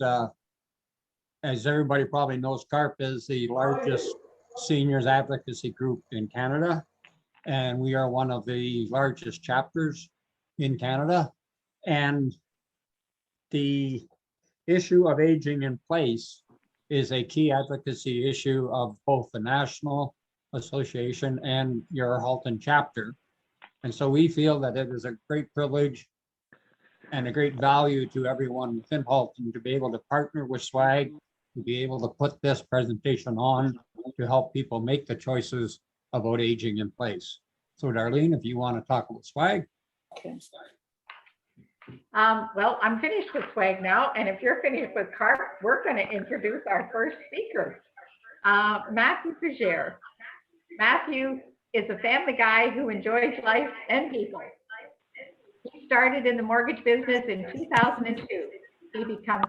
as everybody probably knows, CARP is the largest seniors advocacy group in Canada. And we are one of the largest chapters in Canada. And the issue of aging in place is a key advocacy issue of both the National Association and your Halton chapter. And so we feel that it is a great privilege and a great value to everyone within Halton to be able to partner with SWAG, to be able to put this presentation on to help people make the choices about aging in place. So Darlene, if you want to talk about SWAG. Okay. Well, I'm finished with SWAG now, and if you're finished with CARP, we're going to introduce our first speaker, Matthew Fugere. Matthew is a family guy who enjoys life and people. He started in the mortgage business in 2002. He becomes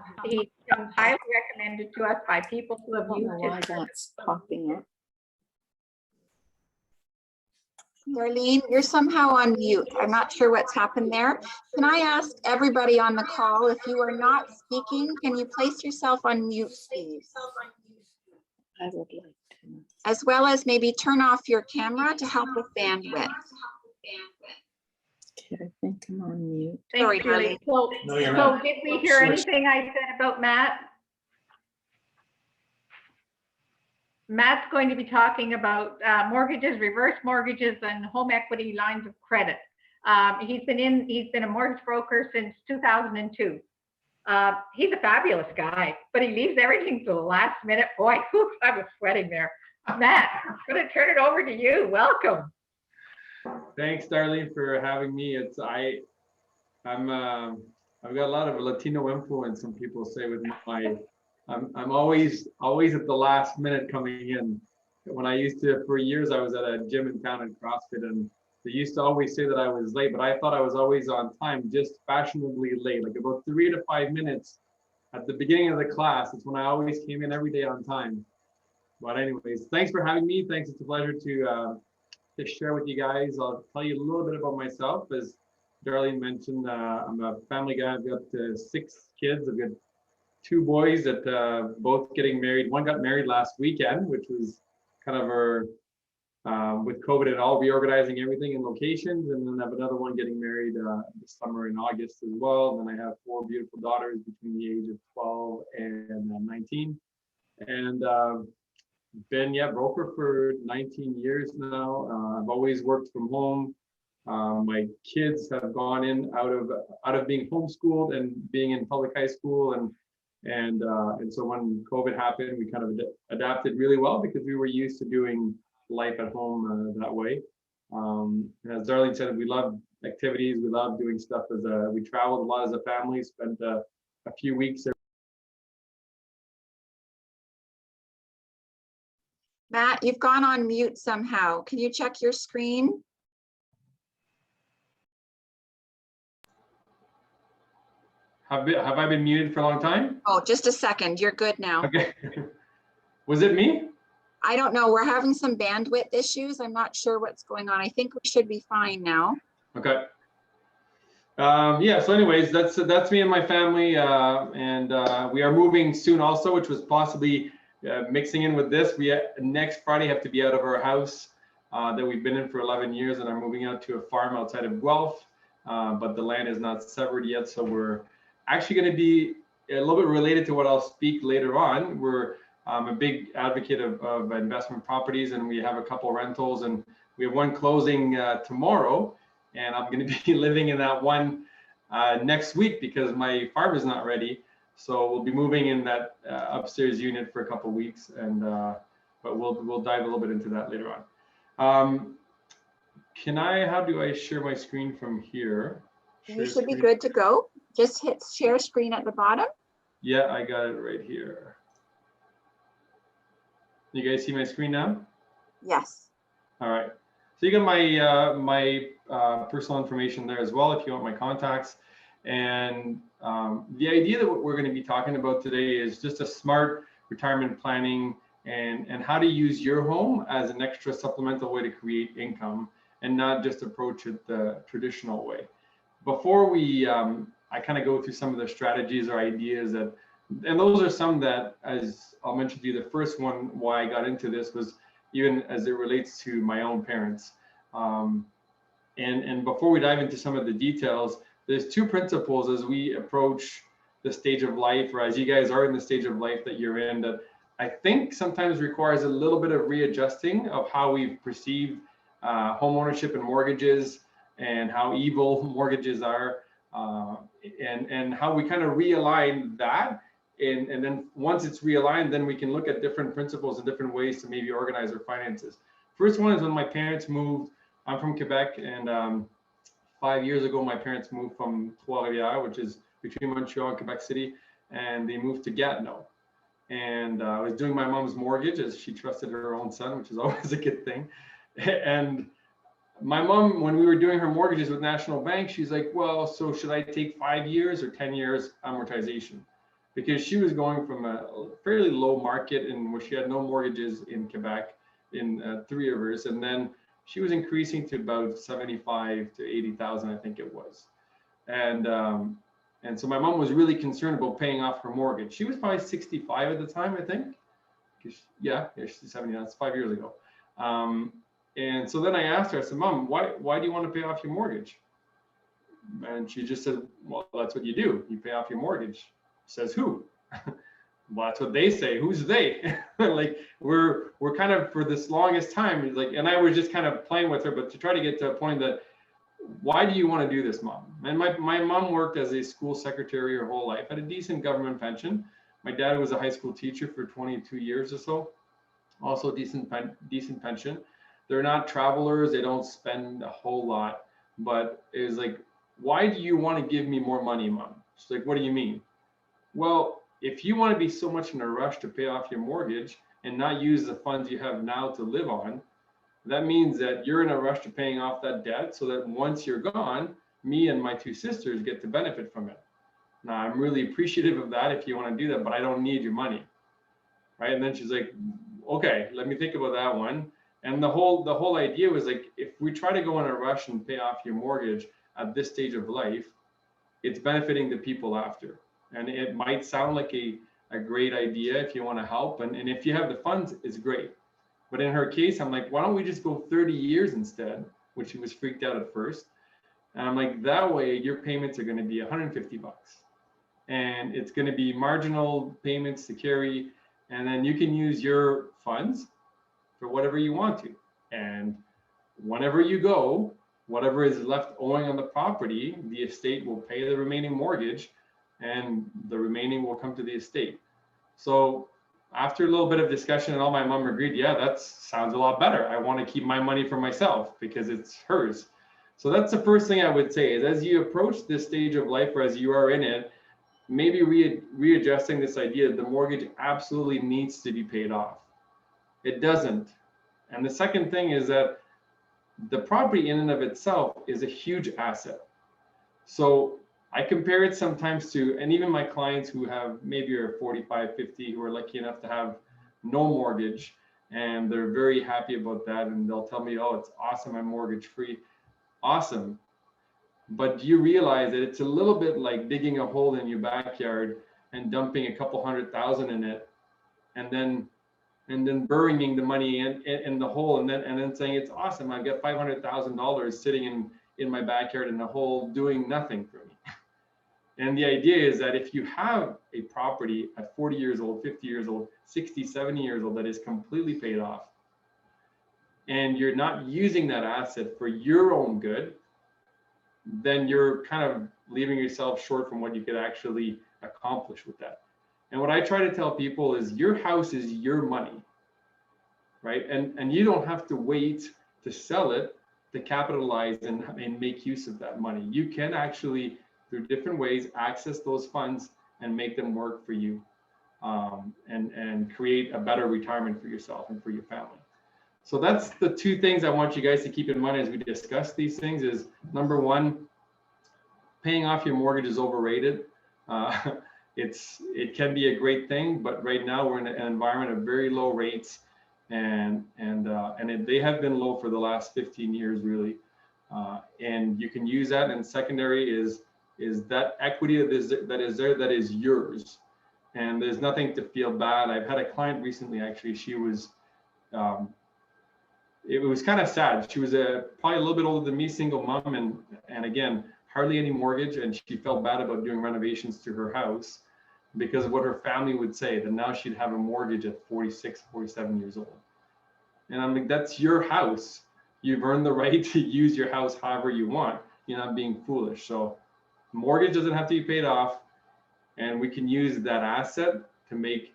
highly recommended to us by people who have used Why his. that's popping up. Darlene, you're somehow on mute. I'm not sure what's happened there. Can I ask everybody on the call, if you are not speaking, can you place yourself on mute, please? I would like to. As well as maybe turn off your camera to help with bandwidth. Okay, I think I'm on mute. Sorry, Thanks, Julie. Darlene. So did we hear anything I said about Matt? Matt's going to be talking about mortgages, reverse mortgages, and home equity lines of credit. He's been a mortgage broker since 2002. He's a fabulous guy, but he leaves everything to the last minute. Boy, whew, I was sweating there. Matt, I'm going to turn it over to you. Welcome. Thanks, Darlene, for having me. I've got a lot of Latino influence. Some people say with my. I'm always at the last minute coming in. When I used to, for years, I was at a gym in town in CrossFit, and they used to always say that I was late, but I thought I was always on time, just fashionably late, like about 3 to 5 minutes at the beginning of the class. It's when I always came in every day on time. But anyways, thanks for having me. Thanks. It's a pleasure to share with you guys. I'll tell you a little bit about myself. As Darlene mentioned, I'm a family guy. I've got 6 kids. I've got 2 boys that both getting married. One got married last weekend, which was kind of our, with COVID and all, reorganizing everything in locations. And then I have another one getting married this summer in August as well. And then I have 4 beautiful daughters between the age of 12 and 19. And been broker for 19 years now. I've always worked from home. My kids have gone in out of being homeschooled and being in public high school, and so when COVID happened, we kind of adapted really well because we were used to doing life at home that way. And as Darlene said, we love activities. We love doing stuff we traveled a lot as a family. Spent a few weeks. Matt, you've gone on mute somehow. Can you check your screen? Have I been muted for a long time? Oh, just a second. You're good now. Okay. Was it me? I don't know. We're having some bandwidth issues. I'm not sure what's going on. I think we should be fine now. Okay. So anyways, that's me and my family, and we are moving soon also, which was possibly mixing in with this. We next Friday have to be out of our house that we've been in for 11 years and are moving out to a farm outside of Guelph, but the land is not severed yet, so we're actually going to be a little bit related to what I'll speak later on. We're a big advocate of investment properties, and we have a couple rentals, and we have one closing tomorrow, and I'm going to be living in that one next week because my farm is not ready. So we'll be moving in that upstairs unit for a couple weeks, and but we'll dive a little bit into that later on. How do I share my screen from here? You should be good to go. Just hit share screen at the bottom. Yeah, I got it right here. You guys see my screen now? Yes. All right. So you got my personal information there as well if you want my contacts. And the idea that we're going to be talking about today is just a smart retirement planning and how to use your home as an extra supplemental way to create income and not just approach it the traditional way. Before I kind of go through some of the strategies or ideas that and those are some that, as I'll mention to you, the first one why I got into this was even as it relates to my own parents. And before we dive into some of the details, there's two principles as we approach the stage of life, or as you guys are in the stage of life that you're in, that I think sometimes requires a little bit of readjusting of how we've perceived home ownership and mortgages, and how evil mortgages are, and how we kind of realign that. And then once it's realigned, then we can look at different principles and different ways to maybe organize our finances. First one is when my parents moved. I'm from Quebec, and 5 years ago, my parents moved from Trois-Rivières, which is between Montreal and Quebec City, and they moved to Gatineau. And I was doing my mom's mortgage, as she trusted her own son, which is always a good thing. And my mom, when we were doing her mortgages with National Bank, she's like, well, so should I take 5 years or 10 years amortization? Because she was going from a fairly low market in where she had no mortgages in Quebec in Three Rivers, and then she was increasing to about 75 to 80,000, I think it was. And so my mom was really concerned about paying off her mortgage. She was probably 65 at the time, I think. Yeah, she's 70 now. That's 5 years ago. And so then I asked her, I said, Mom, why do you want to pay off your mortgage? And she just said, well, that's what you do. You pay off your mortgage. Says who? Well, that's what they say. Who's they? Like we're kind of, for this longest time, like, and I was just kind of playing with her, but to try to get to a point that, why do you want to do this, Mom? And my mom worked as a school secretary her whole life, had a decent government pension. My dad was a high school teacher for 22 years or so, also decent pension. They're not travelers, they don't spend a whole lot, but it was like, why do you want to give me more money, Mom? She's like, what do you mean? Well, if you want to be so much in a rush to pay off your mortgage and not use the funds you have now to live on, that means that you're in a rush to paying off that debt so that once you're gone, me and my two sisters get to benefit from it. Now, I'm really appreciative of that if you want to do that, but I don't need your money, right? And then she's like, okay, let me think about that one. And the whole idea was like, if we try to go in a rush and pay off your mortgage at this stage of life, it's benefiting the people after. And it might sound like a great idea if you want to help. And if you have the funds, it's great. But in her case, I'm like, why don't we just go 30 years instead? Which she was freaked out at first. And I'm like, that way your payments are going to be $150. And it's going to be marginal payments to carry. And then you can use your funds for whatever you want to. And whenever you go, whatever is left owing on the property, the estate will pay the remaining mortgage, and the remaining will come to the estate. So after a little bit of discussion, and all, my mom agreed, yeah, that sounds a lot better. I want to keep my money for myself because it's hers. So that's the first thing I would say is, as you approach this stage of life, or as you are in it, maybe readjusting this idea that the mortgage absolutely needs to be paid off. It doesn't. And the second thing is that the property in and of itself is a huge asset. So I compare it sometimes to, and even my clients who have maybe are 45, 50, who are lucky enough to have no mortgage, and they're very happy about that. And they'll tell me, oh, it's awesome, I'm mortgage free. Awesome. But do you realize that it's a little bit like digging a hole in your backyard and dumping a couple $100,000 in it, and then burying the money in the hole, and then saying, it's awesome, I've got $500,000 sitting in my backyard in a hole doing nothing for me. And the idea is that if you have a property at 40 years old, 50 years old, 60, 70 years old that is completely paid off, and you're not using that asset for your own good, then you're kind of leaving yourself short from what you could actually accomplish with that. And what I try to tell people is, your house is your money, right? And you don't have to wait to sell it to capitalize and make use of that money. You can actually, through different ways, access those funds and make them work for you, and create a better retirement for yourself and for your family. So that's the two things I want you guys to keep in mind as we discuss these things is, number one, paying off your mortgage is overrated. It can be a great thing, but right now we're in an environment of very low rates, and they have been low for the last 15 years, really. And you can use that. And secondary is that equity that is there, that is yours. and there's nothing to feel bad. I've had a client recently, actually, she was, it was kind of sad. She was probably a little bit older than me, single mom, and again, hardly any mortgage, and she felt bad about doing renovations to her house because of what her family would say, that now she'd have a mortgage at 46, 47 years old. And I'm like, that's your house. You've earned the right to use your house however you want. You're not being foolish. So mortgage doesn't have to be paid off, and we can use that asset to make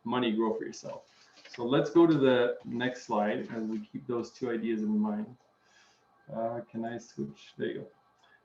money grow for yourself. So let's go to the next slide as we keep those two ideas in mind. Can I switch? There you go.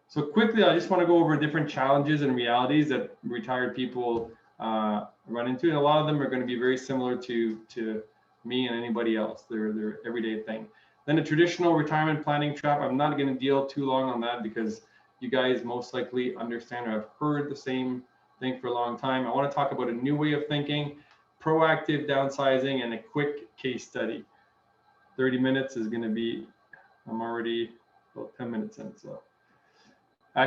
So quickly, I just want to go over different challenges and realities that retired people run into. And a lot of them are going to be very similar to me and anybody else. They're everyday thing. Then a traditional retirement planning trap. I'm not going to deal too long on that because you guys most likely understand or have heard the same thing for a long time. I want to talk about a new way of thinking, proactive downsizing, and a quick case study. 30 minutes is going to be, I'm already about 10 minutes in. So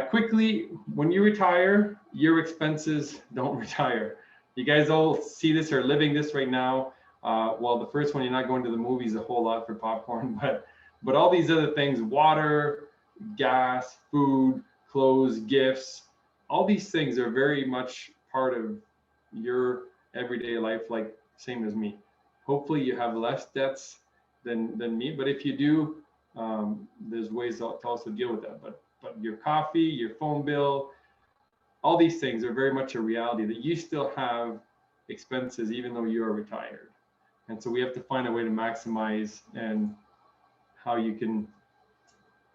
quickly, when you retire, your expenses don't retire. You guys all see this or living this right now. Well, the first one, you're not going to the movies a whole lot for popcorn, but all these other things, water, gas, food, clothes, gifts, all these things are very much part of your everyday life, like same as me. Hopefully you have less debts than me, but if you do, there's ways to also deal with that. But your coffee, your phone bill, all these things are very much a reality that you still have expenses even though you are retired. And so we have to find a way to maximize and how you can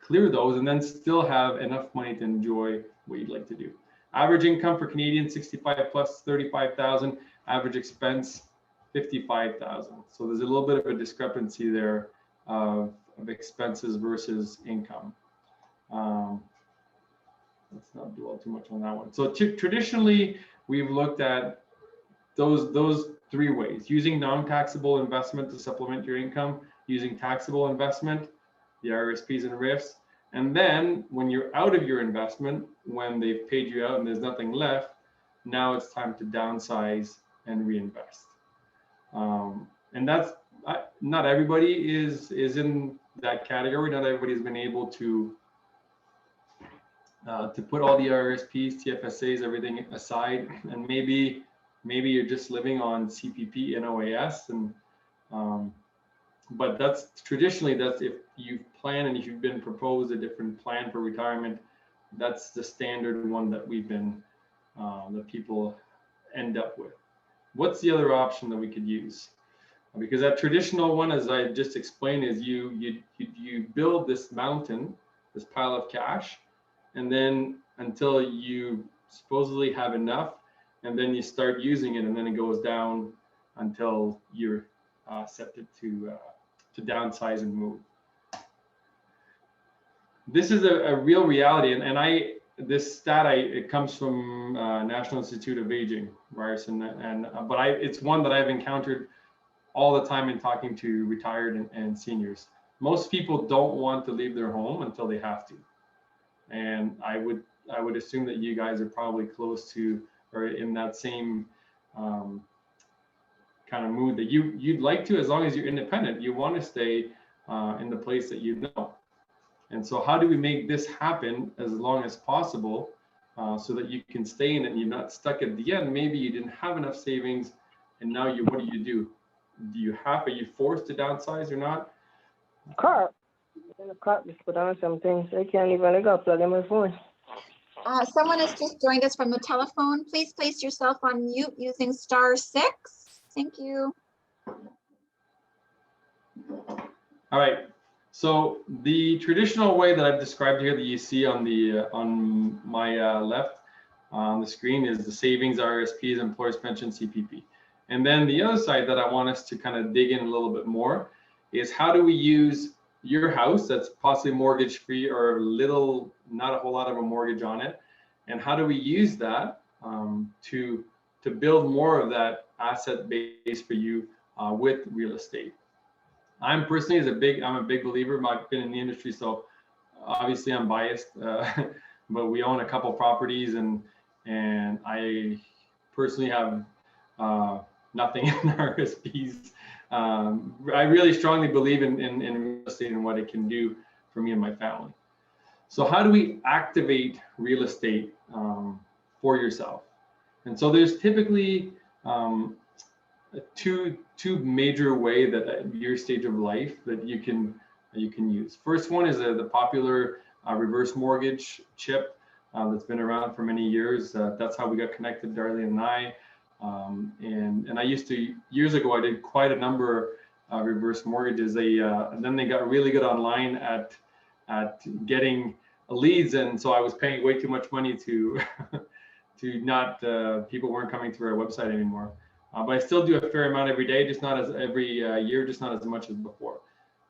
clear those and then still have enough money to enjoy what you'd like to do. Average income for Canadians, 65 plus, 35,000. Average expense, 55,000. So there's a little bit of a discrepancy there of expenses versus income. Let's not dwell too much on that one. So traditionally, we've looked at those three ways: using non-taxable investment to supplement your income, using taxable investment, the RSPs and RIFs, and then when you're out of your investment, when they've paid you out and there's nothing left, now it's time to downsize and reinvest. And that's not everybody is in that category. Not everybody's been able to put all the RSPs, TFSAs, everything aside, and maybe you're just living on CPP and OAS, and but that's traditionally, that's if you plan and if you've been proposed a different plan for retirement, that's the standard one that we've been that people end up with. What's the other option that we could use? Because that traditional one, as I just explained, is you build this mountain, this pile of cash, and then until you supposedly have enough, and then you start using it, and then it goes down until you're set to downsize and move. This is a real reality, and this stat it comes from National Institute of Aging, Ryerson, but it's one that I've encountered all the time in talking to retired and seniors. Most people don't want to leave their home until they have to, and I would assume that you guys are probably close to or in that same kind of mood that you'd like to, as long as you're independent, you want to stay in the place that you know. And so how do we make this happen as long as possible so that you can stay in it and you're not stuck at the end? Maybe you didn't have enough savings and now what do? Are you forced to downsize or not? CARP. The CARP just put on some things. I can't even plug in my phone. Someone has just joined us from the telephone. Please place yourself on mute using *6. Thank you. All right. So the traditional way that I've described here that you see on my left on the screen is the savings, RSPs, employer's pension, CPP. And then the other side that I want us to kind of dig in a little bit more is how do we use your house that's possibly mortgage free or not a whole lot of a mortgage on it, and how do we use that to build more of that asset base for you with real estate. I'm personally I'm a big believer. I've been in the industry, so obviously I'm biased, but we own a couple properties, and personally have nothing in RSPs. I really strongly believe in real estate and what it can do for me and my family. So how do we activate real estate for yourself? And so there's typically two major way that at your stage of life that you can use. First one is the popular reverse mortgage chip that's been around for many years. That's how we got connected, Darlene and I. And I used to, years ago, I did quite a number of reverse mortgages. And then they got really good online at getting leads, and so I was paying way too much money to not people weren't coming to our website anymore. But I still do a fair amount every day, just not as every year, just not as much as before.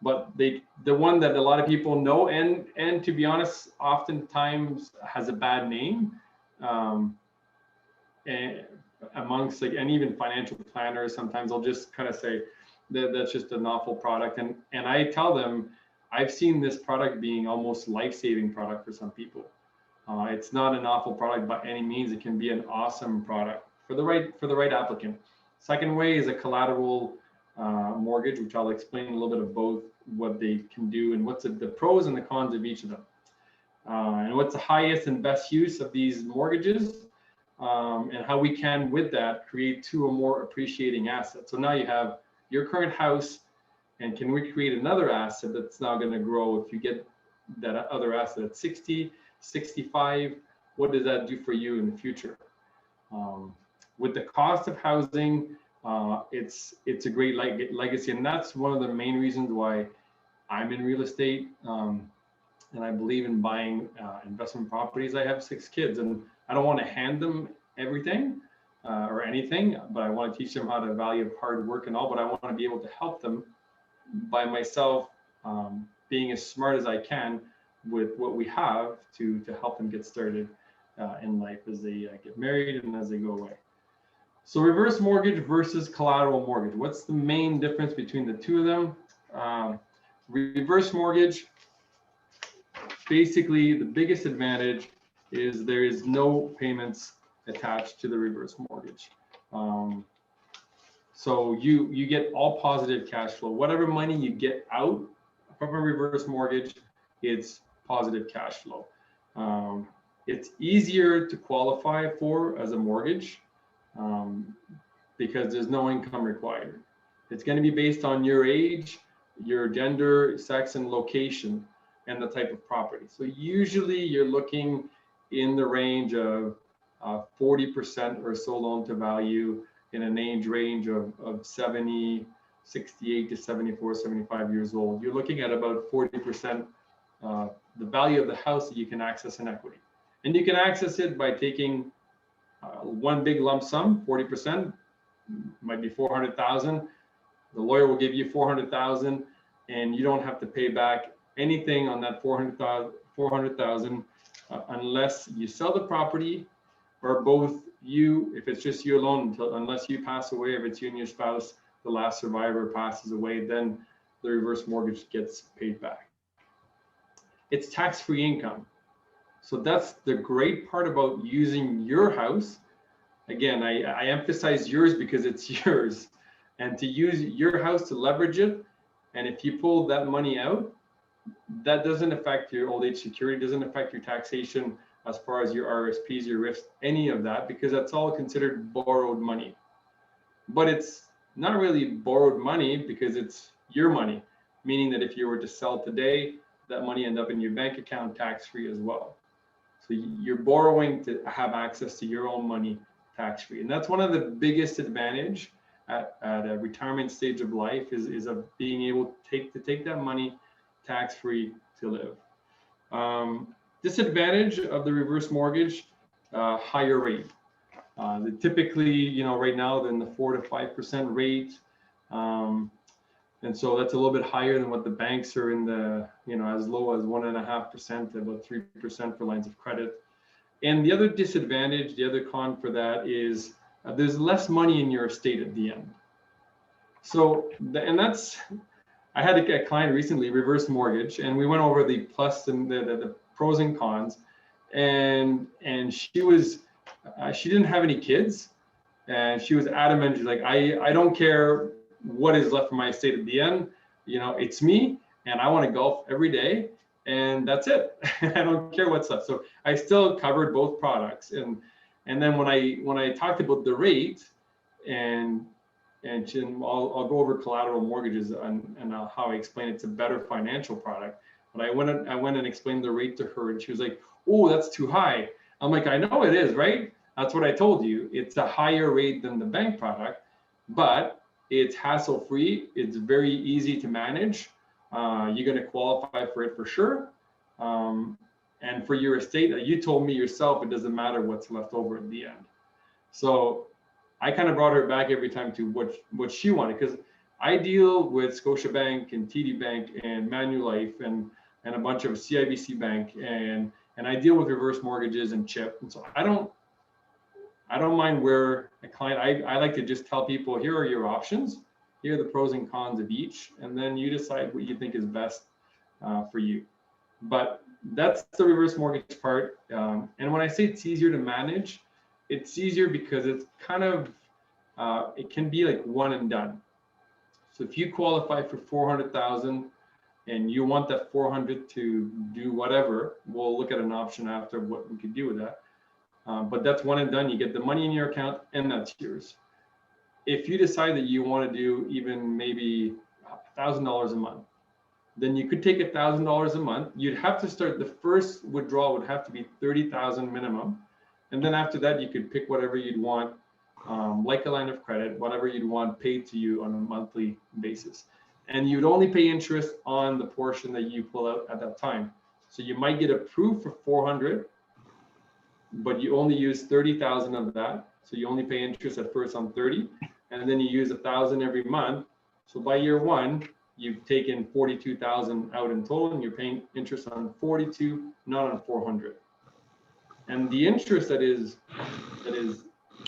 But the one that a lot of people know, and to be honest, oftentimes has a bad name, and amongst and even financial planners, sometimes they'll just kind of say that that's just an awful product. And I tell them, I've seen this product being almost life-saving product for some people. It's not an awful product by any means. It can be an awesome product for the right applicant. Second way is a collateral mortgage, which I'll explain a little bit of both, what they can do and what's the pros and the cons of each of them. And what's the highest and best use of these mortgages, and how we can, with that, create two or more appreciating assets. So now you have your current house, and can we create another asset that's now going to grow? If you get that other asset at 60, 65, what does that do for you in the future? With the cost of housing, it's a great legacy, and that's one of the main reasons why I'm in real estate, and I believe in buying investment properties. I have 6 kids, and I don't want to hand them everything or anything, but I want to teach them how to value hard work and all. But I want to be able to help them by myself, being as smart as I can with what we have to help them get started in life as they get married and as they go away. So reverse mortgage versus collateral mortgage. What's the main difference between the two of them? Reverse mortgage, basically the biggest advantage is there is no payments attached to the reverse mortgage. So you get all positive cash flow. Whatever money you get out from a reverse mortgage, it's positive cash flow. It's easier to qualify for as a mortgage because there's no income required. It's going to be based on your age, your gender, sex, and location, and the type of property. So usually you're looking in the range of 40% or so loan to value in an age range of 68 to 74, 75 years old. You're looking at about 40% the value of the house that you can access in equity. And you can access it by taking one big lump sum, 40%, might be 400,000. The lawyer will give you 400,000, and you don't have to pay back anything on that 400,000 unless you sell the property, or both you, if it's just you alone, unless you pass away, if it's you and your spouse, the last survivor passes away, then the reverse mortgage gets paid back. It's tax-free income. So that's the great part about using your house. Again, I emphasize yours because it's yours, and to use your house to leverage it. And if you pull that money out, that doesn't affect your old age security, doesn't affect your taxation as far as your RSPs, your RIFs, any of that, because that's all considered borrowed money. But it's not really borrowed money because it's your money, meaning that if you were to sell today, that money end up in your bank account tax-free as well. So you're borrowing to have access to your own money tax-free. And that's one of the biggest advantage at a retirement stage of life is of being able to take that money tax-free to live. Disadvantage of the reverse mortgage, higher rate. Typically, right now they're in the 4 to 5% rate. And so that's a little bit higher than what the banks are in the, as low as 1.5%, about 3% for lines of credit. And the other disadvantage, the other con for that is there's less money in your estate at the end. So, I had a client recently, reverse mortgage, and we went over the plus and the pros and cons. And she didn't have any kids, And she was adamant. She's like, I don't care what is left for my estate at the end. You know, it's me, and I want to golf every day, and that's it. I don't care what's left. So I still covered both products. And then when I talked about the rate, and I'll go over collateral mortgages and how I explain it's a better financial product. But I went and explained the rate to her, and she was like, "Oh, that's too high." I'm like, "I know it is, right? That's what I told you. It's a higher rate than the bank product, but it's hassle-free. It's very easy to manage. You're going to qualify for it for sure. And for your estate, you told me yourself, it doesn't matter what's left over at the end." So I kind of brought her back every time to what she wanted, because I deal with Scotiabank and TD Bank and Manulife and a bunch of CIBC Bank, and I deal with reverse mortgages and CHIP. And so I don't mind where a client, I like to just tell people, here are your options, here are the pros and cons of each, and then you decide what you think is best for you. But that's the reverse mortgage part. And when I say it's easier to manage, it's easier because it's kind of, it can be like one and done. So if you qualify for 400,000 and you want that 400 to do whatever, we'll look at an option after what we could do with that. But that's one and done. You get the money in your account and that's yours. If you decide that you want to do even maybe $1,000 a month, then you could take $1,000 a month. You'd have to start, the first withdrawal would have to be 30,000 minimum. And then after that, you could pick whatever you'd want, like a line of credit, whatever you'd want paid to you on a monthly basis. And you'd only pay interest on the portion that you pull out at that time. So you might get approved for 400, but you only use 30,000 of that. So you only pay interest at first on 30, and then you use 1,000 every month. So by year one, you've taken 42,000 out in total, and you're paying interest on 42, not on 400. And the interest that is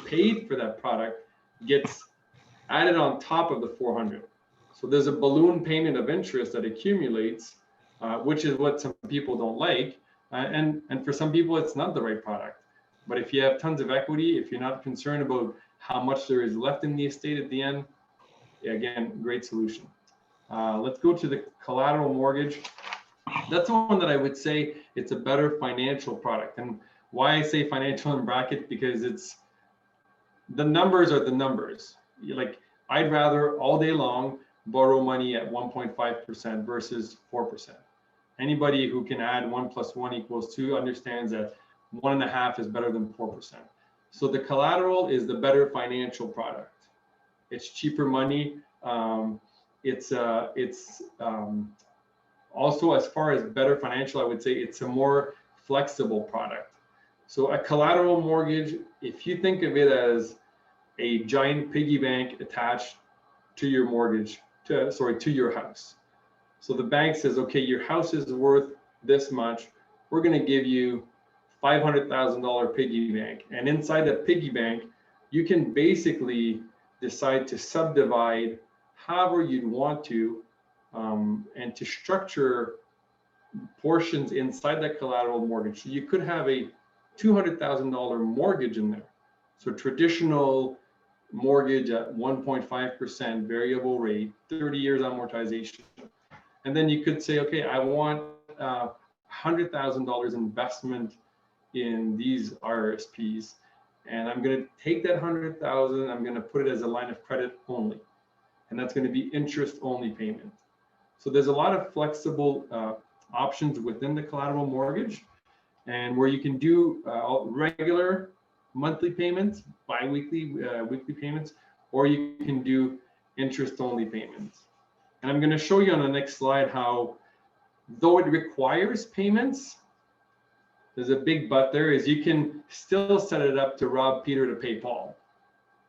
paid for that product gets added on top of the 400. So there's a balloon payment of interest that accumulates, which is what some people don't like. And for some people, it's not the right product. But if you have tons of equity, if you're not concerned about how much there is left in the estate at the end, again, great solution. Let's go to the collateral mortgage. That's the one that I would say it's a better financial product. And why I say financial in bracket, because it's, the numbers are the numbers. Like, I'd rather all day long borrow money at 1.5% versus 4%. Anybody who can add 1 + 1 = 2 understands that 1.5 is better than 4%. So the collateral is the better financial product. It's cheaper money. It's also, as far as better financial, I would say it's a more flexible product. So a collateral mortgage, if you think of it as a giant piggy bank attached to your mortgage, to your house. So the bank says, okay, your house is worth this much. We're going to give you $500,000 piggy bank. And inside that piggy bank, you can basically decide to subdivide however you'd want to, and to structure portions inside that collateral mortgage. So you could have a $200,000 mortgage in there. So traditional mortgage at 1.5% variable rate, 30 years amortization. And then you could say, okay, I want $100,000 investment in these RSPs, and I'm going to take that 100,000, I'm going to put it as a line of credit only, and that's going to be interest only payment. So there's a lot of flexible options within the collateral mortgage, and where you can do regular monthly payments, bi-weekly, weekly payments, or you can do interest only payments. And I'm going to show you on the next slide how, though it requires payments, there's a big but there, is you can still set it up to rob Peter to pay Paul.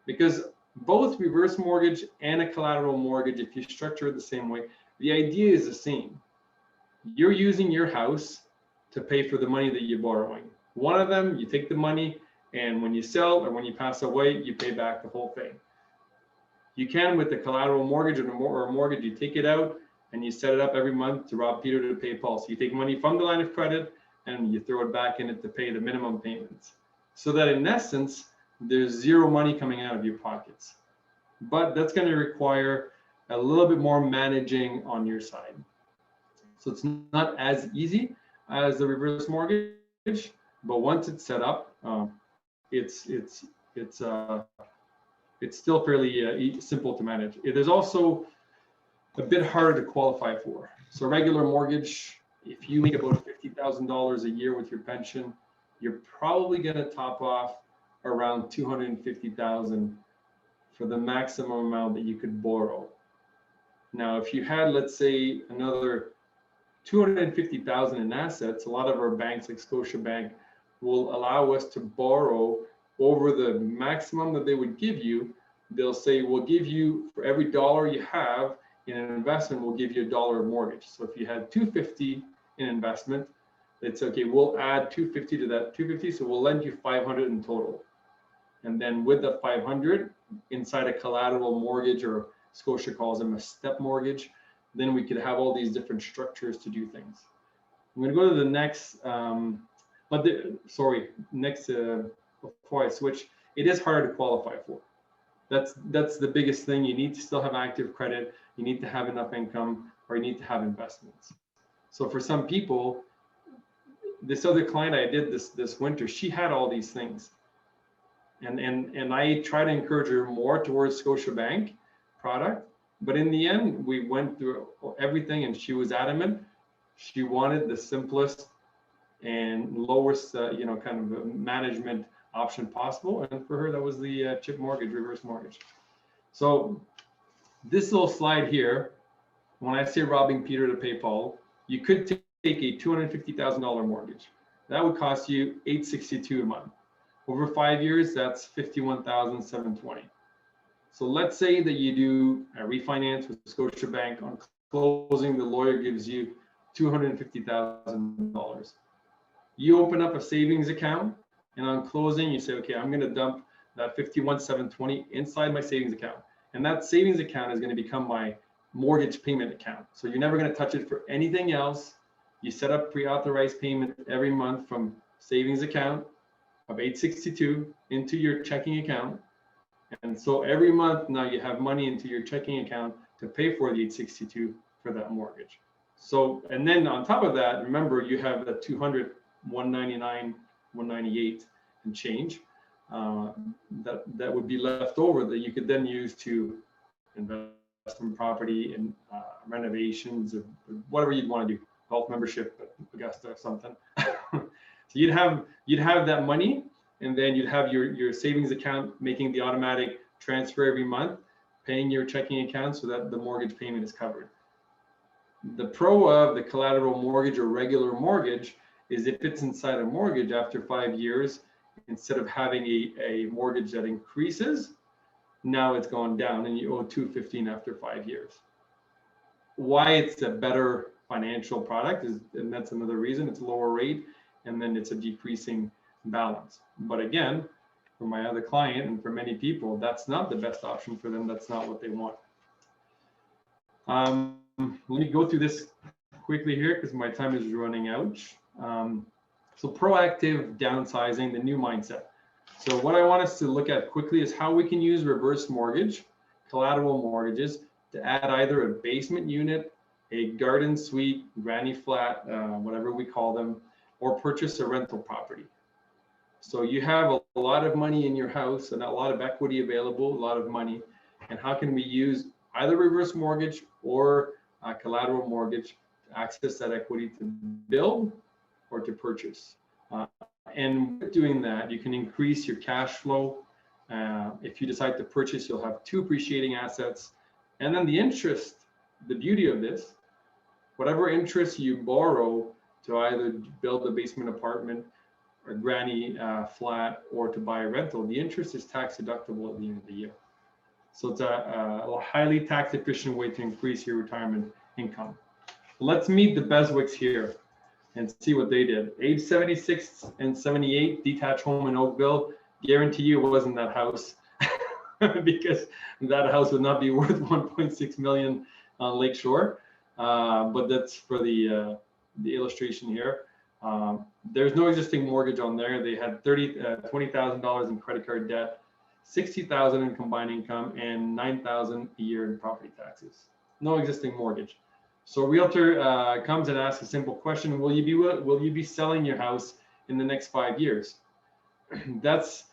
Because both reverse mortgage and a collateral mortgage, if you structure it the same way, the idea is the same. You're using your house to pay for the money that you're borrowing. One of them, you take the money, and when you sell or when you pass away, you pay back the whole thing. You can with the collateral mortgage or a mortgage, you take it out and you set it up every month to rob Peter to pay Paul. So you take money from the line of credit and you throw it back in it to pay the minimum payments. So that in essence, there's zero money coming out of your pockets. But that's going to require a little bit more managing on your side. So it's not as easy as the reverse mortgage, but once it's set up, it's still fairly simple to manage. It is also a bit harder to qualify for. So regular mortgage, if you make about $50,000 a year with your pension, you're probably going to top off around $250,000 for the maximum amount that you could borrow. Now, if you had, let's say, another $250,000 in assets, a lot of our banks like Scotiabank will allow us to borrow over the maximum that they would give you. They'll say, we'll give you, for every dollar you have in an investment, we'll give you $1 of mortgage. So if you had $250 in investment, it's okay, we'll add $250 to that $250, so we'll lend you $500 in total. And then with the $500 inside a collateral mortgage, or Scotia calls them a step mortgage, then we could have all these different structures to do things. I'm going to go to the next, before I switch, it is harder to qualify for. That's the biggest thing. You need to still have active credit, you need to have enough income, or you need to have investments. So for some people, this other client I did this winter, she had all these things. And I try to encourage her more towards Scotiabank product. But in the end, we went through everything, and she was adamant. She wanted the simplest and lowest, kind of management option possible. And for her, that was the chip mortgage, reverse mortgage. So this little slide here, when I say robbing Peter to pay Paul, you could take a $250,000 mortgage. That would cost you $862 a month. Over 5 years, that's $51,720. So let's say that you do a refinance with Scotiabank. On closing, the lawyer gives you $250,000. You open up a savings account, and on closing, you say, okay, I'm going to dump that $51,720 inside my savings account. And that savings account is going to become my mortgage payment account. So you're never going to touch it for anything else. You set up pre-authorized payment every month from savings account of $862 into your checking account. And so every month now you have money into your checking account to pay for the $862 for that mortgage. So, and then on top of that, remember you have the $200, $199, $198 and change that would be left over that you could then use to invest in property and renovations or whatever you'd want to do, health membership at Augusta or something. So you'd have that money, and then you'd have your savings account making the automatic transfer every month, paying your checking account so that the mortgage payment is covered. The pro of the collateral mortgage or regular mortgage is if it's inside a mortgage after 5 years, instead of having a mortgage that increases, now it's gone down and you owe $215 after 5 years. Why it's a better financial product is, and that's another reason, it's a lower rate, and then it's a decreasing balance. But again, for my other client and for many people, that's not the best option for them. That's not what they want. Let me go through this quickly here because my time is running out. So proactive downsizing, the new mindset. So what I want us to look at quickly is how we can use reverse mortgage, collateral mortgages, to add either a basement unit, a garden suite, granny flat, whatever we call them, or purchase a rental property. So you have a lot of money in your house and a lot of equity available, a lot of money. And how can we use either reverse mortgage or a collateral mortgage to access that equity to build or to purchase? And with doing that, you can increase your cash flow. If you decide to purchase, you'll have 2 appreciating assets. And then the interest, the beauty of this, whatever interest you borrow to either build a basement apartment or granny flat or to buy a rental, the interest is tax deductible at the end of the year. So it's a highly tax efficient way to increase your retirement income. Let's meet the Beswicks here and see what they did. Age 76 and 78, detached home in Oakville. Guarantee you it wasn't that house because that house would not be worth 1.6 million on Lakeshore. But that's for the illustration here. There's no existing mortgage on there. They had $20,000 in credit card debt, $60,000 in combined income, and $9,000 a year in property taxes. No existing mortgage. So a realtor comes and asks a simple question: Will you be selling your house in the next 5 years? That's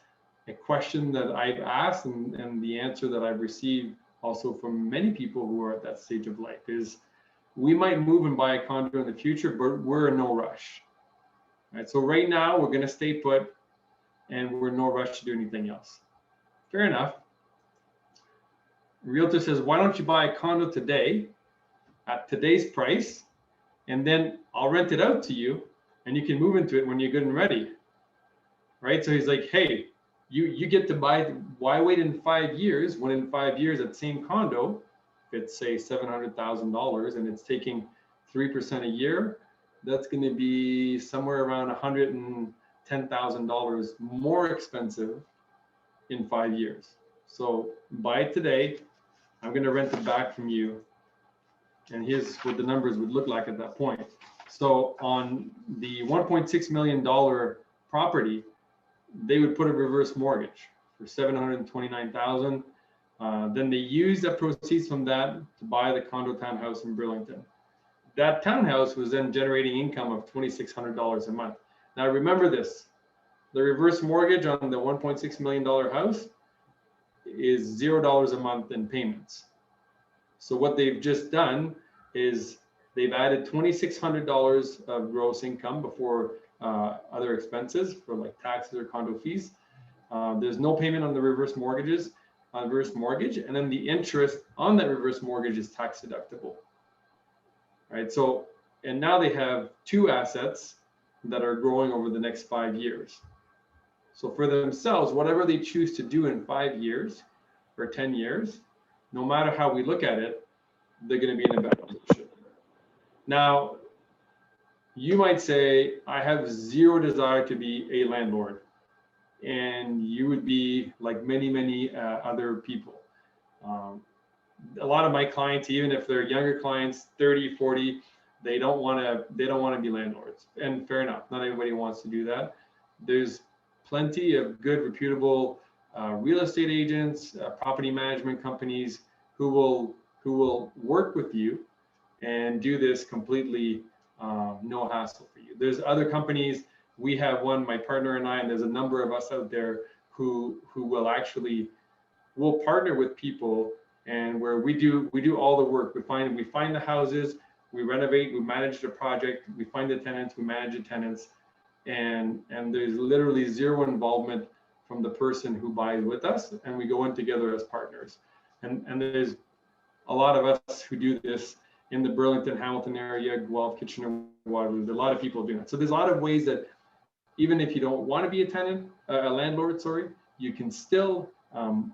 a question that I've asked, and the answer that I've received also from many people who are at that stage of life is, we might move and buy a condo in the future, but we're in no rush. Right? So right now we're going to stay put, and we're in no rush to do anything else. Fair enough. Realtor says, why don't you buy a condo today at today's price, and then I'll rent it out to you, and you can move into it when you're good and ready. Right? So he's like, hey, you get to buy. Why wait in 5 years when in 5 years that same condo, if it's say $700,000 and it's taking 3% a year, that's going to be somewhere around $110,000 more expensive in 5 years. So buy it today. I'm going to rent it back from you. And here's what the numbers would look like at that point. So on the $1.6 million property, they would put a reverse mortgage for $729,000. Then they use the proceeds from that to buy the condo townhouse in Burlington. That townhouse was then generating income of $2,600 a month. Now remember this: the reverse mortgage on the $1.6 million house is $0 a month in payments. So what they've just done is they've added $2,600 of gross income before other expenses for like taxes or condo fees. There's no payment on the reverse mortgage, and then the interest on that reverse mortgage is tax deductible. Right. So, and now they have 2 assets that are growing over the next 5 years. So for themselves, whatever they choose to do in 5 years or 10 years, no matter how we look at it, they're going to be in a better position. Now, you might say, I have zero desire to be a landlord. And you would be like many other people. A lot of my clients, even if they're younger clients, 30, 40, they don't want to be landlords. And fair enough, not everybody wants to do that. There's plenty of good, reputable real estate agents, property management companies who will work with you and do this completely no hassle for you. There's other companies. We have one, my partner and I, and there's a number of us out there who will partner with people, and where we do all the work. We find the houses, we renovate, we manage the project, we find the tenants, we manage the tenants, and there's literally zero involvement from the person who buys with us, and we go in together as partners. And there's a lot of us who do this in the Burlington, Hamilton area, Guelph, Kitchener, Waterloo. There's a lot of people doing it. So there's a lot of ways that even if you don't want to be a landlord, you can still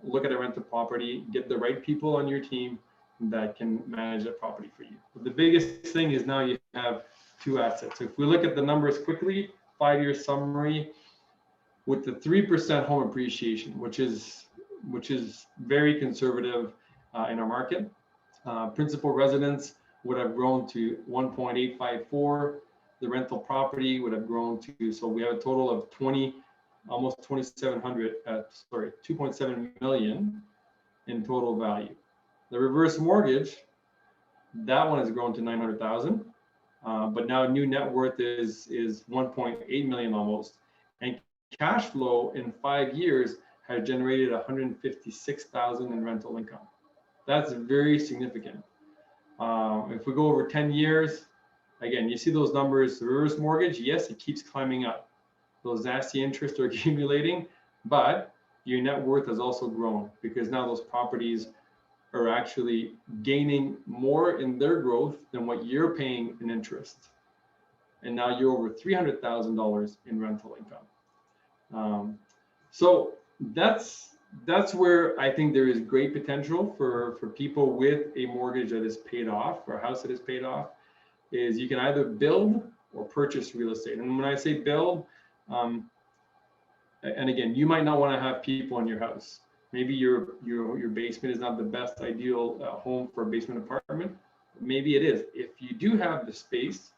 look at a rental property, get the right people on your team that can manage that property for you. But the biggest thing is now you have 2 assets. So if we look at the numbers quickly, 5-year summary, with the 3% home appreciation, which is very conservative in our market. Principal residence would have grown to 1.854. The rental property would have grown to, so we have a total of almost 2.7 million in total value. The reverse mortgage, that one has grown to 900,000, but now new net worth is 1.8 million almost, and cash flow in 5 years has generated 156,000 in rental income. That's very significant. If we go over 10 years, again, you see those numbers. The reverse mortgage, yes, it keeps climbing up. Those nasty interests are accumulating, but your net worth has also grown because now those properties are actually gaining more in their growth than what you're paying in interest. And now you're over $300,000 in rental income. So that's where I think there is great potential for people with a mortgage that is paid off, or a house that is paid off, is you can either build or purchase real estate. And when I say build, and again, you might not want to have people in your house. Maybe your basement is not the best ideal home for a basement apartment. Maybe it is. If you do have the space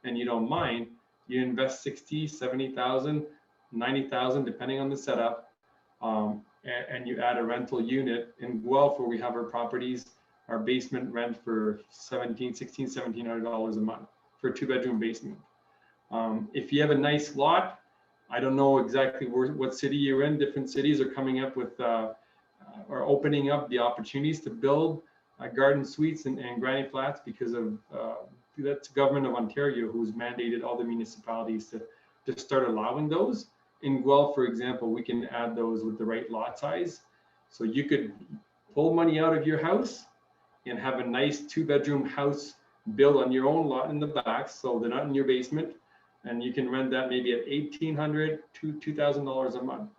and you don't mind, You invest 60, 70,000, 90,000, depending on the setup. And you add a rental unit. In Guelph, where we have our properties, our basement rent for $1,700 a month for a 2-bedroom basement. If you have a nice lot, I don't know exactly what city you're in. Different cities are coming up with or opening up the opportunities to build garden suites and granny flats because of that's the government of Ontario who's mandated all the municipalities to start allowing those. In Guelph, for example, we can add those with the right lot size. So you could pull money out of your house and have a nice 2-bedroom house built on your own lot in the back, so they're not in your basement, and you can rent that maybe at $1,800 to $2,000 a month.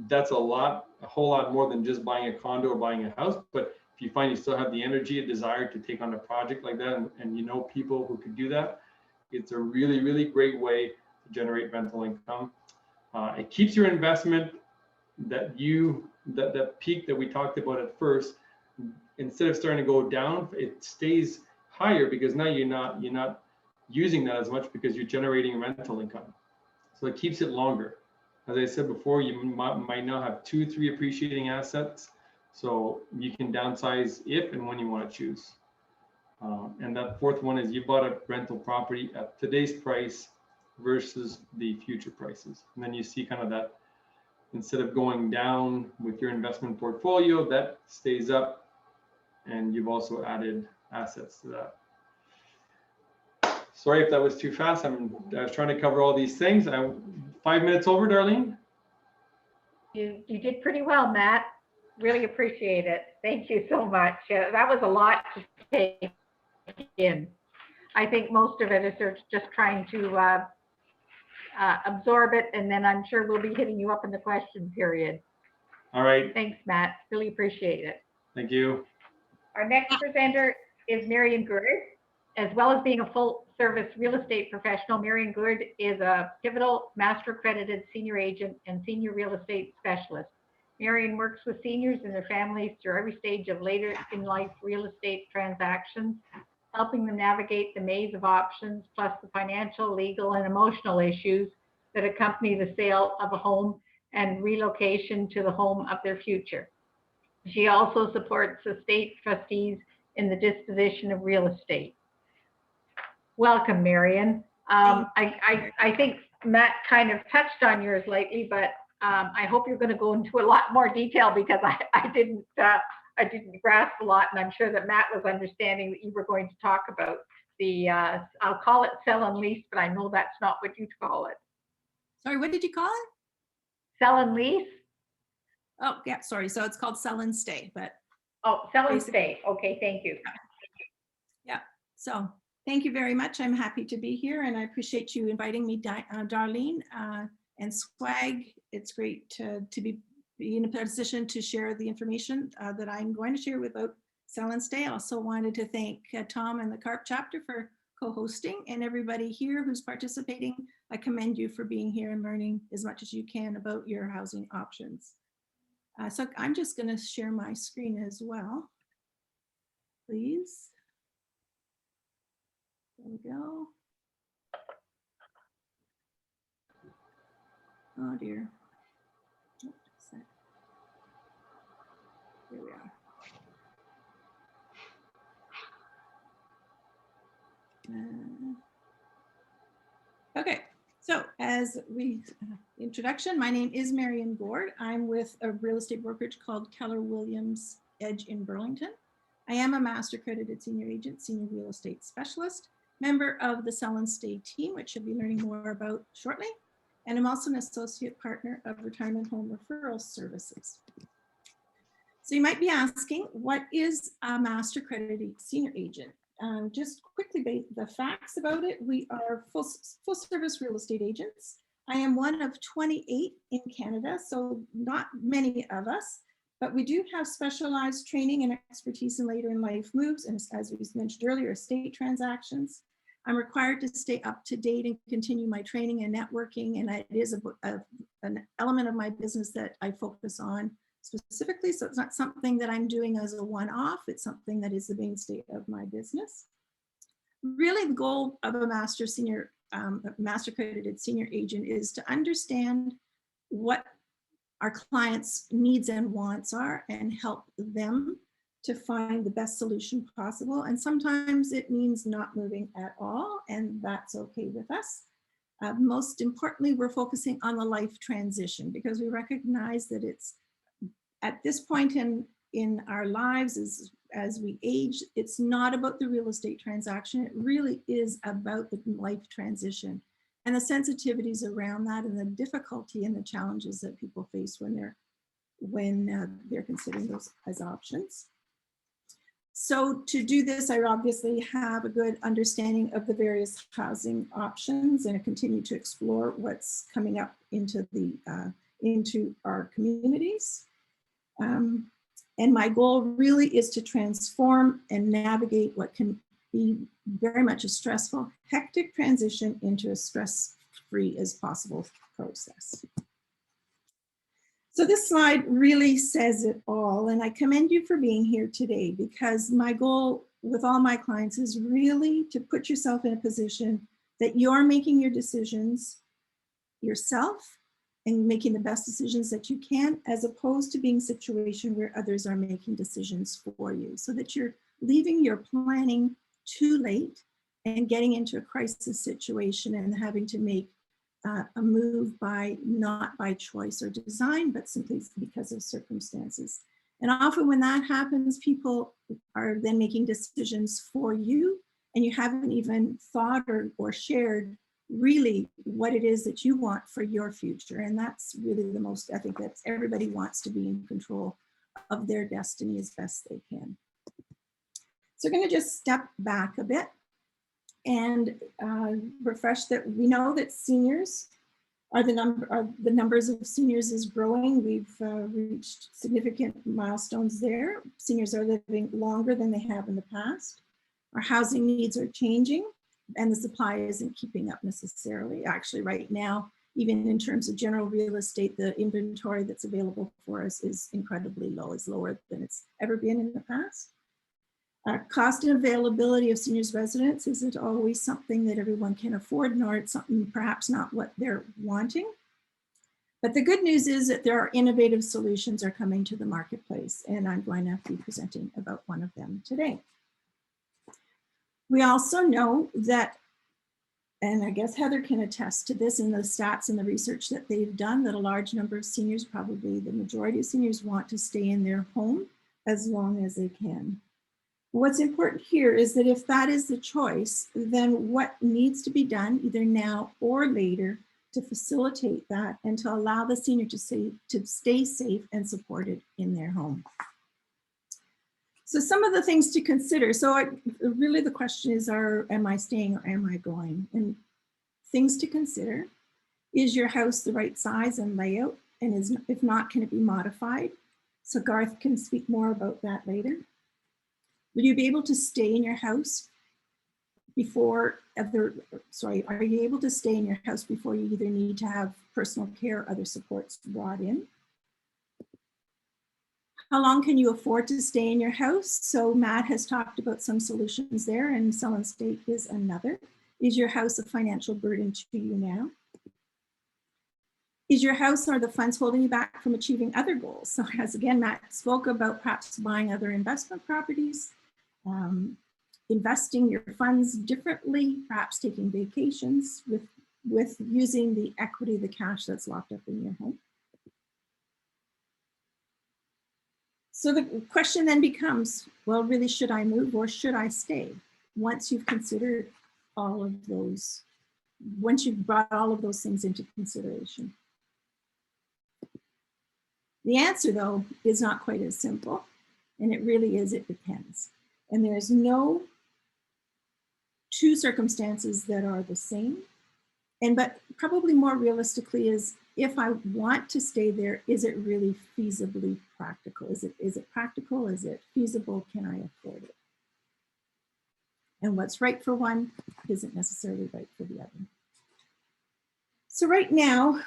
That's a whole lot more than just buying a condo or buying a house. But if you find you still have the energy and desire to take on a project like that, and you know people who could do that, it's a really, really great way to generate rental income. It keeps your investment that peak that we talked about at first. Instead of starting to go down, it stays higher because now you're not using that as much because you're generating rental income. So it keeps it longer. As I said before, you might now have 2-3 appreciating assets. So you can downsize if and when you want to choose. And that fourth one is you bought a rental property at today's price versus the future prices. And then you see kind of that, instead of going down with your investment portfolio, that stays up. And you've also added assets to that. Sorry if that was too fast. I was trying to cover all these things. 5 minutes over, Darlene? You did pretty well, Matt. Really appreciate it. Thank you so much. That was a lot to take in. I think most of it is just trying to absorb it, and then I'm sure we'll be hitting you up in the question period. All right. Thanks, Matt. Really appreciate it. Thank you. Our next presenter is Marion Gourd. As well as being a full-service real estate professional, Marion Gourd is a pivotal master accredited senior agent and senior real estate specialist. Marion works with seniors and their families through every stage of later in life real estate transactions, helping them navigate the maze of options, plus the financial, legal, and emotional issues that accompany the sale of a home and relocation to the home of their future. She also supports estate trustees in the disposition of real estate. Welcome, Marion. I think Matt kind of touched on yours lately, but I hope you're going to go into a lot more detail because I didn't grasp a lot, and I'm sure that Matt was understanding that you were going to talk about the I'll call it sell and lease, but I know that's not what you call it. Sorry, what did you call it? Sell and lease? Oh, yeah, sorry. So it's called sell and stay, but Oh, sell and stay. Okay, thank you. yeah. So thank you very much. I'm happy to be here, and I appreciate you inviting me, Darlene and Swag. It's great to be in a position to share the information that I'm going to share about sell and stay. I also wanted to thank Tom and the CARP chapter for co-hosting, and everybody here who's participating. I commend you for being here and learning as much as you can about your housing options. So I'm just going to share my screen as well, please. There we go. Oh dear. Here we are. Okay, so as introduction, my name is Marion Gourd. I'm with a real estate brokerage called Keller Williams Edge in Burlington. I am a master accredited senior agent, senior real estate specialist, member of the Sell and Stay team, which you'll be learning more about shortly. And I'm also an associate partner of Retirement Home Referral Services. So you might be asking, what is a master accredited senior agent? Just quickly, the facts about it: we are full service real estate agents. I am one of 28 in Canada, so not many of us, but we do have specialized training and expertise in later in life moves, and as we mentioned earlier, estate transactions. I'm required to stay up to date and continue my training and networking, and it is an element of my business that I focus on specifically. So it's not something that I'm doing as a one-off. It's something that is the mainstay of my business. Really, the goal of a master senior Master Accredited Senior Agent is to understand what our clients' needs and wants are and help them to find the best solution possible. And sometimes it means not moving at all, and that's okay with us. Most importantly, we're focusing on the life transition because we recognize that it's at this point in our lives as we age, it's not about the real estate transaction. It really is about the life transition and the sensitivities around that and the difficulty and the challenges that people face when they're considering those as options. So to do this, I obviously have a good understanding of the various housing options and I continue to explore what's coming up into our communities. And my goal really is to transform and navigate what can be very much a stressful, hectic transition into a stress-free as possible process. So this slide really says it all, and I commend you for being here today because my goal with all my clients is really to put yourself in a position that you're making your decisions yourself and making the best decisions that you can, as opposed to being a situation where others are making decisions for you, so that you're leaving your planning too late and getting into a crisis situation and having to make a move not by choice or design, but simply because of circumstances. And often when that happens, people are then making decisions for you and you haven't even thought or shared really what it is that you want for your future. And that's really the most, I think that everybody wants to be in control of their destiny as best they can. So we're going to just step back a bit and refresh that we know that seniors are the numbers of seniors is growing. We've reached significant milestones there. Seniors are living longer than they have in the past. Our housing needs are changing and the supply isn't keeping up necessarily. Actually, right now, even in terms of general real estate, the inventory that's available for us is incredibly low. It's lower than it's ever been in the past. Cost and availability of seniors residents isn't always something that everyone can afford, nor it's something perhaps not what they're wanting. But the good news is that there are innovative solutions are coming to the marketplace, and I'm going to be presenting about one of them today. We also know that, and I guess Heather can attest to this in the stats and the research that they've done, that a large number of seniors, probably the majority of seniors, want to stay in their home as long as they can. What's important here is that if that is the choice, then what needs to be done either now or later to facilitate that and to allow the senior to stay safe and supported in their home. So some of the things to consider. So really the question is, am I staying or am I going? And things to consider: is your house the right size and layout? And if not, can it be modified? So Garth can speak more about that later. Will you be able to stay in your house before are you able to stay in your house before you either need to have personal care or other supports brought in? How long can you afford to stay in your house? So Matt has talked about some solutions there, and sell and stay is another. Is your house a financial burden to you now? Is your house or the funds holding you back from achieving other goals? So as again, Matt spoke about perhaps buying other investment properties, investing your funds differently, perhaps taking vacations with using the equity, the cash that's locked up in your home. So the question then becomes, well, really, should I move or should I stay? Once you've considered all of those, once you've brought all of those things into consideration. The answer, though, is not quite as simple, and it really is, it depends. And there's no two circumstances that are the same. But probably more realistically is, if I want to stay there, is it really feasibly practical? Is it practical? Is it feasible? Can I afford it? And what's right for one isn't necessarily right for the other. So right now,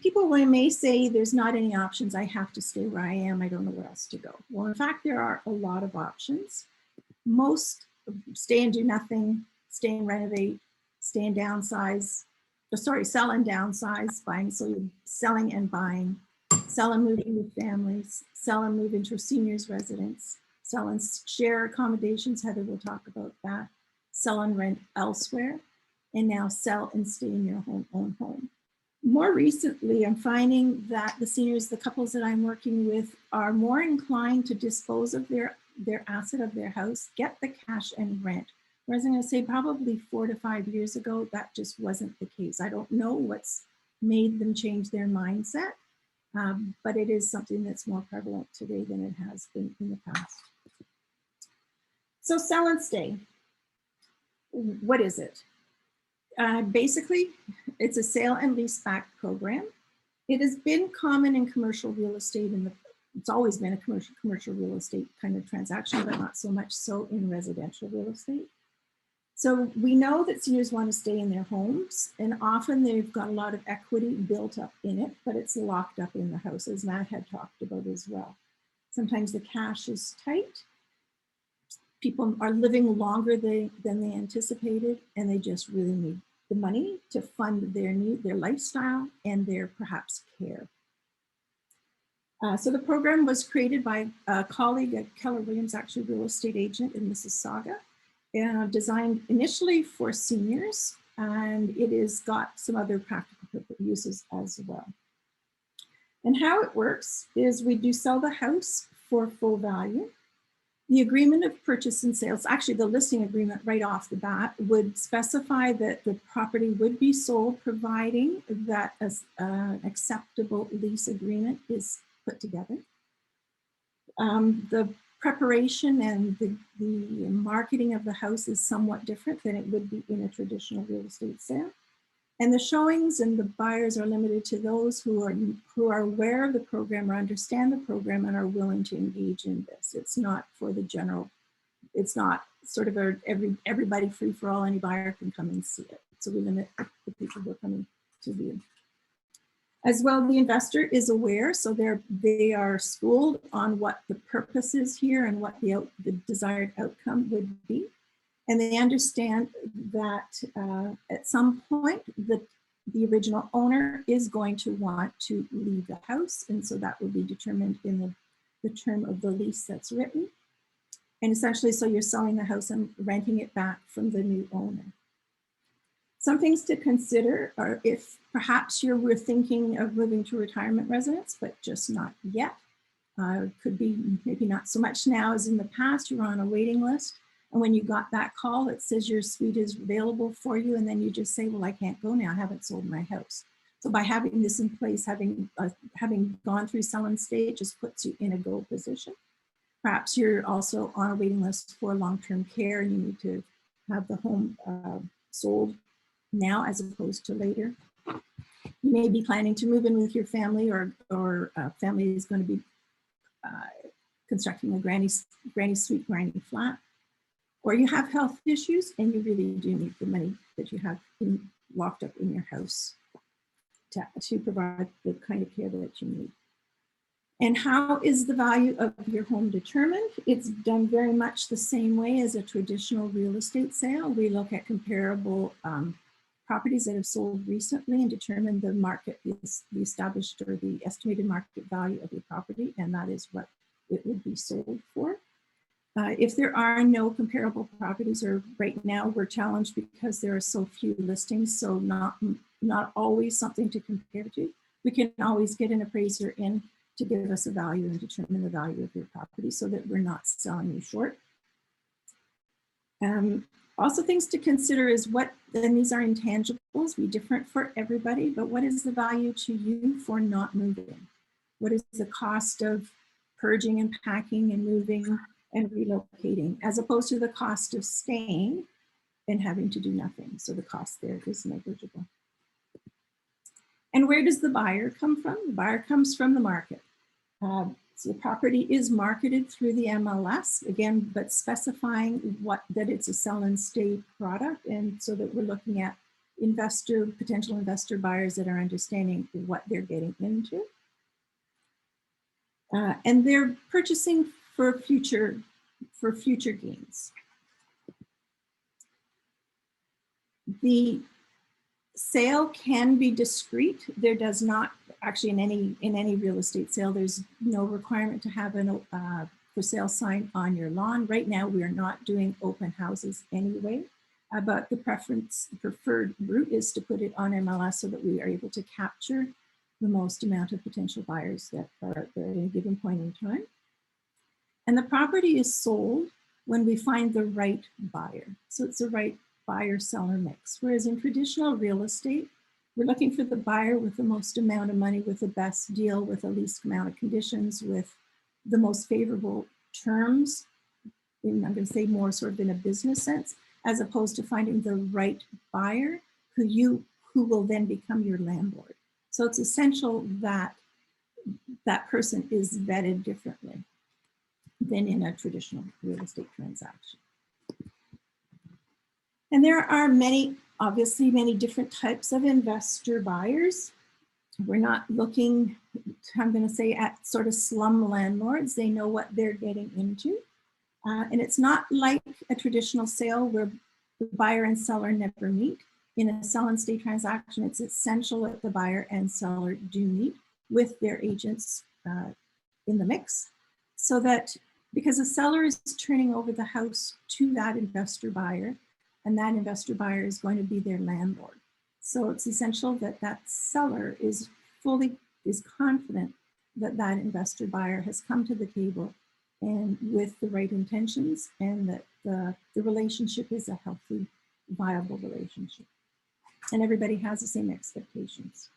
people may say there's not any options. I have to stay where I am. I don't know where else to go. Well, in fact, there are a lot of options. Most stay and do nothing, stay and renovate, stay and downsize, sell and downsize, buying, so you're selling and buying, sell and move in with families, sell and move into a seniors residence, sell and share accommodations, Heather will talk about that, sell and rent elsewhere, and now sell and stay in your own home. More recently, I'm finding that the seniors, the couples that I'm working with, are more inclined to dispose of their asset of their house, get the cash and rent. Whereas I'm going to say probably 4 to 5 years ago, that just wasn't the case. I don't know what's made them change their mindset, but it is something that's more prevalent today than it has been in the past. So sell and stay, what is it? Basically, it's a sale and lease back program. It has been common in commercial real estate it's always been a commercial real estate kind of transaction, but not so much so in residential real estate. So we know that seniors want to stay in their homes, and often they've got a lot of equity built up in it, but it's locked up in the house, as Matt had talked about as well. Sometimes the cash is tight. People are living longer than they anticipated, and they just really need the money to fund their lifestyle and their perhaps care. So the program was created by a colleague at Keller Williams, actually real estate agent in Mississauga, designed initially for seniors, and it has got some other practical uses as well. And how it works is we do sell the house for full value. The agreement of purchase and sales, actually the listing agreement right off the bat, would specify that the property would be sold providing that an acceptable lease agreement is put together. The preparation and the marketing of the house is somewhat different than it would be in a traditional real estate sale. And the showings and the buyers are limited to those who are aware of the program or understand the program and are willing to engage in this. It's not for the general, it's not sort of everybody free for all, any buyer can come and see it. So we limit the people who are coming to view. As well, the investor is aware, so they are schooled on what the purpose is here and what the desired outcome would be. And they understand that at some point the original owner is going to want to leave the house. And so that will be determined in the term of the lease that's written. And essentially, so you're selling the house and renting it back from the new owner. Some things to consider are if perhaps we're thinking of moving to retirement residence, but just not yet. Could be maybe not so much now as in the past, you're on a waiting list. And when you got that call, it says your suite is available for you. And then you just say, well, I can't go now, I haven't sold my house. So by having this in place, having gone through sell and stay, it just puts you in a go position. Perhaps you're also on a waiting list for long-term care and you need to have the home sold now as opposed to later. You may be planning to move in with your family, or family is going to be constructing a granny suite, granny flat. Or you have health issues and you really do need the money that you have locked up in your house to provide the kind of care that you need. And how is the value of your home determined? It's done very much the same way as a traditional real estate sale. We look at comparable properties that have sold recently and determine the market, the established or the estimated market value of your property, and that is what it would be sold for. If there are no comparable properties, or right now we're challenged because there are so few listings, so not always something to compare to, we can always get an appraiser in to give us a value and determine the value of your property so that we're not selling you short. Also things to consider is and these are intangibles, be different for everybody, but what is the value to you for not moving? What is the cost of purging and packing and moving and relocating, as opposed to the cost of staying and having to do nothing? So the cost there is negligible. And where does the buyer come from? The buyer comes from the market. So the property is marketed through the MLS, again, but specifying that it's a sell and stay product. And so that we're looking at potential investor buyers that are understanding what they're getting into. And they're purchasing for future gains. The sale can be discreet. There does not, actually in any real estate sale, there's no requirement to have an for sale sign on your lawn. Right now, we are not doing open houses anyway, but the preferred route is to put it on MLS so that we are able to capture the most amount of potential buyers that are out there at a given point in time. And the property is sold when we find the right buyer. So it's the right buyer-seller mix. Whereas in traditional real estate, we're looking for the buyer with the most amount of money, with the best deal, with the least amount of conditions, with the most favorable terms. And I'm going to say more sort of in a business sense, as opposed to finding the right buyer who will then become your landlord. So it's essential that that person is vetted differently than in a traditional real estate transaction. And there are obviously many different types of investor buyers. We're not looking, I'm going to say, at sort of slum landlords. They know what they're getting into. And it's not like a traditional sale where the buyer and seller never meet. In a sell and stay transaction, it's essential that the buyer and seller do meet with their agents in the mix, so that because the seller is turning over the house to that investor buyer, and that investor buyer is going to be their landlord. So it's essential that that seller is confident that that investor buyer has come to the table and with the right intentions, and that the relationship is a healthy, viable relationship. And everybody has the same expectations.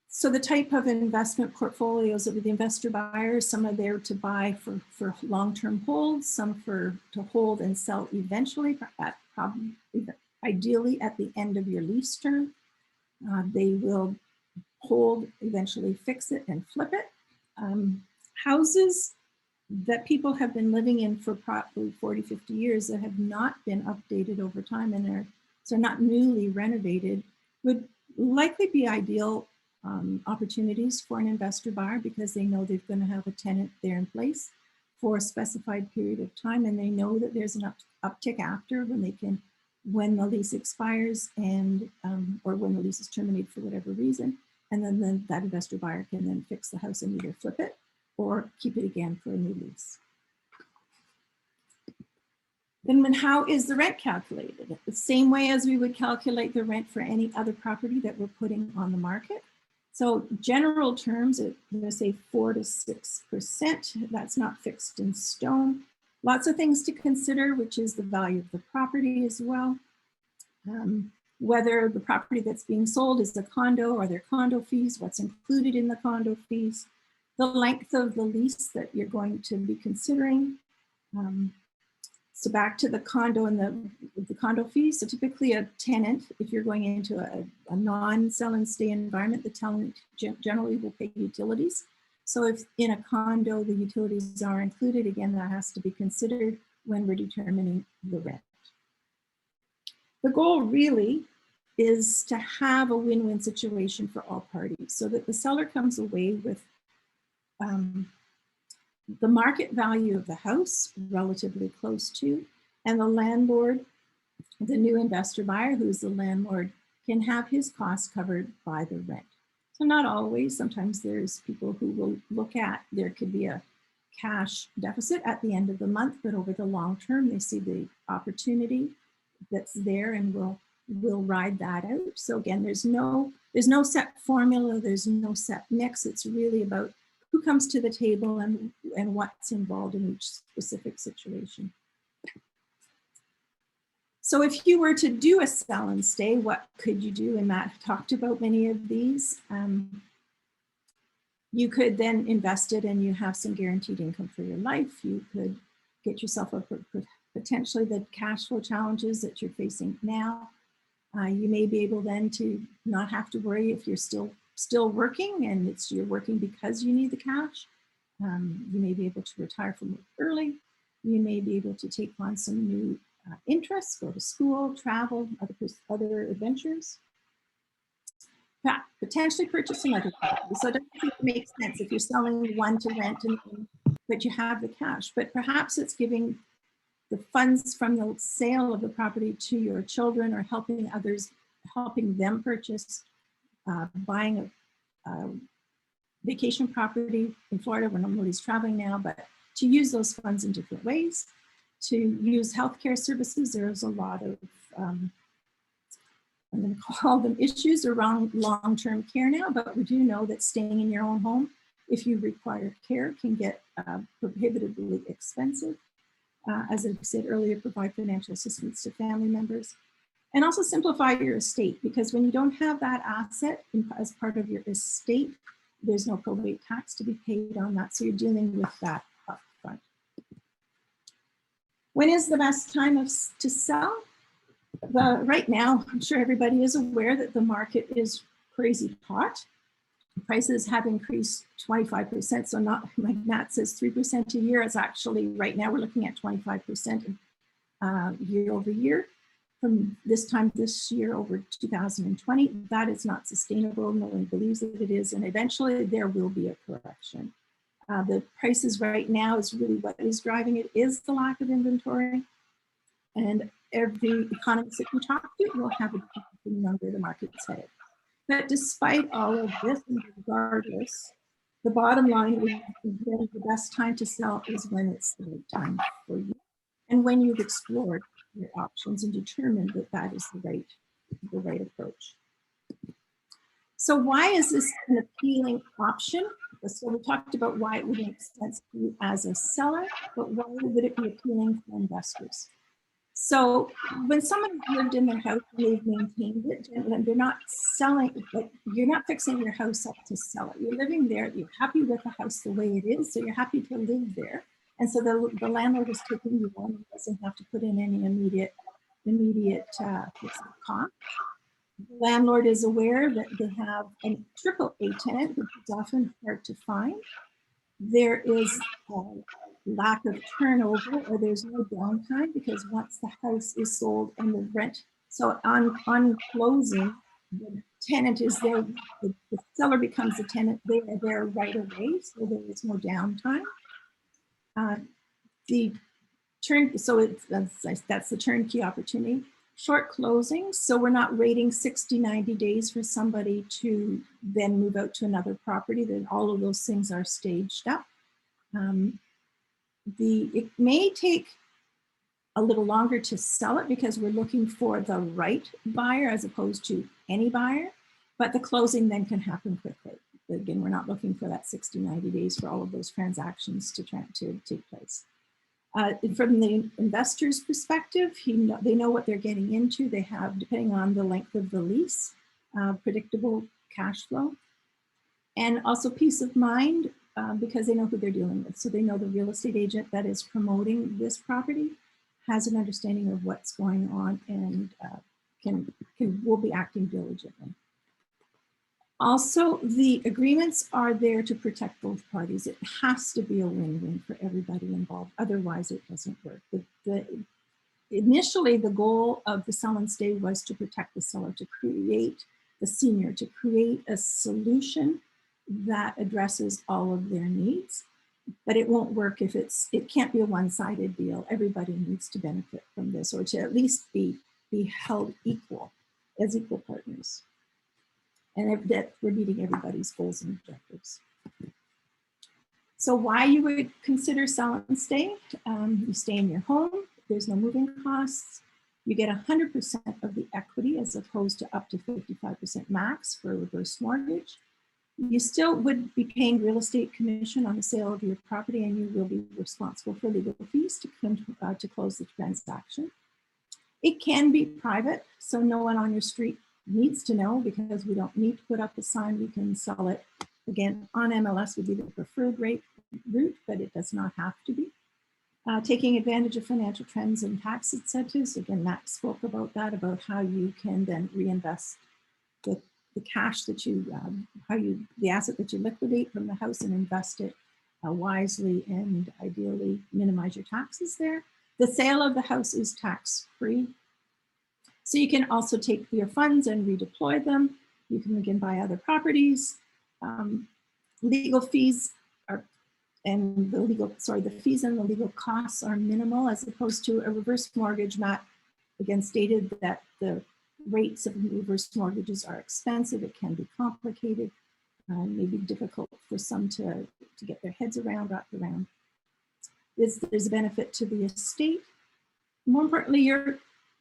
So the type of investment portfolios of the investor buyers, some are there to buy for long-term holds, some to hold and sell eventually, ideally at the end of your lease term. They will hold, eventually fix it and flip it. Houses that people have been living in for probably 40, 50 years that have not been updated over time and are not newly renovated would likely be ideal opportunities for an investor buyer, because they know they're going to have a tenant there in place for a specified period of time, and they know that there's an uptick after when the lease expires and or when the lease is terminated for whatever reason, and then that investor buyer can then fix the house and either flip it or keep it again for a new lease. Then how is the rent calculated? The same way as we would calculate the rent for any other property that we're putting on the market. So general terms, I'm going to say 4 to 6%. That's not fixed in stone. Lots of things to consider, which is the value of the property as well. Whether the property that's being sold is a condo, or their condo fees, what's included in the condo fees, the length of the lease that you're going to be considering. So back to the condo and the condo fees. So typically a tenant, if you're going into a non-sell and stay environment, the tenant generally will pay utilities. So if in a condo, the utilities are included, again, that has to be considered when we're determining the rent. The goal really is to have a win-win situation for all parties, so that the seller comes away with the market value of the house relatively close to, and the landlord, the new investor buyer, who's the landlord, can have his costs covered by the rent. So not always, sometimes there's people who will look at, there could be a cash deficit at the end of the month, but over the long term, they see the opportunity that's there and will ride that out. So again, there's no set formula, there's no set mix. It's really about who comes to the table and what's involved in each specific situation. So if you were to do a sell and stay, what could you do? And Matt talked about many of these. You could then invest it and you have some guaranteed income for your life. You could get yourself up for potentially the cash flow challenges that you're facing now. You may be able then to not have to worry if you're still working and you're working because you need the cash. You may be able to retire from work early. You may be able to take on some new interests, go to school, travel, other adventures. Potentially purchase another property. So it doesn't make sense if you're selling one to rent but you have the cash. But perhaps it's giving the funds from the sale of the property to your children or helping others, helping them purchase, buying a vacation property in Florida when nobody's traveling now, but to use those funds in different ways. To use healthcare services, there's a lot of, I'm going to call them issues around long-term care now, but we do know that staying in your own home, if you require care, can get prohibitively expensive. As I said earlier, provide financial assistance to family members. And also simplify your estate, because when you don't have that asset as part of your estate, there's no probate tax to be paid on that. So you're dealing with that up front. When is the best time to sell? Well, right now, I'm sure everybody is aware that the market is crazy hot. Prices have increased 25%. So not like Matt says 3% a year. It's actually right now we're looking at 25% year over year. From this time this year over 2020, that is not sustainable. No one believes that it is, and eventually there will be a correction. The prices right now is really what is driving it is the lack of inventory, and every economist that you talk to will have a different opinion on where the market's headed. But despite all of this, and regardless, the bottom line is that the best time to sell is when it's the right time for you, and when you've explored your options and determined that that is the right approach. So why is this an appealing option? So we talked about why it would make sense to you as a seller, but why would it be appealing for investors? So when someone lived in their house and they've maintained it, and they're not selling, like you're not fixing your house up to sell it. You're living there, you're happy with the house the way it is, so you're happy to live there. And so the landlord is taking you on and doesn't have to put in any immediate cost. The landlord is aware that they have a AAA tenant, which is often hard to find. There is a lack of turnover, or there's no downtime, because once the house is sold and the rent, so on closing, the tenant is there, the seller becomes the tenant, they are there right away, so there is no downtime. That's the turnkey opportunity. Short closing, so we're not waiting 60, 90 days for somebody to then move out to another property. Then all of those things are staged up. It may take a little longer to sell it because we're looking for the right buyer as opposed to any buyer, but the closing then can happen quickly. But again, we're not looking for that 60, 90 days for all of those transactions to take place. From the investor's perspective, they know what they're getting into. They have, depending on the length of the lease, predictable cash flow, and also peace of mind because they know who they're dealing with. So they know the real estate agent that is promoting this property has an understanding of what's going on and will be acting diligently. Also, the agreements are there to protect both parties. It has to be a win-win for everybody involved. Otherwise, it doesn't work. Initially, the goal of the sell and stay was to protect the seller, to create the senior, to create a solution that addresses all of their needs. But it won't work if it can't be a one-sided deal. Everybody needs to benefit from this, or to at least be held as equal partners. And that we're meeting everybody's goals and objectives. So why you would consider sell and stay? You stay in your home, there's no moving costs, you get 100% of the equity as opposed to up to 55% max for a reverse mortgage. You still would be paying real estate commission on the sale of your property, and you will be responsible for legal fees to close the transaction. It can be private, so no one on your street needs to know, because we don't need to put up a sign. We can sell it, again, on MLS would be the preferred route, but it does not have to be. Taking advantage of financial trends and tax incentives. Again, Matt spoke about that, about how you can then reinvest the cash that the asset that you liquidate from the house and invest it wisely and ideally minimize your taxes there. The sale of the house is tax-free. So you can also take your funds and redeploy them. You can again buy other properties. Legal fees are and the fees and the legal costs are minimal, as opposed to a reverse mortgage. Matt again stated that the rates of reverse mortgages are expensive. It can be complicated, maybe difficult for some to get their heads wrapped around. There's a benefit to the estate. More importantly,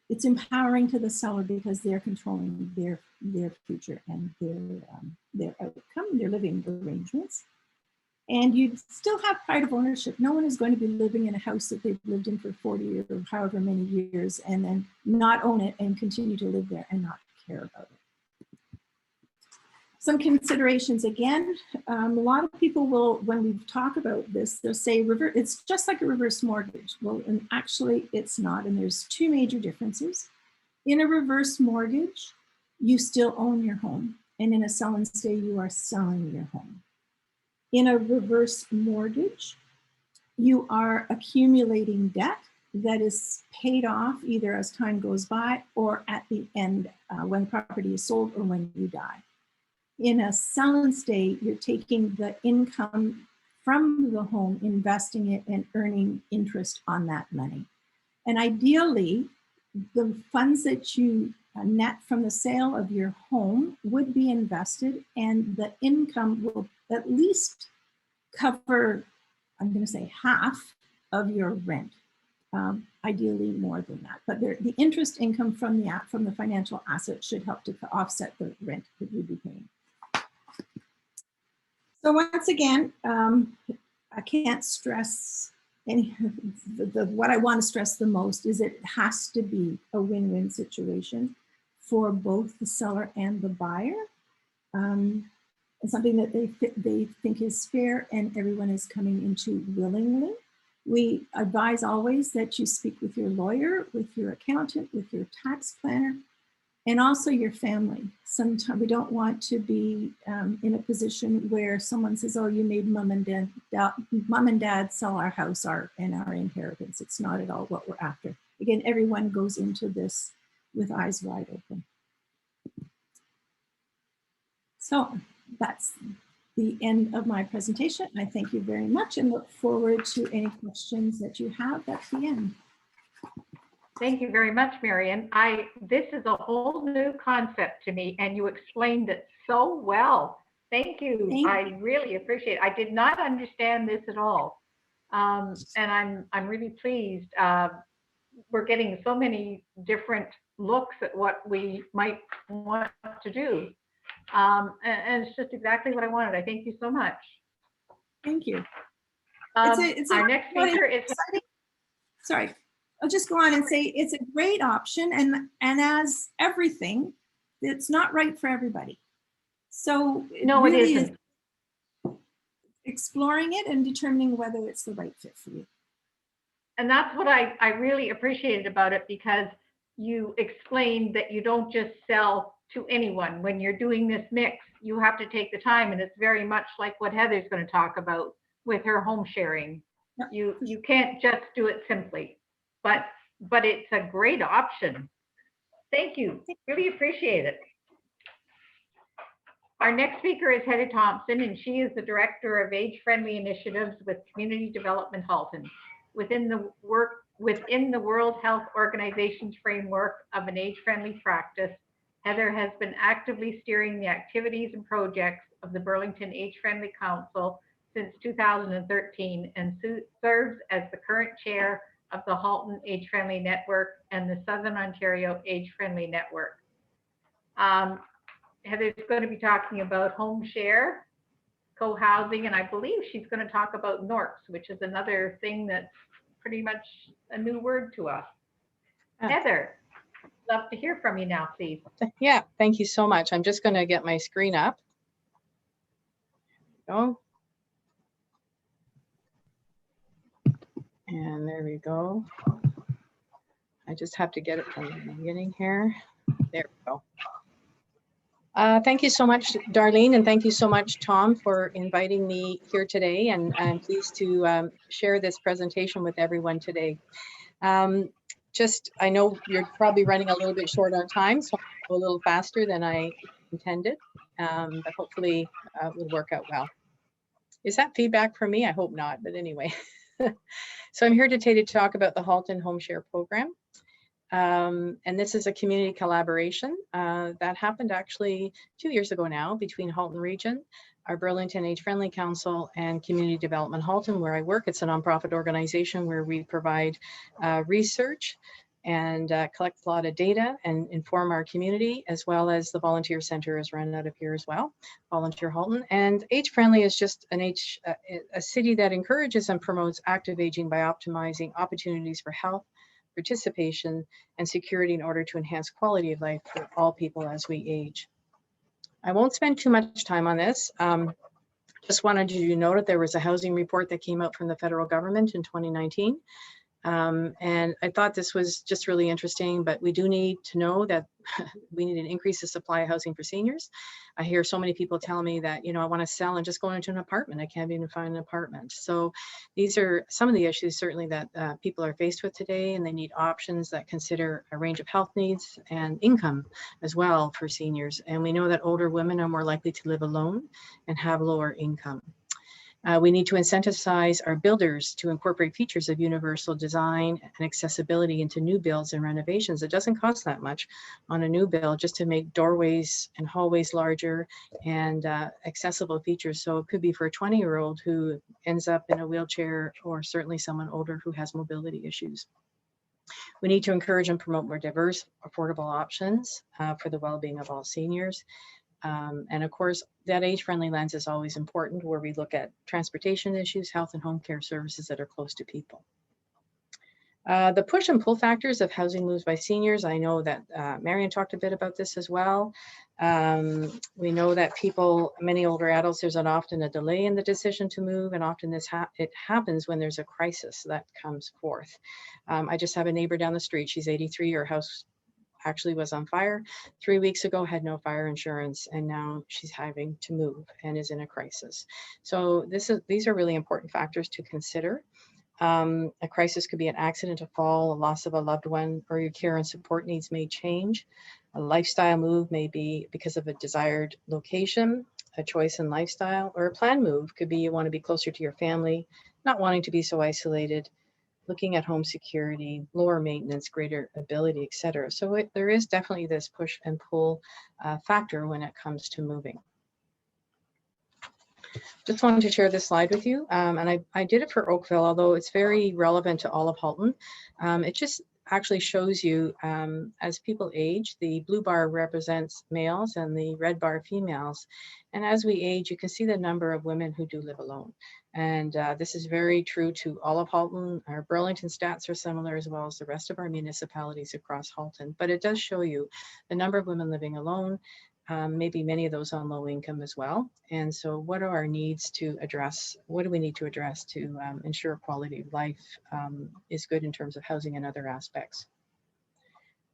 it's empowering to the seller because they're controlling their future and their outcome, their living arrangements. And you still have pride of ownership. No one is going to be living in a house that they've lived in for 40 or however many years and then not own it and continue to live there and not care about it. Some considerations again, a lot of people will, when we talk about this, they'll say it's just like a reverse mortgage. Well, and actually it's not, and there's two major differences. In a reverse mortgage, you still own your home, and in a sell and stay, you are selling your home. In a reverse mortgage, you are accumulating debt that is paid off either as time goes by or at the end when the property is sold or when you die. In a sell and stay, you're taking the income from the home, investing it and earning interest on that money. And ideally, the funds that you net from the sale of your home would be invested, and the income will at least cover, I'm going to say, half of your rent. Ideally more than that, but the interest income from the financial asset should help to offset the rent that you'd be paying. So once again, I can't stress what I want to stress the most is it has to be a win-win situation for both the seller and the buyer. It's something that they think is fair and everyone is coming into willingly. We advise always that you speak with your lawyer, with your accountant, with your tax planner, and also your family. Sometimes we don't want to be in a position where someone says, oh, you made mom and dad sell our house and our inheritance. It's not at all what we're after. Again, everyone goes into this with eyes wide open. So that's the end of my presentation. I thank you very much and look forward to any questions that you have at the end. Thank you very much, Marion. This is a whole new concept to me, and you explained it so well. Thank you. I really appreciate it. I did not understand this at all, and I'm really pleased. We're getting so many different looks at what we might want to do, and it's just exactly what I wanted. I thank you so much. Thank you. Our next speaker is. Sorry. I'll just go on and say it's a great option, and as everything, it's not right for everybody. So no, it really isn't. Is exploring it and determining whether it's the right fit for you. And that's what I really appreciated about it, because you explained that you don't just sell to anyone. When you're doing this mix, you have to take the time, and it's very much like what Heather's going to talk about with her home sharing. Yep. You can't just do it simply. But it's a great option. Thank you. Really appreciate it. Our next speaker is Heather Thompson, and she is the Director of Age-Friendly Initiatives with Community Development Halton. Within the World Health Organization's framework of an age-friendly practice, Heather has been actively steering the activities and projects of the Burlington Age-Friendly Council since 2013 and serves as the current chair of the Halton Age-Friendly Network and the Southern Ontario Age-Friendly Network. Heather's going to be talking about home share, co-housing, and I believe she's going to talk about NORCs, which is another thing that's pretty much a new word to us. Heather, love to hear from you now, please. Yeah, thank you so much. I'm just going to get my screen up. There we go. And there we go. I just have to get it from the beginning here. There we go. Thank you so much, Darlene, and thank you so much, Tom, for inviting me here today. And I'm pleased to share this presentation with everyone today. I know you're probably running a little bit short on time, so I'll go a little faster than I intended, but hopefully it will work out well. Is that feedback from me? I hope not, but anyway. So I'm here today to talk about the Halton Home Share Program. And this is a community collaboration that happened actually 2 years ago now between Halton Region, our Burlington Age Friendly Council, and Community Development Halton, where I work. It's a nonprofit organization where we provide research and collect a lot of data and inform our community, as well as the volunteer center is run out of here as well, Volunteer Halton. And Age Friendly is just a city that encourages and promotes active aging by optimizing opportunities for health, participation, and security in order to enhance quality of life for all people as we age. I won't spend too much time on this. Just wanted you to know that there was a housing report that came out from the federal government in 2019. And I thought this was just really interesting, but we do need to know that we need an increase in supply of housing for seniors. I hear so many people telling me that, you know, I want to sell and just go into an apartment. I can't even find an apartment. So these are some of the issues certainly that people are faced with today, and they need options that consider a range of health needs and income as well for seniors. And we know that older women are more likely to live alone and have lower income. We need to incentivize our builders to incorporate features of universal design and accessibility into new builds and renovations. It doesn't cost that much on a new build just to make doorways and hallways larger and accessible features. So it could be for a 20-year-old who ends up in a wheelchair, or certainly someone older who has mobility issues. We need to encourage and promote more diverse, affordable options for the well-being of all seniors. And of course, that age-friendly lens is always important, where we look at transportation issues, health and home care services that are close to people. The push and pull factors of housing moves by seniors. I know that Marion talked a bit about this as well. We know that many older adults, there's often a delay in the decision to move, and often it happens when there's a crisis that comes forth. I just have a neighbor down the street. She's 83. Her house actually was on fire 3 weeks ago, had no fire insurance, and now she's having to move and is in a crisis. So these are really important factors to consider. A crisis could be an accident, a fall, a loss of a loved one, or your care and support needs may change. A lifestyle move may be because of a desired location, a choice in lifestyle, or a planned move could be you want to be closer to your family, not wanting to be so isolated, looking at home security, lower maintenance, greater ability, etc. So there is definitely this push and pull factor when it comes to moving. Just wanted to share this slide with you. And I did it for Oakville, although it's very relevant to all of Halton. It just actually shows you as people age, the blue bar represents males and the red bar females. And as we age, you can see the number of women who do live alone. And this is very true to all of Halton. Our Burlington stats are similar, as well as the rest of our municipalities across Halton. But it does show you the number of women living alone, maybe many of those on low income as well. And so what are our needs to address? What do we need to address to ensure quality of life is good in terms of housing and other aspects?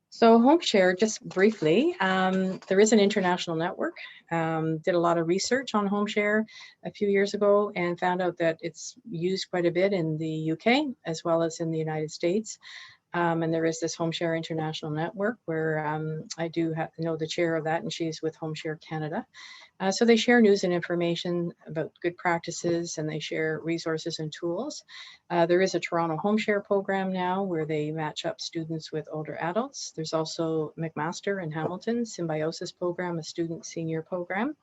So home share, just briefly, there is an international network. Did a lot of research on home share a few years ago and found out that it's used quite a bit in the UK as well as in the United States. And there is this Home Share International Network where I do know the chair of that, and she's with Home Share Canada. So they share news and information about good practices, and they share resources and tools. There is a Toronto Home Share program now where they match up students with older adults. There's also McMaster in Hamilton, Symbiosis program, a student senior program.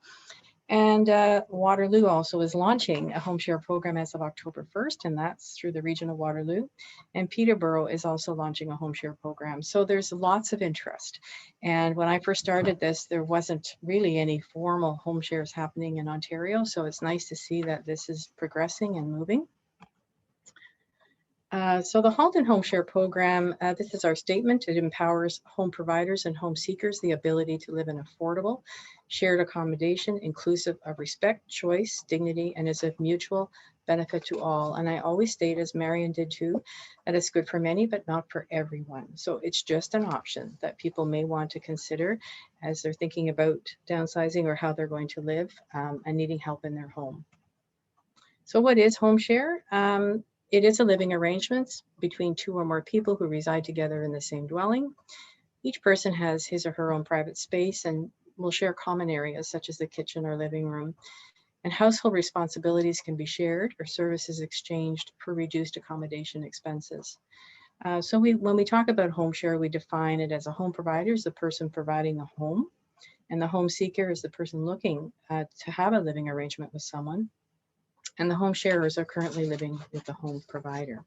And Waterloo also is launching a home share program as of October 1st, and that's through the region of Waterloo. And Peterborough is also launching a home share program. So there's lots of interest. And when I first started this, there wasn't really any formal home shares happening in Ontario. So it's nice to see that this is progressing and moving. So the Halton Home Share Program, this is our statement. It empowers home providers and home seekers the ability to live in affordable, shared accommodation, inclusive of respect, choice, dignity, and is of mutual benefit to all. And I always state, as Marion did too, that it's good for many, but not for everyone. So it's just an option that people may want to consider as they're thinking about downsizing or how they're going to live and needing help in their home. So what is home share? It is a living arrangement between two or more people who reside together in the same dwelling. Each person has his or her own private space and will share common areas such as the kitchen or living room. And household responsibilities can be shared or services exchanged for reduced accommodation expenses. So when we talk about home share, we define it as a home provider is the person providing the home, and the home seeker is the person looking to have a living arrangement with someone. And the home sharers are currently living with the home provider.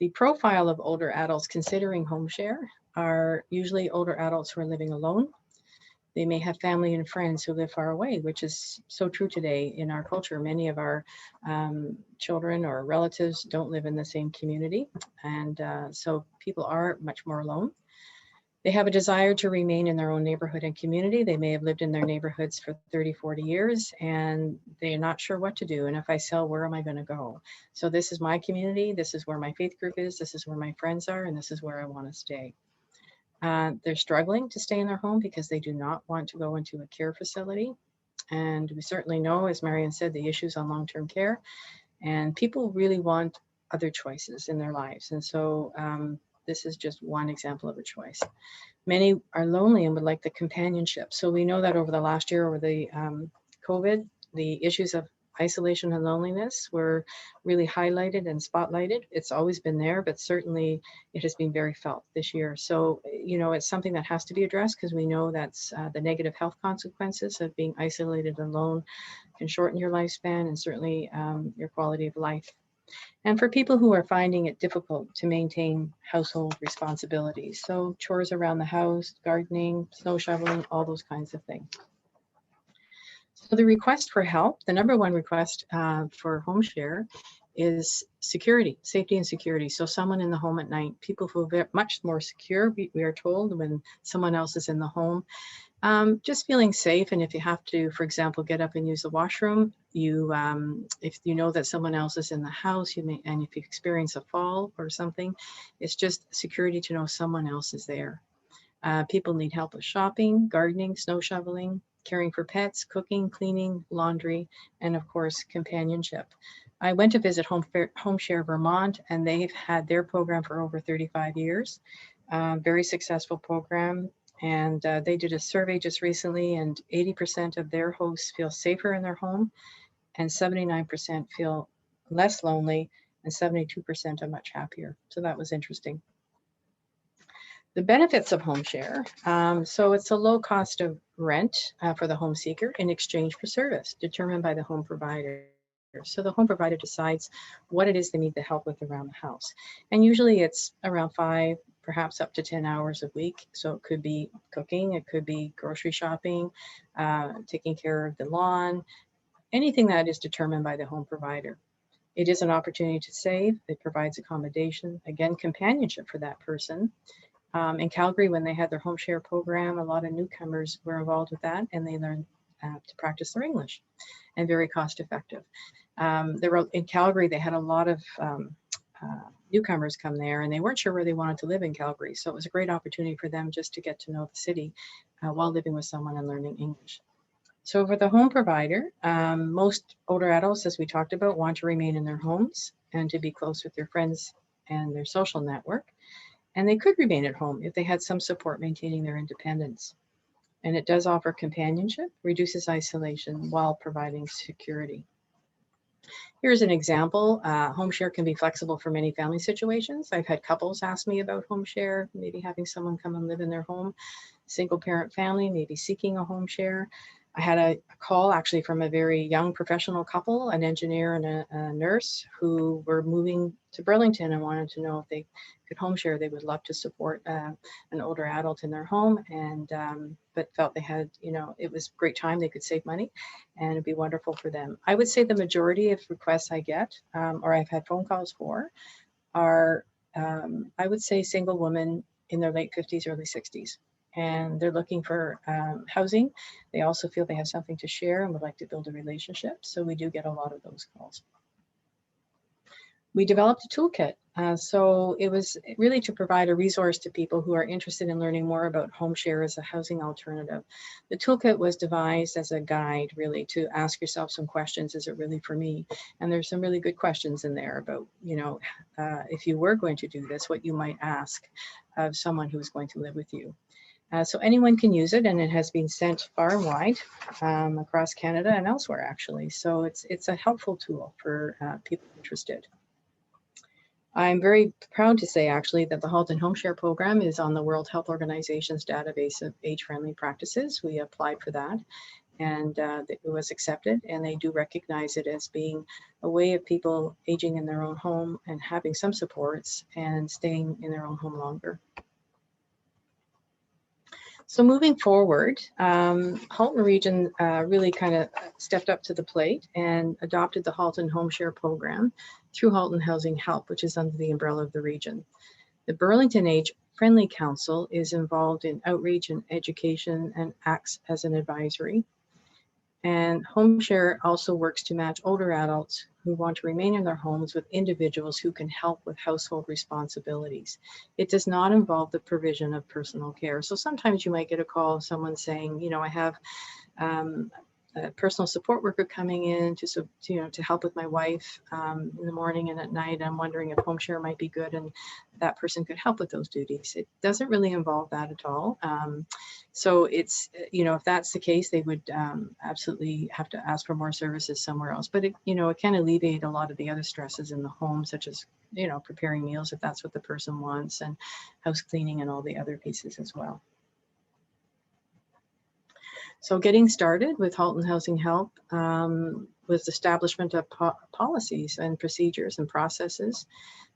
The profile of older adults considering home share are usually older adults who are living alone. They may have family and friends who live far away, which is so true today in our culture. Many of our children or relatives don't live in the same community. And so people are much more alone. They have a desire to remain in their own neighborhood and community. They may have lived in their neighborhoods for 30, 40 years, and they're not sure what to do. And if I sell, where am I going to go? So this is my community. This is where my faith group is. This is where my friends are, and this is where I want to stay. They're struggling to stay in their home because they do not want to go into a care facility. And we certainly know, as Marian said, the issues on long-term care, and people really want other choices in their lives. And so this is just one example of a choice. Many are lonely and would like the companionship. So we know that over the last year, over the COVID, the issues of isolation and loneliness were really highlighted and spotlighted. It's always been there, but certainly it has been very felt this year. So, you know, it's something that has to be addressed because we know that's the negative health consequences of being isolated and alone can shorten your lifespan and certainly your quality of life. And for people who are finding it difficult to maintain household responsibilities, so chores around the house, gardening, snow shoveling, all those kinds of things. So the request for help, the number one request for home share is security, safety and security. So someone in the home at night, people feel much more secure, we are told, when someone else is in the home. Just feeling safe, and if you have to, for example, get up and use the washroom, if you know that someone else is in the house, and if you experience a fall or something, it's just security to know someone else is there. People need help with shopping, gardening, snow shoveling, caring for pets, cooking, cleaning, laundry, and of course, companionship. I went to visit Home Share Vermont, and they've had their program for over 35 years. Very successful program. And they did a survey just recently, and 80% of their hosts feel safer in their home, and 79% feel less lonely, and 72% are much happier. So that was interesting. The benefits of home share. So it's a low cost of rent for the home seeker in exchange for service determined by the home provider. So the home provider decides what it is they need the help with around the house. And usually it's around 5, perhaps up to 10 hours a week. So it could be cooking, it could be grocery shopping, taking care of the lawn, anything that is determined by the home provider. It is an opportunity to save. It provides accommodation, again, companionship for that person. In Calgary, when they had their home share program, a lot of newcomers were involved with that, and they learned to practice their English, and very cost effective. In Calgary, they had a lot of newcomers come there, and they weren't sure where they wanted to live in Calgary. So it was a great opportunity for them just to get to know the city while living with someone and learning English. So for the home provider, most older adults, as we talked about, want to remain in their homes and to be close with their friends and their social network. And they could remain at home if they had some support maintaining their independence. And it does offer companionship, reduces isolation while providing security. Here's an example. Home share can be flexible for many family situations. I've had couples ask me about home share, maybe having someone come and live in their home, single parent family, maybe seeking a home share. I had a call actually from a very young professional couple, an engineer and a nurse, who were moving to Burlington and wanted to know if they could home share. They would love to support an older adult in their home, and but felt they had, it was a great time. They could save money, and it'd be wonderful for them. I would say the majority of requests I get, or I've had phone calls for, are I would say single women in their late 50s, early 60s. And they're looking for housing. They also feel they have something to share and would like to build a relationship. So we do get a lot of those calls. We developed a toolkit. So it was really to provide a resource to people who are interested in learning more about home share as a housing alternative. The toolkit was devised as a guide, really, to ask yourself some questions. Is it really for me? And there's some really good questions in there about, if you were going to do this, what you might ask of someone who's going to live with you. So anyone can use it, and it has been sent far and wide across Canada and elsewhere, actually. So it's a helpful tool for people interested. I'm very proud to say, actually, that the Halton Home Share program is on the World Health Organization's database of age-friendly practices. We applied for that, and it was accepted, and they do recognize it as being a way of people aging in their own home and having some supports and staying in their own home longer. So moving forward, Halton Region really kind of stepped up to the plate and adopted the Halton Home Share program through Halton Housing Help, which is under the umbrella of the region. The Burlington Age Friendly Council is involved in outreach and education and acts as an advisory. And Home Share also works to match older adults who want to remain in their homes with individuals who can help with household responsibilities. It does not involve the provision of personal care. So sometimes you might get a call of someone saying, you know, I have a personal support worker coming in to help with my wife in the morning and at night. I'm wondering if Home Share might be good and that person could help with those duties. It doesn't really involve that at all. So it's, you know, if that's the case, they would absolutely have to ask for more services somewhere else. But it, you know, it can alleviate a lot of the other stresses in the home, such as, you know, preparing meals if that's what the person wants, and house cleaning and all the other pieces as well. So getting started with Halton Housing Help was establishment of policies and procedures and processes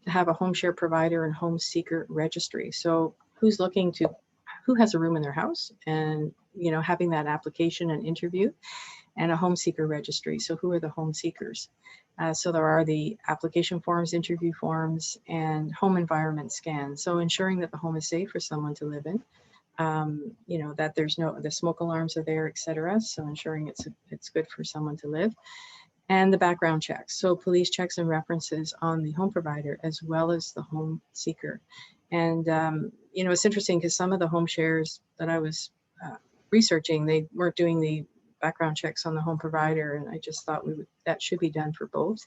to have a home share provider and home seeker registry. So who has a room in their house, and, you know, having that application and interview, and a home seeker registry. So who are the home seekers? So there are the application forms, interview forms, and home environment scans. So ensuring that the home is safe for someone to live in. You know, that the smoke alarms are there, etc. So ensuring it's good for someone to live, and the background checks. So police checks and references on the home provider as well as the home seeker. And, you know, it's interesting because some of the home shares that I was researching, they weren't doing the background checks on the home provider. And I just thought that should be done for both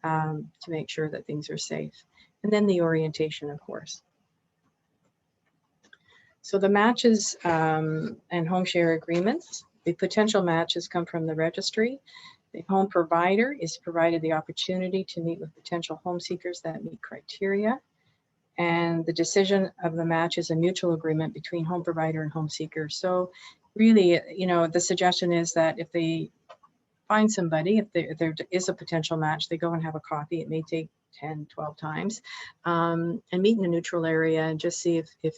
to make sure that things are safe. And then the orientation, of course. So the matches and home share agreements, the potential matches come from the registry. The home provider is provided the opportunity to meet with potential home seekers that meet criteria. And the decision of the match is a mutual agreement between home provider and home seeker. So really, you know, the suggestion is that if they find somebody, if there is a potential match, they go and have a coffee. It may take 10, 12 times, and meet in a neutral area and just see if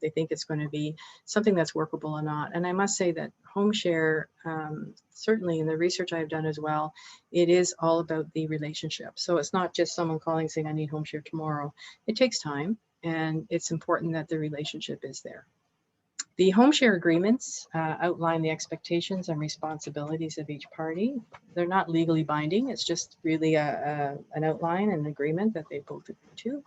they think it's going to be something that's workable or not. And I must say that home share, certainly in the research I've done as well, it is all about the relationship. So it's not just someone calling saying, I need home share tomorrow. It takes time, and it's important that the relationship is there. The home share agreements outline the expectations and responsibilities of each party. They're not legally binding. It's just really an outline, an agreement that they both agree to.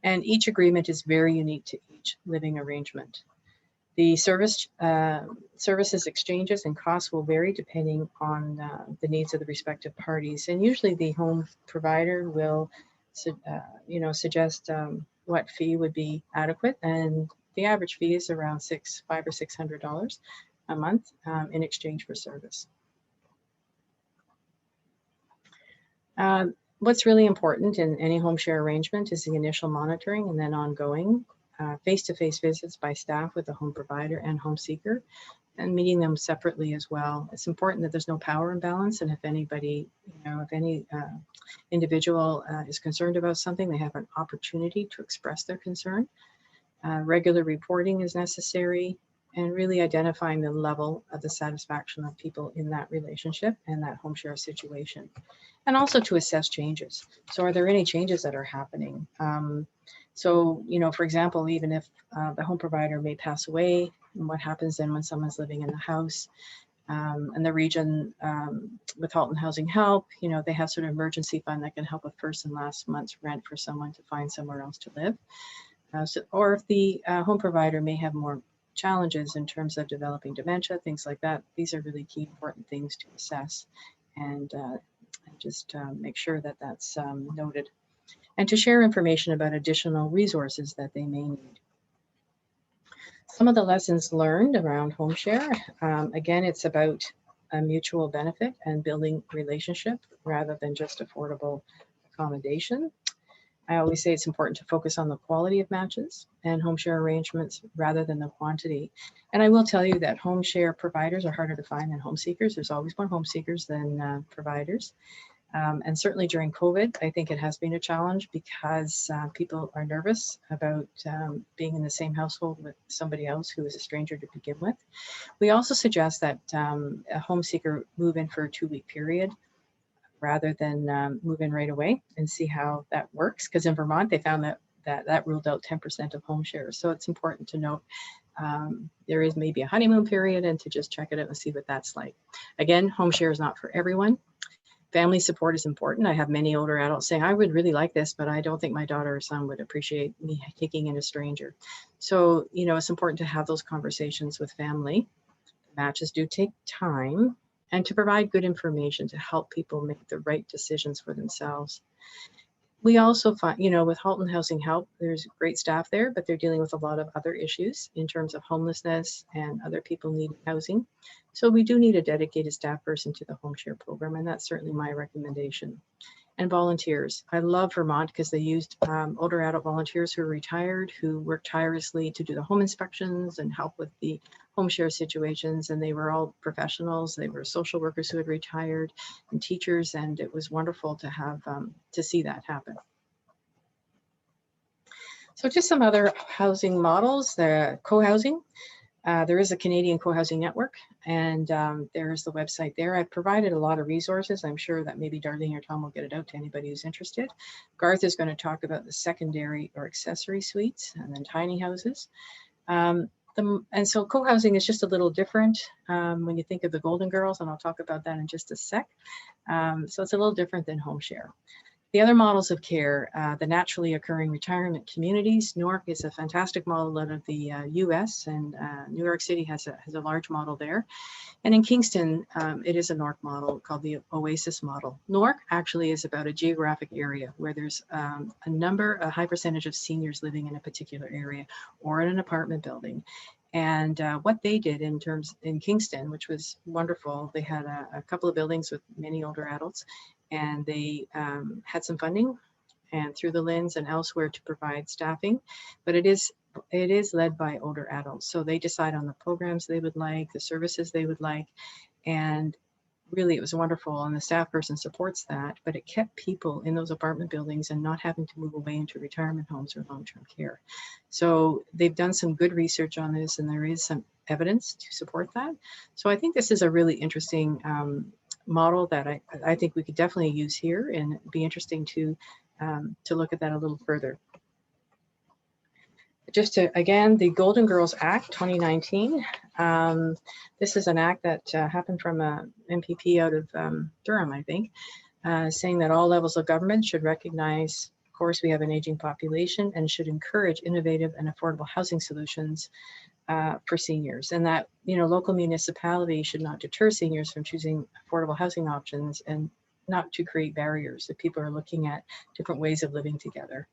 And each agreement is very unique to each living arrangement. The services exchanges and costs will vary depending on the needs of the respective parties. And usually the home provider will suggest what fee would be adequate. And the average fee is around $500 or $600 a month in exchange for service. What's really important in any home share arrangement is the initial monitoring and then ongoing face-to-face visits by staff with the home provider and home seeker, and meeting them separately as well. It's important that there's no power imbalance, and if anybody, if any individual is concerned about something, they have an opportunity to express their concern. Regular reporting is necessary, and really identifying the level of the satisfaction of people in that relationship and that home share situation. And also to assess changes. So are there any changes that are happening? For example, even if the home provider may pass away, and what happens then when someone's living in the house? And the region with Halton Housing Help, they have sort of emergency fund that can help with first and last month's rent for someone to find somewhere else to live. Or if the home provider may have more challenges in terms of developing dementia, things like that. These are really key important things to assess and just make sure that that's noted. And to share information about additional resources that they may need. Some of the lessons learned around home share, again, it's about a mutual benefit and building relationship rather than just affordable accommodation. I always say it's important to focus on the quality of matches and home share arrangements rather than the quantity. And I will tell you that home share providers are harder to find than home seekers. There's always more home seekers than providers. And certainly during COVID, I think it has been a challenge because people are nervous about being in the same household with somebody else who is a stranger to begin with. We also suggest that a home seeker move in for a 2-week period rather than move in right away and see how that works. Because in Vermont, they found that ruled out 10% of home shares. So it's important to note there is maybe a honeymoon period and to just check it out and see what that's like. Again, home share is not for everyone. Family support is important. I have many older adults saying, I would really like this, but I don't think my daughter or son would appreciate me taking in a stranger. So, you know, it's important to have those conversations with family. Matches do take time, and to provide good information to help people make the right decisions for themselves. We also find, you know, with Halton Housing Help, there's great staff there, but they're dealing with a lot of other issues in terms of homelessness and other people needing housing. So we do need a dedicated staff person to the home share program, and that's certainly my recommendation. And volunteers. I love Vermont because they used older adult volunteers who are retired, who work tirelessly to do the home inspections and help with the home share situations. And they were all professionals. They were social workers who had retired and teachers. And it was wonderful to have to see that happen. So just some other housing models, the co-housing. There is a Canadian co-housing network, and there's the website there. I've provided a lot of resources. I'm sure that maybe Darlene or Tom will get it out to anybody who's interested. Garth is going to talk about the secondary or accessory suites and then tiny houses. And so co-housing is just a little different when you think of the Golden Girls, and I'll talk about that in just a sec. So it's a little different than home share. The other models of care, the naturally occurring retirement communities. Newark is a fantastic model out of the US, and New York City has a large model there. And in Kingston, it is a Newark model called the Oasis model. Newark actually is about a geographic area where there's a high percentage of seniors living in a particular area or in an apartment building. And what they did in Kingston, which was wonderful, they had a couple of buildings with many older adults, and they had some funding and through the lens and elsewhere to provide staffing, but it is led by older adults. So they decide on the programs they would like, the services they would like, and really it was wonderful, and the staff person supports that, but it kept people in those apartment buildings and not having to move away into retirement homes or long-term care. So they've done some good research on this, and there is some evidence to support that. So I think this is a really interesting model that I think we could definitely use here, and it'd be interesting to look at that a little further. Just to, again, the Golden Girls Act 2019. This is an act that happened from a MPP out of Durham, I think, saying that all levels of government should recognize, of course, we have an aging population, and should encourage innovative and affordable housing solutions for seniors, and that, you know, local municipalities should not deter seniors from choosing affordable housing options, and not to create barriers if people are looking at different ways of living together.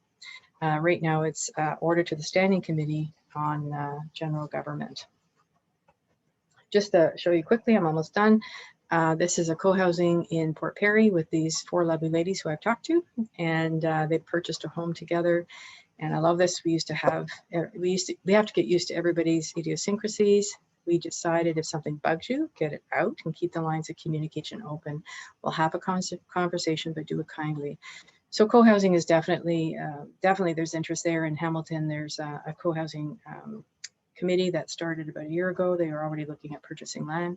Right now it's ordered to the Standing Committee on General Government. Just to show you quickly, I'm almost done. This is a co-housing in Port Perry with these 4 lovely ladies who I've talked to, and they purchased a home together. And I love this. We have to get used to everybody's idiosyncrasies. We decided if something bugs you, get it out and keep the lines of communication open. We'll have a conversation, but do it kindly. So co-housing is definitely there's interest there. In Hamilton, there's a co-housing committee that started about a year ago. They are already looking at purchasing land.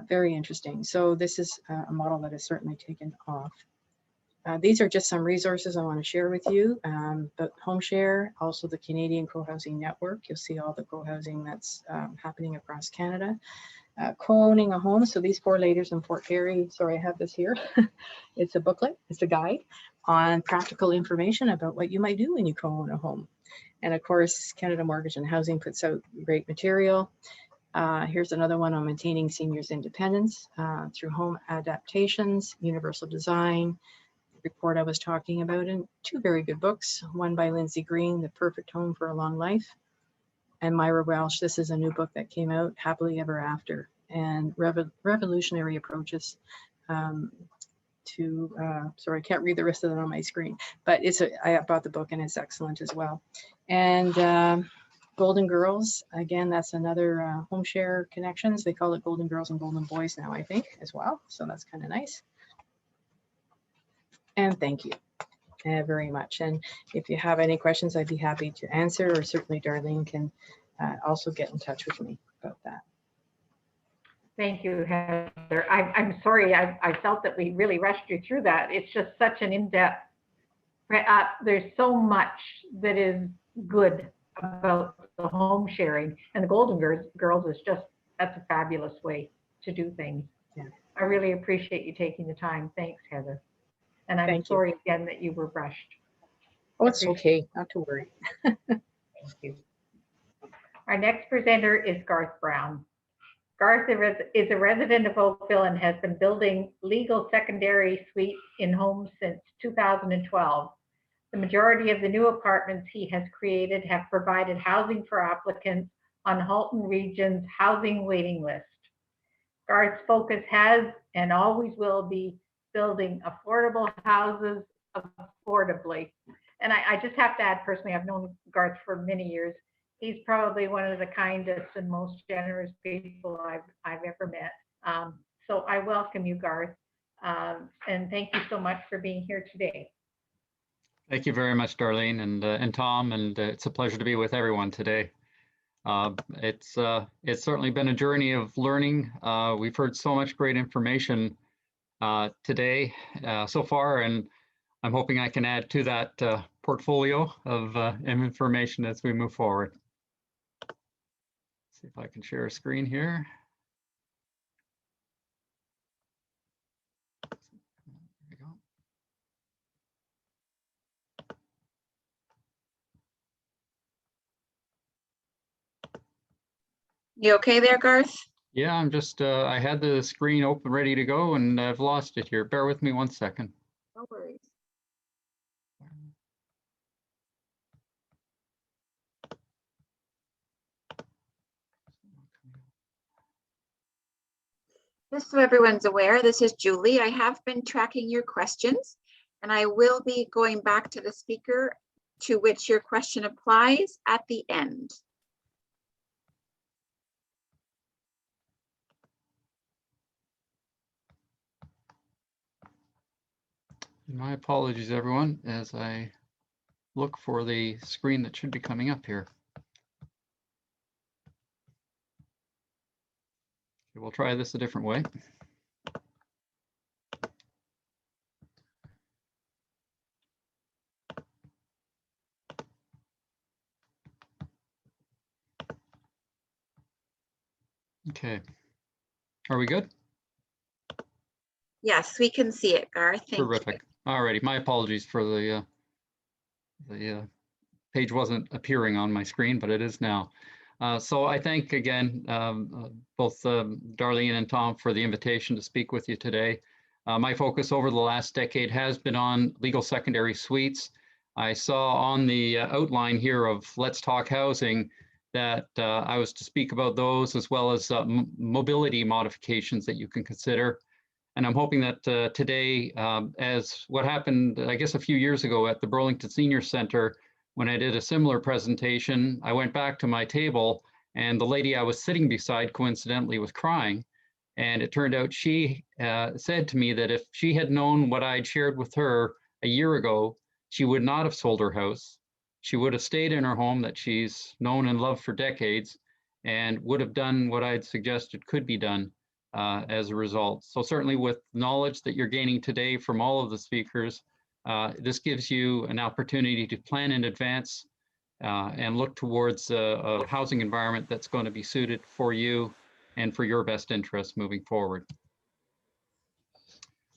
Very interesting. So this is a model that has certainly taken off. These are just some resources I want to share with you, but home share, also the Canadian Co-housing Network. You'll see all the co-housing that's happening across Canada. Co-owning a home. So these 4 ladies in Fort Perry, sorry, I have this here. It's a booklet, it's a guide on practical information about what you might do when you co-own a home. And of course, Canada Mortgage and Housing puts out great material. Here's another one on maintaining seniors' independence through home adaptations, universal design, report I was talking about, and 2 very good books. One by Lindsay Green, The Perfect Home for a Long Life, and Myra Welsh. This is a new book that came out, Happily Ever After, and revolutionary approaches to, sorry, I can't read the rest of it on my screen, but I bought the book and it's excellent as well. And Golden Girls, again, that's another home share connections. They call it Golden Girls and Golden Boys now, I think, as well. So that's kind of nice. And thank you very much. And if you have any questions, I'd be happy to answer, or certainly Darlene can also get in touch with me about that. Thank you, Heather. I'm sorry, I felt that we really rushed you through that. It's just such an in-depth, there's so much that is good about the home sharing, and the Golden Girls is just, that's a fabulous way to do things. Yeah. I really appreciate you taking the time. Thanks, Heather. And I'm Thank you. sorry again that you were rushed. Oh, it's okay, not to worry. Thank you. Our next presenter is Garth Brown. Garth is a resident of Oakville and has been building legal secondary suites in homes since 2012. The majority of the new apartments he has created have provided housing for applicants on Halton Region's housing waiting list. Garth's focus has and always will be building affordable houses affordably. And I just have to add, personally, I've known Garth for many years. He's probably one of the kindest and most generous people I've ever met. So I welcome you, Garth, and thank you so much for being here today. Thank you very much, Darlene and Tom, and it's a pleasure to be with everyone today. It's certainly been a journey of learning. We've heard so much great information today so far, and I'm hoping I can add to that portfolio of information as we move forward. See if I can share a screen here. There we go. You okay there, Garth? Yeah, I'm just, I had the screen open, ready to go, and I've lost it here. Bear with me 1 second. No worries. Just so everyone's aware, this is Julie. I have been tracking your questions, and I will be going back to the speaker to which your question applies at the end. My apologies, everyone, as I look for the screen that should be coming up here. Okay, we'll try this a different way. Okay, are we good? Yes, we can see it, Garth. Thank Terrific. All righty, my apologies for the page wasn't appearing on my screen, but it is now. So I thank again both Darlene and Tom for the invitation to speak with you today. My focus over the last decade has been on legal secondary suites. I saw on the outline here of Let's Talk Housing that I was to speak about those, as well as mobility modifications that you can consider. And I'm hoping that today, as what happened, I guess, a few years ago at the Burlington Senior Center, when I did a similar presentation, I went back to my table and the lady I was sitting beside coincidentally was crying. And it turned out she said to me that if she had known what I'd shared with her a year ago, she would not have sold her house. She would have stayed in her home that she's known and loved for decades and would have done what I'd suggested could be done as a result. So certainly with knowledge that you're gaining today from all of the speakers, this gives you an opportunity to plan in advance and look towards a housing environment that's going to be suited for you and for your best interests moving forward.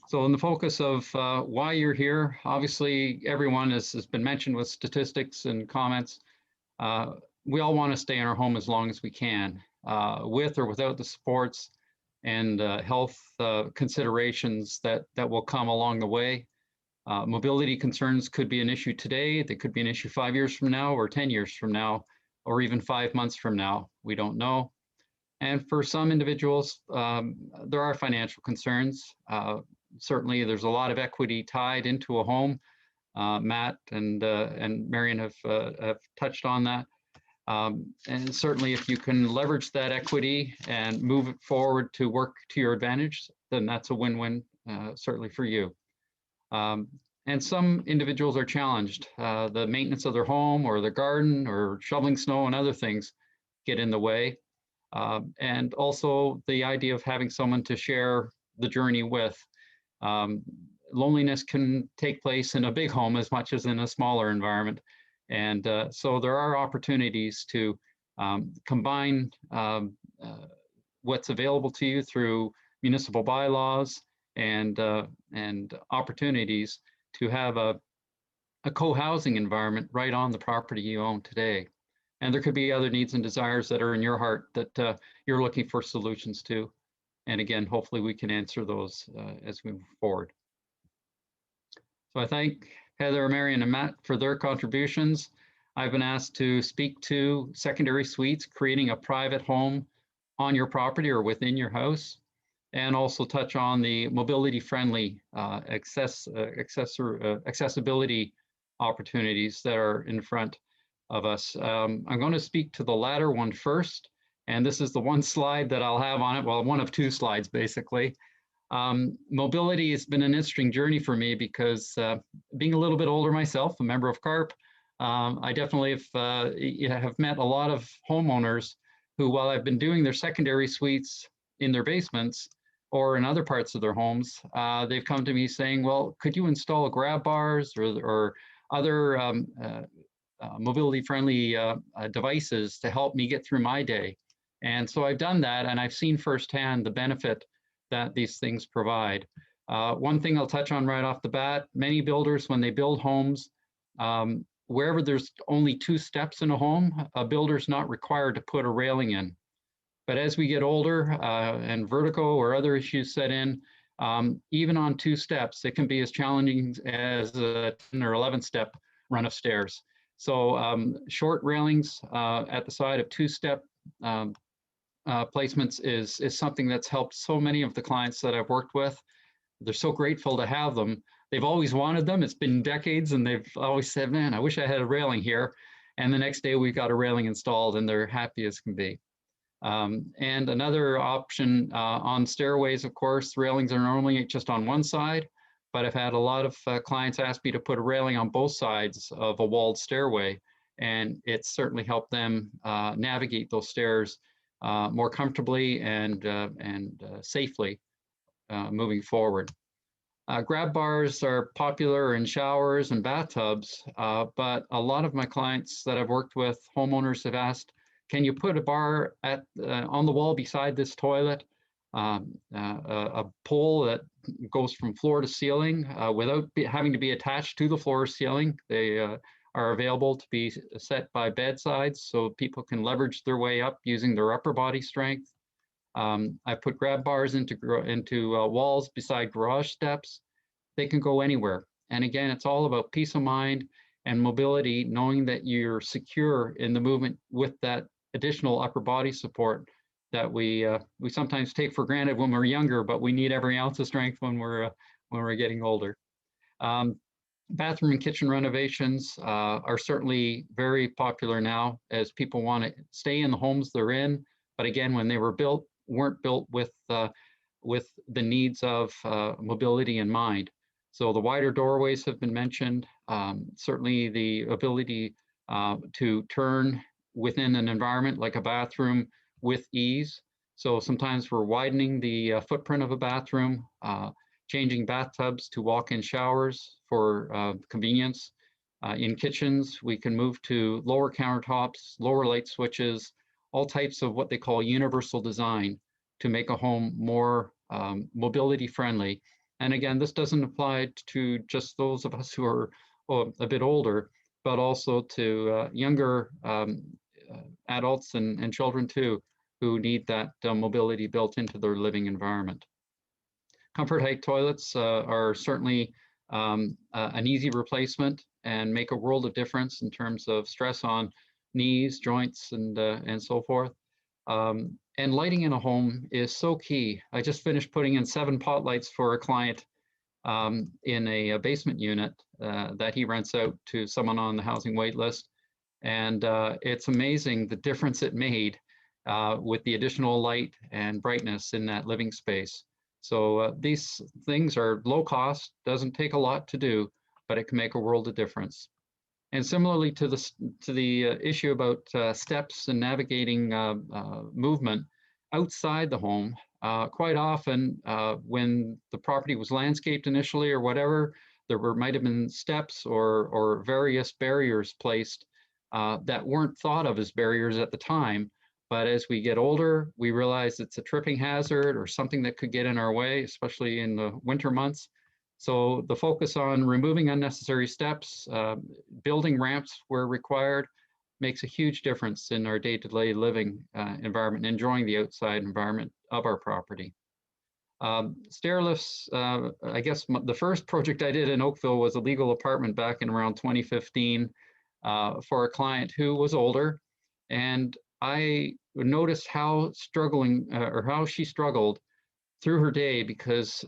So in the focus of why you're here, obviously everyone, as has been mentioned with statistics and comments, we all want to stay in our home as long as we can, with or without the supports and health considerations that will come along the way. Mobility concerns could be an issue today, they could be an issue 5 years from now or 10 years from now, or even 5 months from now. We don't know. And for some individuals, there are financial concerns. Certainly, there's a lot of equity tied into a home. Matt and Marion have touched on that. And certainly, if you can leverage that equity and move it forward to work to your advantage, then that's a win-win, certainly for you. And some individuals are challenged. The maintenance of their home or their garden or shoveling snow and other things get in the way. And also the idea of having someone to share the journey with. Loneliness can take place in a big home as much as in a smaller environment. And so there are opportunities to combine what's available to you through municipal bylaws and opportunities to have a co-housing environment right on the property you own today. And there could be other needs and desires that are in your heart that you're looking for solutions to. And again, hopefully we can answer those as we move forward. So I thank Heather, Marion, and Matt for their contributions. I've been asked to speak to secondary suites, creating a private home on your property or within your house, and also touch on the mobility-friendly accessibility opportunities that are in front of us. I'm going to speak to the latter one first, and this is the one slide that I'll have on it. Well, one of two slides, basically. Mobility has been an interesting journey for me because being a little bit older myself, a member of CARP, I definitely have met a lot of homeowners who, while I've been doing their secondary suites in their basements or in other parts of their homes, they've come to me saying, well, could you install grab bars or other mobility-friendly devices to help me get through my day? And so I've done that, and I've seen firsthand the benefit that these things provide. One thing I'll touch on right off the bat, many builders, when they build homes, wherever there's only 2 steps in a home, a builder's not required to put a railing in. But as we get older and vertigo or other issues set in, even on 2 steps, it can be as challenging as a 10 or 11 step run of stairs. So short railings at the side of 2-step placements is something that's helped so many of the clients that I've worked with. They're so grateful to have them. They've always wanted them. It's been decades, and they've always said, man, I wish I had a railing here. And the next day we got a railing installed, and they're happy as can be. And another option on stairways, of course, railings are normally just on one side, but I've had a lot of clients ask me to put a railing on both sides of a walled stairway, and it's certainly helped them navigate those stairs more comfortably and safely moving forward. Grab bars are popular in showers and bathtubs, but a lot of my clients that I've worked with, homeowners, have asked, can you put a bar on the wall beside this toilet? A pole that goes from floor to ceiling without having to be attached to the floor or ceiling. They are available to be set by bedsides so people can leverage their way up using their upper body strength. I put grab bars into walls beside garage steps. They can go anywhere. And again, it's all about peace of mind and mobility, knowing that you're secure in the movement with that additional upper body support that we sometimes take for granted when we're younger, but we need every ounce of strength when we're getting older. Bathroom and kitchen renovations are certainly very popular now as people want to stay in the homes they're in. But again, when they were built, weren't built with the needs of mobility in mind. So the wider doorways have been mentioned. Certainly the ability to turn within an environment like a bathroom with ease. So sometimes we're widening the footprint of a bathroom, changing bathtubs to walk-in showers for convenience. In kitchens, we can move to lower countertops, lower light switches, all types of what they call universal design to make a home more mobility friendly. And again, this doesn't apply to just those of us who are a bit older, but also to younger adults and children too, who need that mobility built into their living environment. Comfort height toilets are certainly an easy replacement and make a world of difference in terms of stress on knees, joints, and so forth. And lighting in a home is so key. I just finished putting in 7 pot lights for a client in a basement unit that he rents out to someone on the housing wait list. And it's amazing the difference it made with the additional light and brightness in that living space. So these things are low cost, doesn't take a lot to do, but it can make a world of difference. And similarly to the issue about steps and navigating movement outside the home, quite often when the property was landscaped initially or whatever, there might have been steps or various barriers placed that weren't thought of as barriers at the time. But as we get older, we realize it's a tripping hazard or something that could get in our way, especially in the winter months. So the focus on removing unnecessary steps, building ramps where required, makes a huge difference in our day-to-day living environment, enjoying the outside environment of our property. Stair lifts, I guess the first project I did in Oakville was a legal apartment back in around 2015 for a client who was older. And I noticed how how she struggled through her day because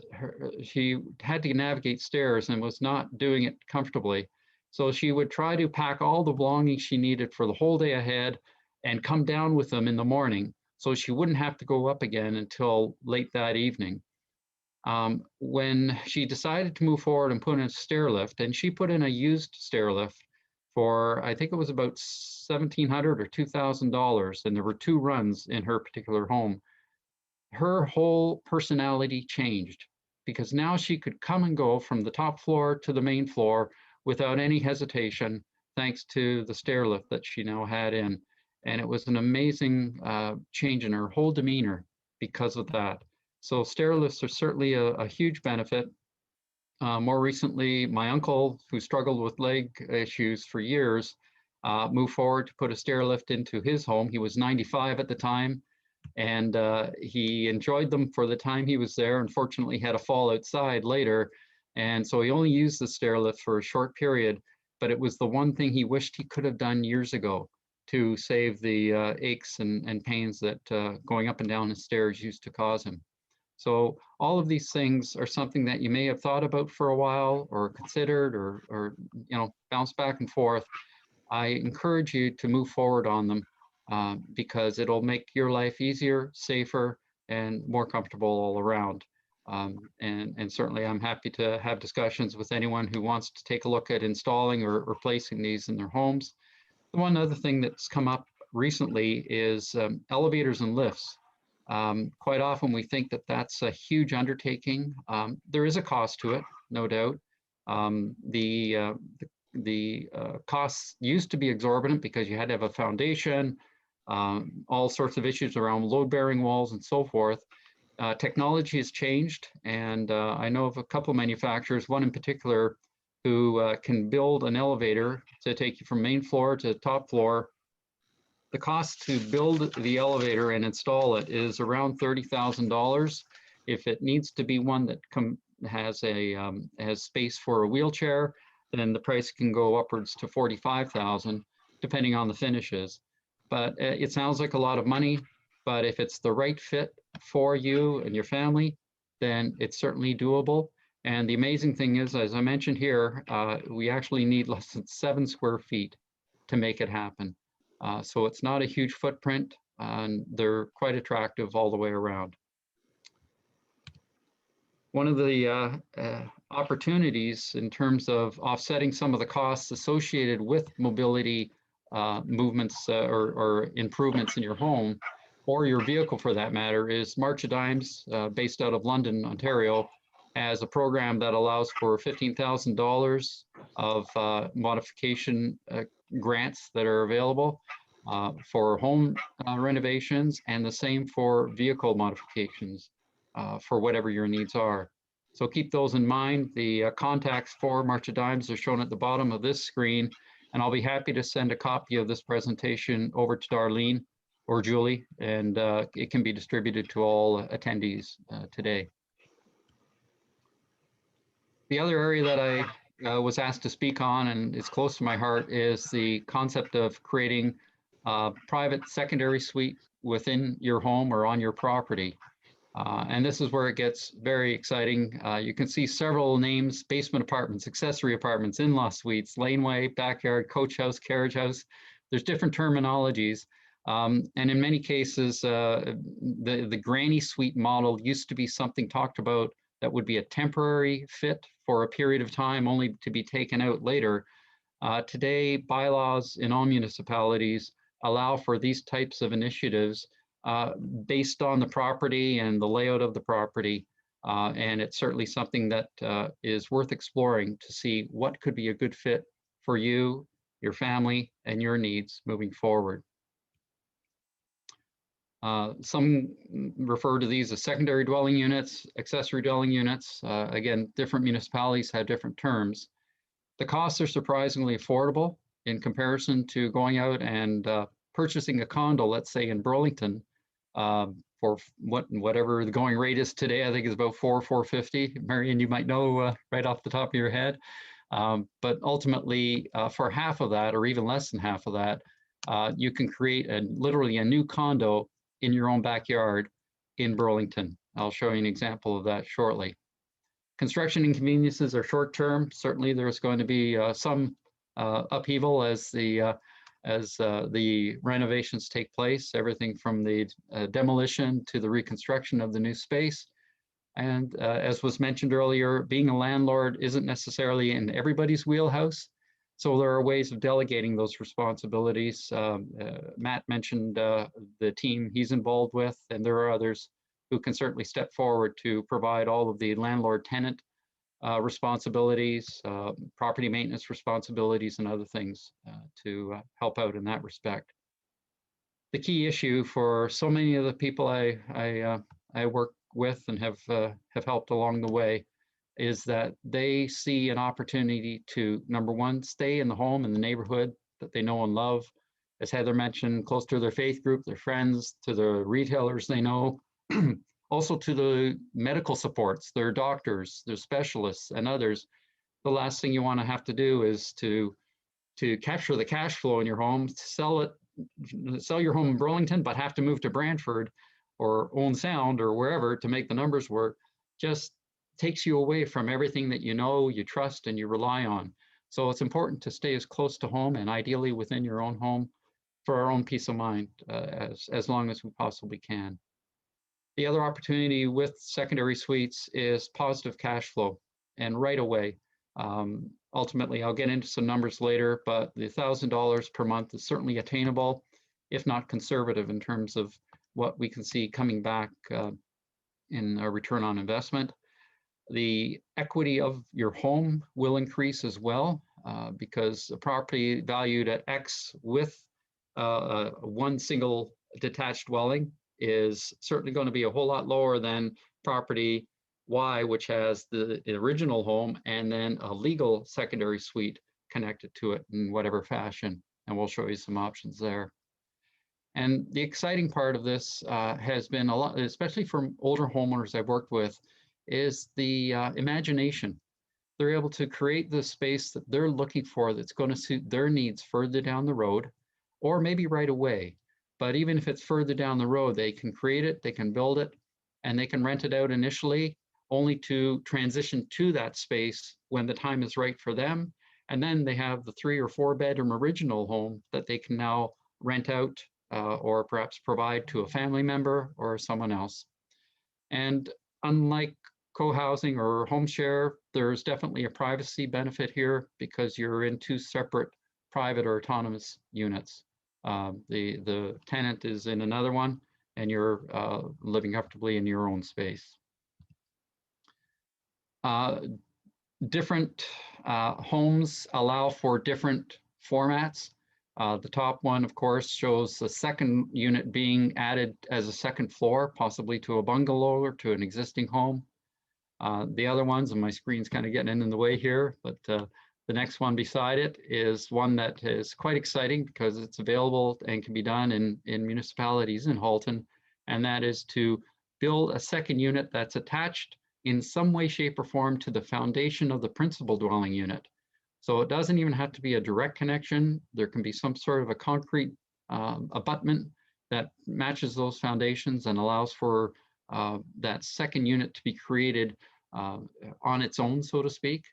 she had to navigate stairs and was not doing it comfortably. So she would try to pack all the belongings she needed for the whole day ahead and come down with them in the morning so she wouldn't have to go up again until late that evening. When she decided to move forward and put in a stair lift, and she put in a used stair lift for, I think it was about $1,700 or $2,000, and there were 2 runs in her particular home, her whole personality changed because now she could come and go from the top floor to the main floor without any hesitation, thanks to the stair lift that she now had in. And it was an amazing change in her whole demeanor because of that. So stair lifts are certainly a huge benefit. More recently, my uncle, who struggled with leg issues for years, moved forward to put a stair lift into his home. He was 95 at the time, and he enjoyed them for the time he was there. Unfortunately, had a fall outside later, and so he only used the stair lift for a short period, but it was the one thing he wished he could have done years ago to save the aches and pains that going up and down the stairs used to cause him. So all of these things are something that you may have thought about for a while or considered or bounce back and forth. I encourage you to move forward on them because it'll make your life easier, safer, and more comfortable all around. And certainly I'm happy to have discussions with anyone who wants to take a look at installing or replacing these in their homes. The one other thing that's come up recently is elevators and lifts. Quite often we think that that's a huge undertaking. There is a cost to it, no doubt. The costs used to be exorbitant because you had to have a foundation, all sorts of issues around load-bearing walls and so forth. Technology has changed, and I know of a couple of manufacturers, one in particular, who can build an elevator to take you from main floor to top floor. The cost to build the elevator and install it is around $30,000. If it needs to be one that has space for a wheelchair, then the price can go upwards to $45,000, depending on the finishes. But it sounds like a lot of money, but if it's the right fit for you and your family, then it's certainly doable. And the amazing thing is, as I mentioned here, we actually need less than 7 square feet to make it happen. So it's not a huge footprint, and they're quite attractive all the way around. One of the opportunities in terms of offsetting some of the costs associated with mobility movements or improvements in your home or your vehicle for that matter is March of Dimes, based out of London, Ontario, has a program that allows for $15,000 of modification grants that are available for home renovations, and the same for vehicle modifications for whatever your needs are. So keep those in mind. The contacts for March of Dimes are shown at the bottom of this screen, and I'll be happy to send a copy of this presentation over to Darlene or Julie, and it can be distributed to all attendees today. The other area that I was asked to speak on, and it's close to my heart, is the concept of creating private secondary suite within your home or on your property. And this is where it gets very exciting. You can see several names: basement apartments, accessory apartments, in-law suites, laneway, backyard, coach house, carriage house. There's different terminologies. And in many cases, the granny suite model used to be something talked about that would be a temporary fit for a period of time, only to be taken out later. Today, bylaws in all municipalities allow for these types of initiatives based on the property and the layout of the property. And it's certainly something that is worth exploring to see what could be a good fit for you, your family, and your needs moving forward. Some refer to these as secondary dwelling units, accessory dwelling units. Again, different municipalities have different terms. The costs are surprisingly affordable in comparison to going out and purchasing a condo, let's say in Burlington, for whatever the going rate is today. I think it's about $450. Marion, you might know right off the top of your head. But ultimately, for half of that, or even less than half of that, you can create literally a new condo in your own backyard in Burlington. I'll show you an example of that shortly. Construction inconveniences are short-term. Certainly, there's going to be some upheaval as the renovations take place, everything from the demolition to the reconstruction of the new space. And as was mentioned earlier, being a landlord isn't necessarily in everybody's wheelhouse. So there are ways of delegating those responsibilities. Matt mentioned the team he's involved with, and there are others who can certainly step forward to provide all of the landlord-tenant responsibilities, property maintenance responsibilities, and other things to help out in that respect. The key issue for so many of the people I work with and have helped along the way is that they see an opportunity to, number one, stay in the home, in the neighborhood that they know and love. As Heather mentioned, close to their faith group, their friends, to the retailers they know, also to the medical supports, their doctors, their specialists, and others. The last thing you want to have to do is to capture the cash flow in your home, sell your home in Burlington, but have to move to Brantford or Owen Sound or wherever to make the numbers work. Just takes you away from everything that you know, you trust, and you rely on. So it's important to stay as close to home and ideally within your own home for our own peace of mind as long as we possibly can. The other opportunity with secondary suites is positive cash flow, and right away. Ultimately, I'll get into some numbers later, but the $1,000 per month is certainly attainable, if not conservative, in terms of what we can see coming back in a return on investment. The equity of your home will increase as well because the property valued at X with one single detached dwelling is certainly going to be a whole lot lower than property Y, which has the original home and then a legal secondary suite connected to it in whatever fashion. And we'll show you some options there. And the exciting part of this has been a lot, especially for older homeowners I've worked with, is the imagination. They're able to create the space that they're looking for that's going to suit their needs further down the road, or maybe right away. But even if it's further down the road, they can create it, they can build it, and they can rent it out initially, only to transition to that space when the time is right for them. And then they have the 3 or 4 bedroom original home that they can now rent out or perhaps provide to a family member or someone else. And unlike co-housing or home share, there's definitely a privacy benefit here because you're in 2 separate private or autonomous units. The tenant is in another one and you're living comfortably in your own space. Different homes allow for different formats. The top one, of course, shows the second unit being added as a second floor, possibly to a bungalow or to an existing home. The other ones, and my screen's kind of getting in the way here, but the next one beside it is one that is quite exciting because it's available and can be done in municipalities in Halton, and that is to build a second unit that's attached in some way, shape, or form to the foundation of the principal dwelling unit. So it doesn't even have to be a direct connection. There can be some sort of a concrete abutment that matches those foundations and allows for that second unit to be created on its own, so to speak.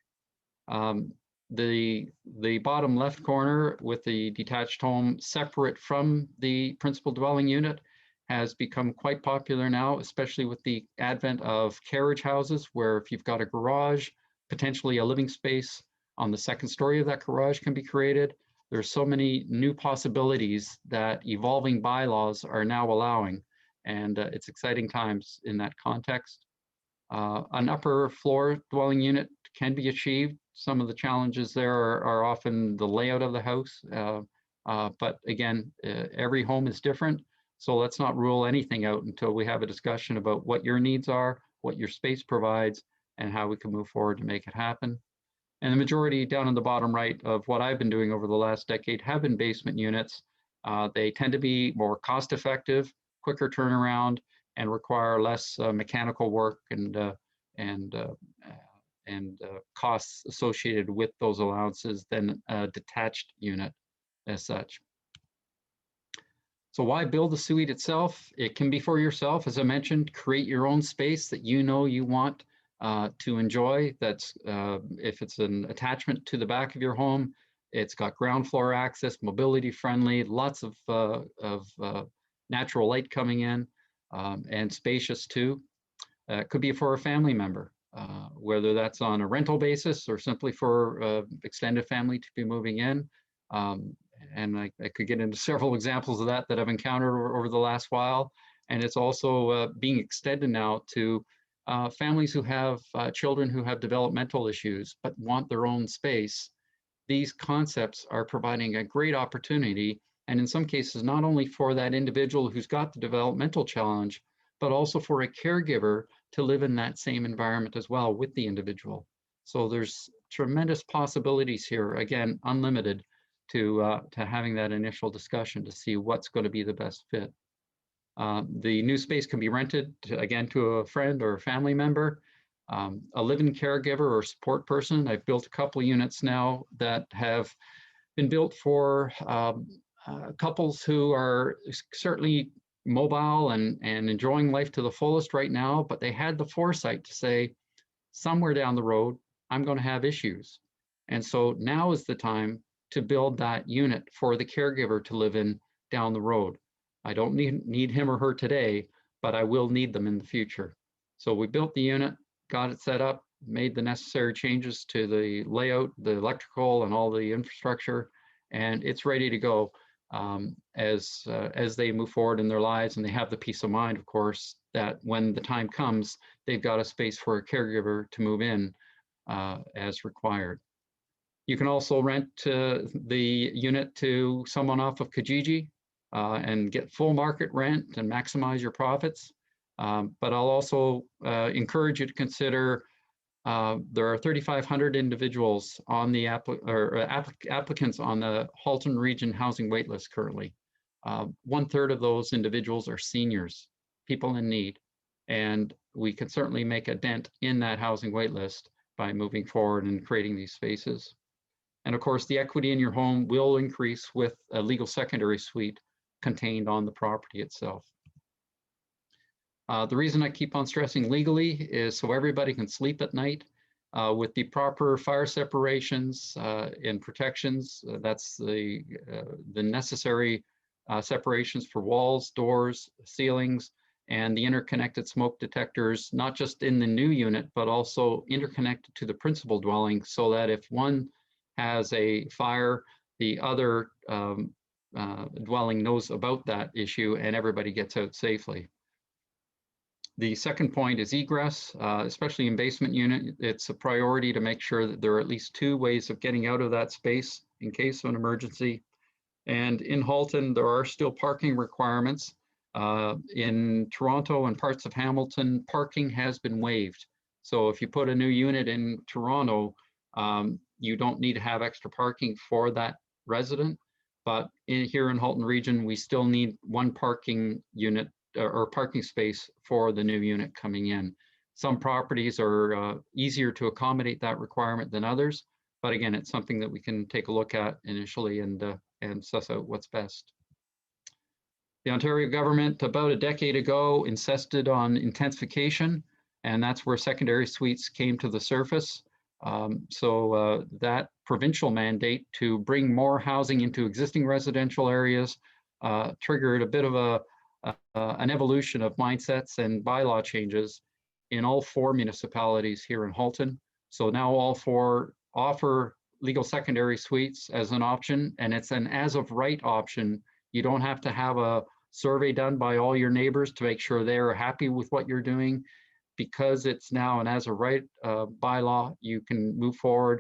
The bottom left corner with the detached home separate from the principal dwelling unit has become quite popular now, especially with the advent of carriage houses, where if you've got a garage, potentially a living space on the second story of that garage can be created. There's so many new possibilities that evolving bylaws are now allowing, and it's exciting times in that context. An upper floor dwelling unit can be achieved. Some of the challenges there are often the layout of the house, but again, every home is different. So let's not rule anything out until we have a discussion about what your needs are, what your space provides, and how we can move forward to make it happen. And the majority down in the bottom right of what I've been doing over the last decade have been basement units. They tend to be more cost effective, quicker turnaround, and require less mechanical work and costs associated with those allowances than a detached unit as such. So why build the suite itself? It can be for yourself, as I mentioned. Create your own space that you know you want to enjoy. That's if it's an attachment to the back of your home, it's got ground floor access, mobility friendly, lots of natural light coming in, and spacious too. It could be for a family member, whether that's on a rental basis or simply for extended family to be moving in. And I could get into several examples of that I've encountered over the last while. And it's also being extended now to families who have children who have developmental issues but want their own space. These concepts are providing a great opportunity, and in some cases, not only for that individual who's got the developmental challenge, but also for a caregiver to live in that same environment as well with the individual. So there's tremendous possibilities here, again, unlimited, to having that initial discussion to see what's going to be the best fit. The new space can be rented, again, to a friend or a family member, a live-in caregiver or support person. I've built a couple of units now that have been built for couples who are certainly mobile and enjoying life to the fullest right now, but they had the foresight to say, somewhere down the road, I'm going to have issues. And so now is the time to build that unit for the caregiver to live in down the road. I don't need him or her today, but I will need them in the future. So we built the unit, got it set up, made the necessary changes to the layout, the electrical, and all the infrastructure, and it's ready to go as they move forward in their lives, and they have the peace of mind, of course, that when the time comes, they've got a space for a caregiver to move in as required. You can also rent the unit to someone off of Kijiji and get full market rent and maximize your profits. But I'll also encourage you to consider there are 3,500 individuals on the applicants on the Halton Region housing waitlist currently. 1/3 of those individuals are seniors, people in need, and we can certainly make a dent in that housing waitlist by moving forward and creating these spaces. And of course, the equity in your home will increase with a legal secondary suite contained on the property itself. The reason I keep on stressing legally is so everybody can sleep at night with the proper fire separations and protections. That's the necessary separations for walls, doors, ceilings, and the interconnected smoke detectors, not just in the new unit, but also interconnected to the principal dwelling, so that if one has a fire, the other dwelling knows about that issue and everybody gets out safely. The second point is egress, especially in basement unit. It's a priority to make sure that there are at least 2 ways of getting out of that space in case of an emergency. And in Halton, there are still parking requirements. In Toronto and parts of Hamilton, parking has been waived. So if you put a new unit in Toronto, you don't need to have extra parking for that resident. But here in Halton Region, we still need 1 parking unit or parking space for the new unit coming in. Some properties are easier to accommodate that requirement than others, but again, it's something that we can take a look at initially and suss out what's best. The Ontario government about a decade ago insisted on intensification, and that's where secondary suites came to the surface. That provincial mandate to bring more housing into existing residential areas triggered a bit of an evolution of mindsets and bylaw changes in all 4 municipalities here in Halton. So now all 4 offer legal secondary suites as an option, and it's an as of right option. You don't have to have a survey done by all your neighbors to make sure they're happy with what you're doing. Because it's now an as of right bylaw, you can move forward,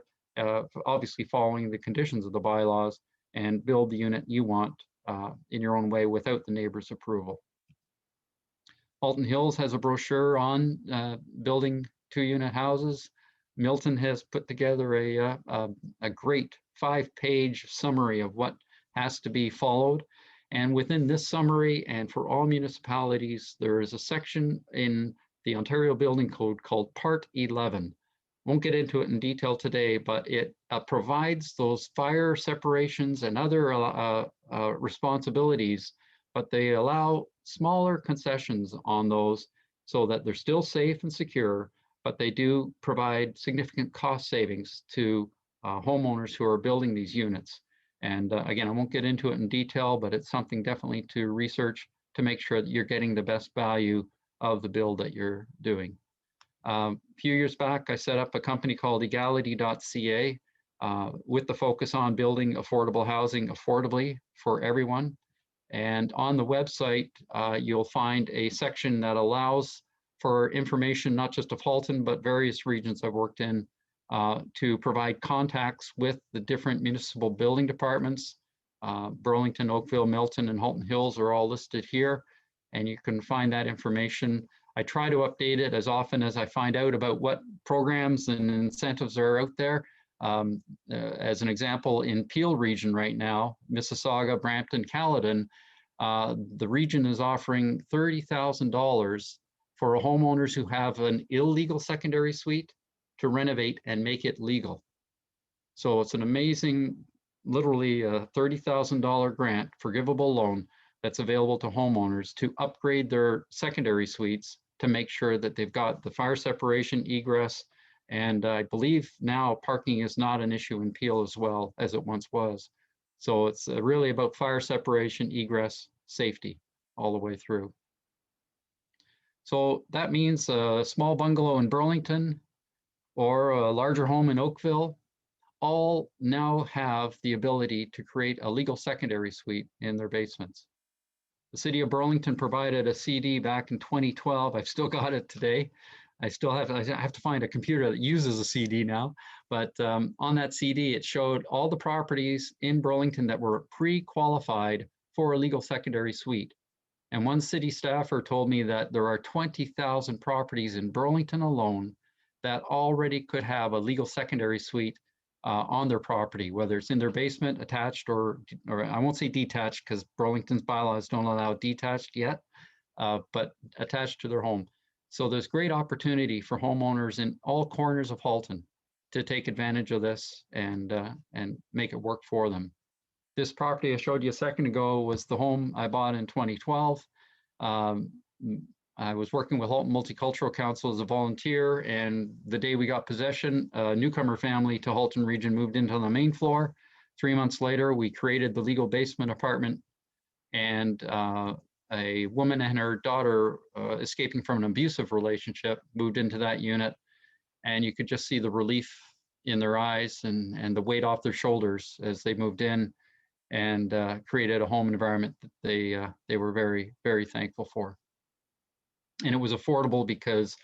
obviously following the conditions of the bylaws, and build the unit you want in your own way without the neighbor's approval. Halton Hills has a brochure on building 2-unit houses. Milton has put together a great 5-page summary of what has to be followed. And within this summary, and for all municipalities, there is a section in the Ontario Building Code called Part 11. Won't get into it in detail today, but it provides those fire separations and other responsibilities, but they allow smaller concessions on those so that they're still safe and secure, but they do provide significant cost savings to homeowners who are building these units. And again, I won't get into it in detail, but it's something definitely to research to make sure that you're getting the best value of the build that you're doing. A few years back, I set up a company called egality.ca with the focus on building affordable housing affordably for everyone. And on the website, you'll find a section that allows for information, not just of Halton, but various regions I've worked in, to provide contacts with the different municipal building departments. Burlington, Oakville, Milton, and Halton Hills are all listed here, and you can find that information. I try to update it as often as I find out about what programs and incentives are out there. As an example, in Peel region right now, Mississauga, Brampton, Caledon, the region is offering $30,000 for homeowners who have an illegal secondary suite to renovate and make it legal. So it's an amazing, literally a $30,000 grant, forgivable loan that's available to homeowners to upgrade their secondary suites to make sure that they've got the fire separation, egress, and I believe now parking is not an issue in Peel as well as it once was. So it's really about fire separation, egress, safety all the way through. So that means a small bungalow in Burlington or a larger home in Oakville all now have the ability to create a legal secondary suite in their basements. The city of Burlington provided a CD back in 2012. I've still got it today. I have to find a computer that uses a CD now, but on that CD, it showed all the properties in Burlington that were pre-qualified for a legal secondary suite. And one city staffer told me that there are 20,000 properties in Burlington alone that already could have a legal secondary suite on their property, whether it's in their basement, attached, or I won't say detached because Burlington's bylaws don't allow detached yet, but attached to their home. So there's great opportunity for homeowners in all corners of Halton to take advantage of this and make it work for them. This property I showed you a second ago was the home I bought in 2012. I was working with Halton Multicultural Council as a volunteer, and the day we got possession, a newcomer family to Halton region moved into the main floor. 3 months later, we created the legal basement apartment, and a woman and her daughter escaping from an abusive relationship moved into that unit, and you could just see the relief in their eyes and the weight off their shoulders as they moved in and created a home environment that they were very, very thankful for. And it was affordable because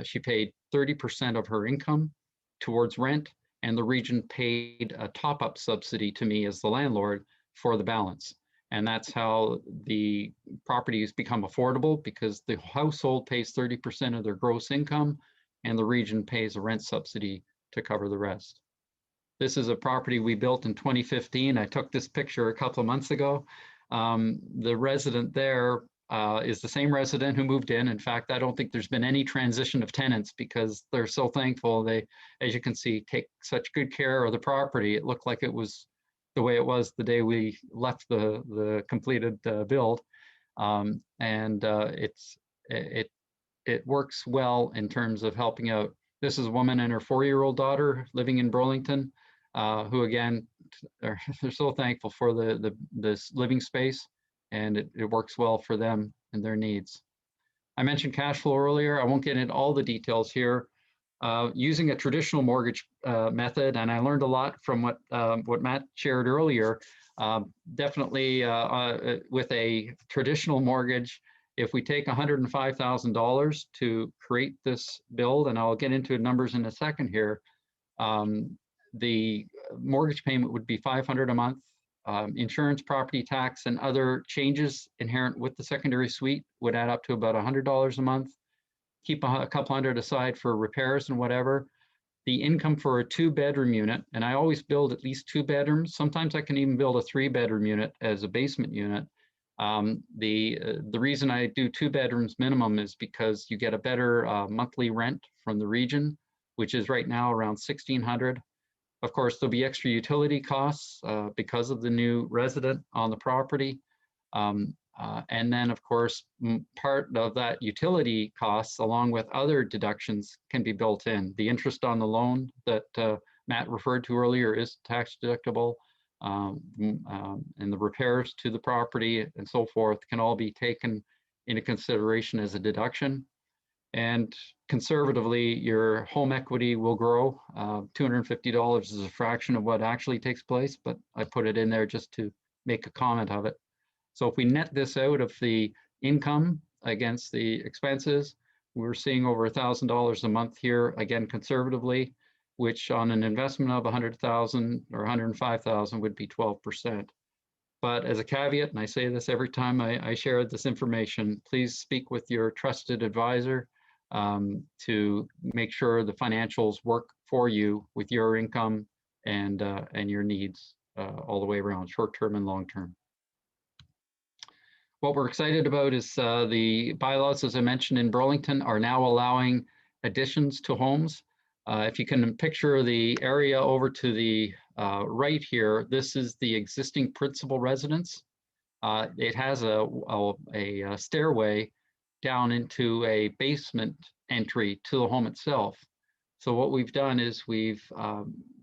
she paid 30% of her income towards rent, and the region paid a top-up subsidy to me as the landlord for the balance. And that's how the properties become affordable, because the household pays 30% of their gross income and the region pays a rent subsidy to cover the rest. This is a property we built in 2015. I took this picture a couple of months ago. The resident there is the same resident who moved in. In fact, I don't think there's been any transition of tenants because they're so thankful. They, as you can see, take such good care of the property. It looked like it was the way it was the day we left the completed build. It works well in terms of helping out. This is a woman and her 4-year-old daughter living in Burlington, who again, they're so thankful for this living space, and it works well for them and their needs. I mentioned cash flow earlier. I won't get into all the details here. Using a traditional mortgage method, and I learned a lot from what Matt shared earlier. Definitely with a traditional mortgage, if we take $105,000 to create this build, and I'll get into numbers in a second here, the mortgage payment would be $500 a month. Insurance, property tax, and other changes inherent with the secondary suite would add up to about $100 a month. Keep a couple hundred aside for repairs and whatever. The income for a 2-bedroom unit, and I always build at least 2 bedrooms. Sometimes I can even build a 3-bedroom unit as a basement unit. The reason I do 2 bedrooms minimum is because you get a better monthly rent from the region, which is right now around $1,600. Of course, there'll be extra utility costs because of the new resident on the property. And then, of course, part of that utility costs, along with other deductions, can be built in. The interest on the loan that Matt referred to earlier is tax deductible, and the repairs to the property and so forth can all be taken into consideration as a deduction. And conservatively, your home equity will grow. $250 is a fraction of what actually takes place, but I put it in there just to make a comment of it. So if we net this out of the income against the expenses, we're seeing over $1,000 a month here, again, conservatively, which on an investment of 100,000 or 105,000 would be 12%. But as a caveat, and I say this every time I share this information, please speak with your trusted advisor to make sure the financials work for you with your income and your needs all the way around, short-term and long-term. What we're excited about is the bylaws, as I mentioned, in Burlington are now allowing additions to homes. If you can picture the area over to the right here, this is the existing principal residence. It has a stairway down into a basement entry to the home itself. So what we've done is we've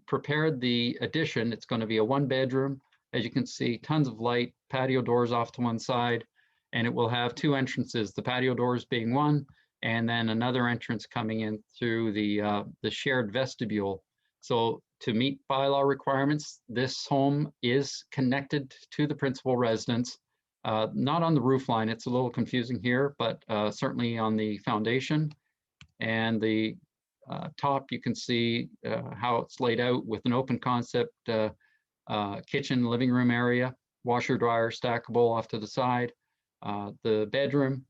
prepared the addition. It's going to be a 1-bedroom. As you can see, tons of light, patio doors off to one side, and it will have 2 entrances, the patio doors being one, and then another entrance coming in through the shared vestibule. So to meet bylaw requirements, this home is connected to the principal residence, not on the roof line. It's a little confusing here, but certainly on the foundation. And the top, you can see how it's laid out with an open concept kitchen, living room area, washer, dryer, stackable off to the side. The bedroom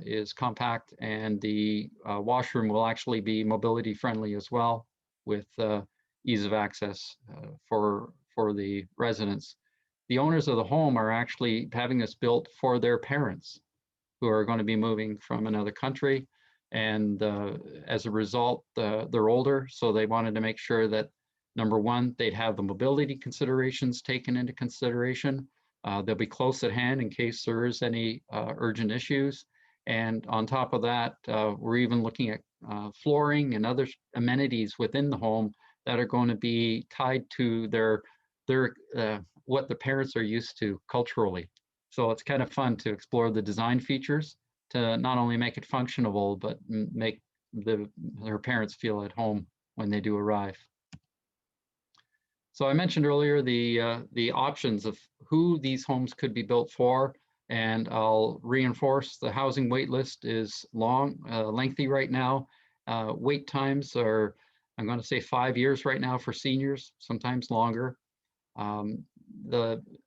is compact, and the washroom will actually be mobility friendly as well, with ease of access for the residents. The owners of the home are actually having this built for their parents who are going to be moving from another country. And as a result, they're older, so they wanted to make sure that, number one, they'd have the mobility considerations taken into consideration. They'll be close at hand in case there is any urgent issues. And on top of that, we're even looking at flooring and other amenities within the home that are going to be tied to their what the parents are used to culturally. So it's kind of fun to explore the design features to not only make it functional, but make their parents feel at home when they do arrive. So I mentioned earlier the options of who these homes could be built for, and I'll reinforce the housing wait list is lengthy right now. Wait times are, I'm going to say 5 years right now for seniors, sometimes longer.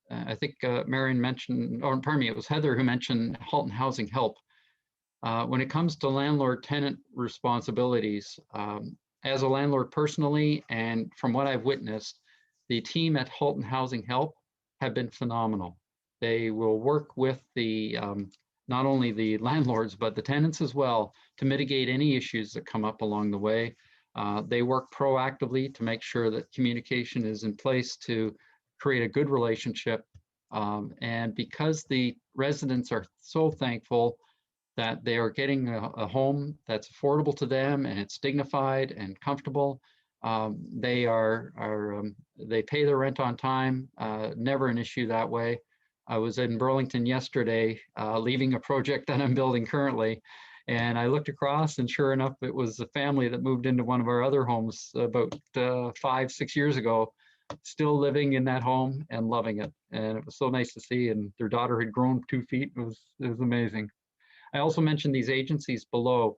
I think Marion mentioned, or pardon me, it was Heather who mentioned Halton Housing Help. When it comes to landlord-tenant responsibilities, as a landlord personally, and from what I've witnessed, the team at Halton Housing Help have been phenomenal. They will work with the not only the landlords, but the tenants as well, to mitigate any issues that come up along the way. They work proactively to make sure that communication is in place to create a good relationship. And because the residents are so thankful that they are getting a home that's affordable to them and it's dignified and comfortable, they pay their rent on time, never an issue that way. I was in Burlington yesterday, leaving a project that I'm building currently, and I looked across, and sure enough, it was a family that moved into one of our other homes about 5-6 years ago, still living in that home and loving it. And it was so nice to see, and their daughter had grown 2 feet. It was amazing. I also mentioned these agencies below.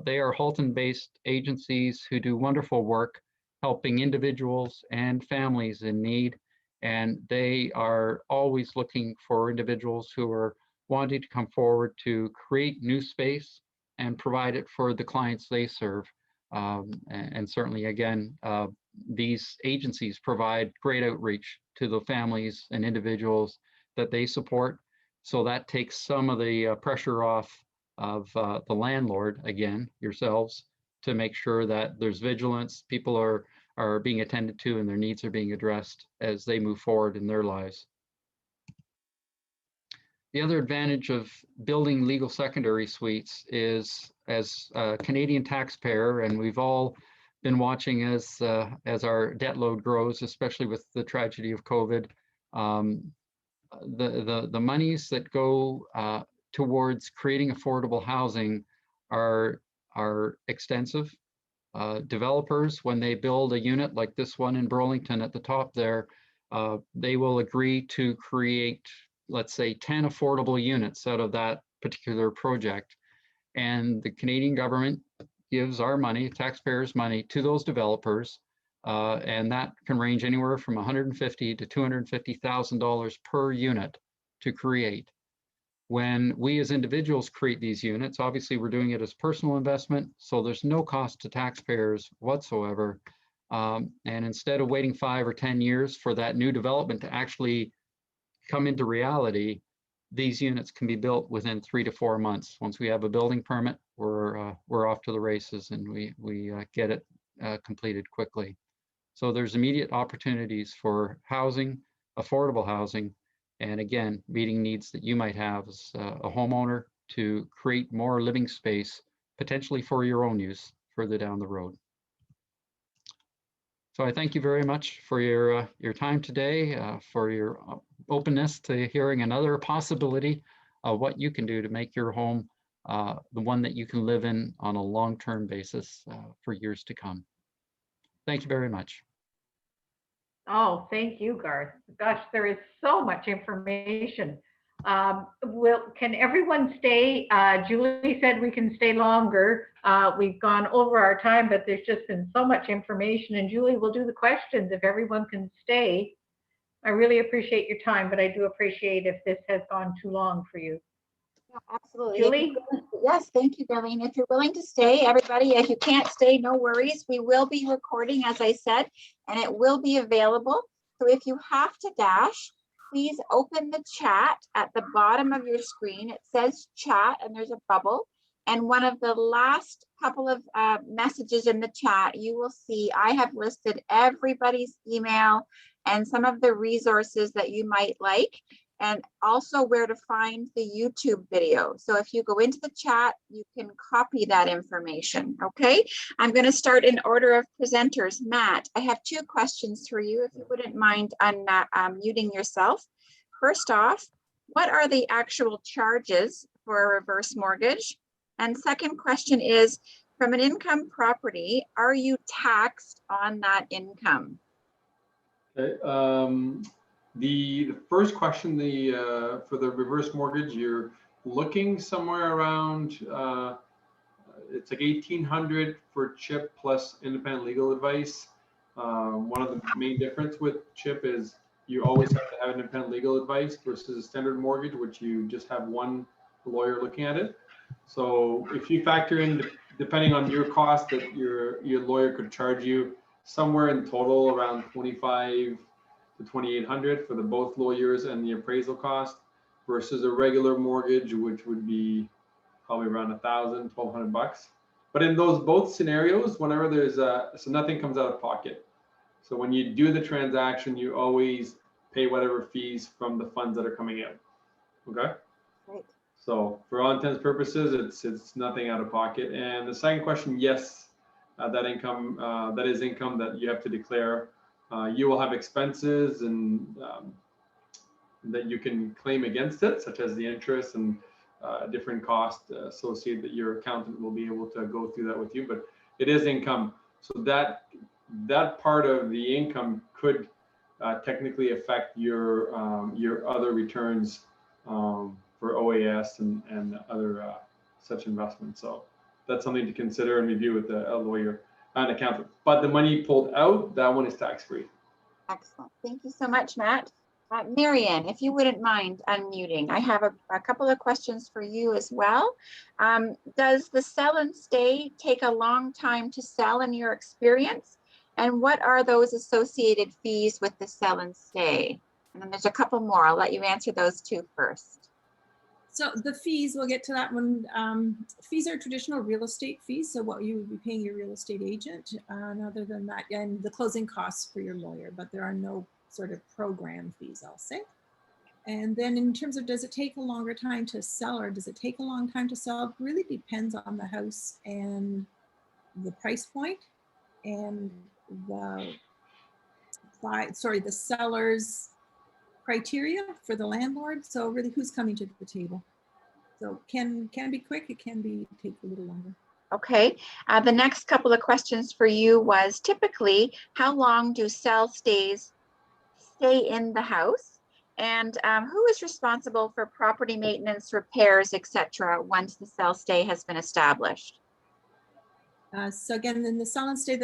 They are Halton-based agencies who do wonderful work helping individuals and families in need. And they are always looking for individuals who are wanting to come forward to create new space and provide it for the clients they serve. And certainly, again, these agencies provide great outreach to the families and individuals that they support. So that takes some of the pressure off of the landlord, again, yourselves, to make sure that there's vigilance, people are being attended to, and their needs are being addressed as they move forward in their lives. The other advantage of building legal secondary suites is, as a Canadian taxpayer, and we've all been watching as our debt load grows, especially with the tragedy of COVID, the monies that go towards creating affordable housing are extensive. Developers, when they build a unit like this one in Burlington at the top there, they will agree to create, let's say, 10 affordable units out of that particular project. And the Canadian government gives our money, taxpayers' money, to those developers. And that can range anywhere from $150,000 to $250,000 per unit to create. When we as individuals create these units, obviously we're doing it as personal investment, so there's no cost to taxpayers whatsoever. And instead of waiting 5 or 10 years for that new development to actually come into reality, these units can be built within 3 to 4 months. Once we have a building permit, we're off to the races, and we get it completed quickly. So there's immediate opportunities for housing, affordable housing, and again, meeting needs that you might have as a homeowner to create more living space, potentially for your own use further down the road. So I thank you very much for your time today, for your openness to hearing another possibility of what you can do to make your home the one that you can live in on a long-term basis for years to come. Thank you very much. Oh, thank you, Garth. Gosh, there is so much information. Can everyone stay? Julie said we can stay longer. We've gone over our time, but there's just been so much information. And Julie will do the questions if everyone can stay. I really appreciate your time, but I do appreciate if this has gone too long for you. Yeah, absolutely. Julie? Yes, thank you, Darlene. If you're willing to stay, everybody, if you can't stay, no worries. We will be recording, as I said, and it will be available. So if you have to dash, please open the chat at the bottom of your screen. It says chat and there's a bubble. And one of the last couple of messages in the chat, you will see I have listed everybody's email and some of the resources that you might like, and also where to find the YouTube video. So if you go into the chat, you can copy that information, okay? I'm gonna start in order of presenters. Matt, I have 2 questions for you, if you wouldn't mind unmuting yourself. First off, what are the actual charges for a reverse mortgage? And second question is, from an income property, are you taxed on that income? Okay, the first question, for the reverse mortgage, you're looking somewhere around, it's like $1,800 for CHIP plus independent legal advice. One of the main difference with CHIP is you always have to have independent legal advice versus a standard mortgage, which you just have one lawyer looking at it. So if you factor in, depending on your cost that your lawyer could charge you, somewhere in total around $2,500 to $2,800 for the both lawyers and the appraisal cost, versus a regular mortgage, which would be probably around $1,000, $1,200. But in those both scenarios, whenever there's so nothing comes out of pocket. So when you do the transaction, you always pay whatever fees from the funds that are coming in. Okay. Right. So for all intents and purposes, it's nothing out of pocket. And the second question, yes, that income, that is income that you have to declare. You will have expenses and that you can claim against it, such as the interest and different costs associated that your accountant will be able to go through that with you. But it is income. So that part of the income could technically affect your other returns for OAS and other such investments. So that's something to consider and review with a lawyer and accountant. But the money pulled out, that one is tax-free. Excellent. Thank you so much, Matt. Marianne, if you wouldn't mind unmuting, I have a couple of questions for you as well. Does the sell and stay take a long time to sell in your experience? And what are those associated fees with the sell and stay? And then there's a couple more. I'll let you answer those two first. So the fees, we'll get to that one. Fees are traditional real estate fees. So what you would be paying your real estate agent, and other than that, and the closing costs for your lawyer, but there are no sort of program fees, I'll say. And then in terms of, does it take a longer time to sell or does it take a long time to sell? It really depends on the house and the price point and the seller's criteria for the landlord. So really who's coming to the table. So can be quick, it can take a little longer. Okay, the next couple of questions for you was typically how long do sell stays stay in the house? And who is responsible for property maintenance, repairs, etc. once the sell stay has been established? So again, in the sell and stay,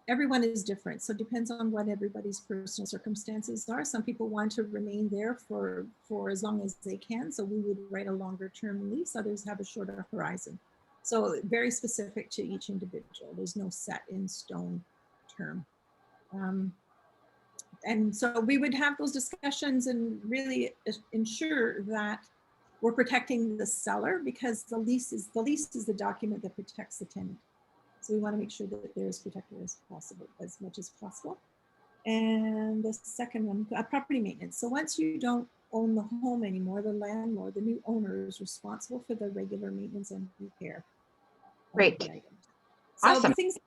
everyone is different. So it depends on what everybody's personal circumstances are. Some people want to remain there for as long as they can. So we would write a longer term lease. Others have a shorter horizon. So very specific to each individual. There's no set in stone term. And so we would have those discussions and really ensure that we're protecting the seller, because the lease is the document that protects the tenant. So we want to make sure that they're as protected as possible, as much as possible. And the second one, property maintenance. So once you don't own the home anymore, the landlord, the new owner, is responsible for the regular maintenance and repair. Great. So awesome. Things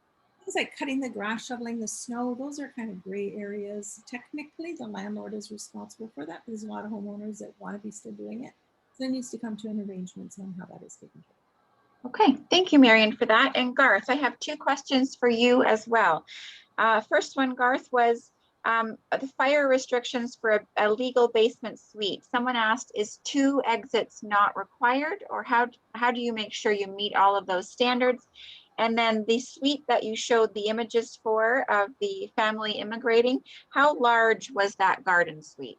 like cutting the grass, shoveling the snow, those are kind of gray areas. Technically, the landlord is responsible for that. There's a lot of homeowners that want to be still doing it. So there needs to come to an arrangement on how that is taken care of. Okay, thank you, Marion, for that. And Garth, I have two questions for you as well. First one, Garth, was the fire restrictions for a legal basement suite. Someone asked, is 2 exits not required, or how do you make sure you meet all of those standards? And then the suite that you showed the images for of the family immigrating, how large was that garden suite?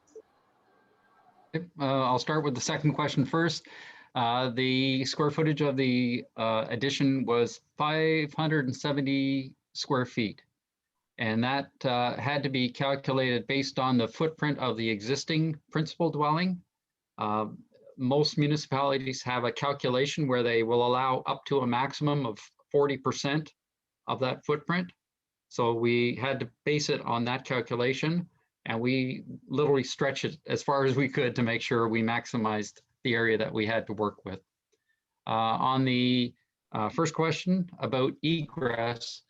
I'll start with the second question first. The square footage of the addition was 570 square feet. And that had to be calculated based on the footprint of the existing principal dwelling. Most municipalities have a calculation where they will allow up to a maximum of 40% of that footprint. So we had to base it on that calculation, and we literally stretched it as far as we could to make sure we maximized the area that we had to work with. On the first question about egress,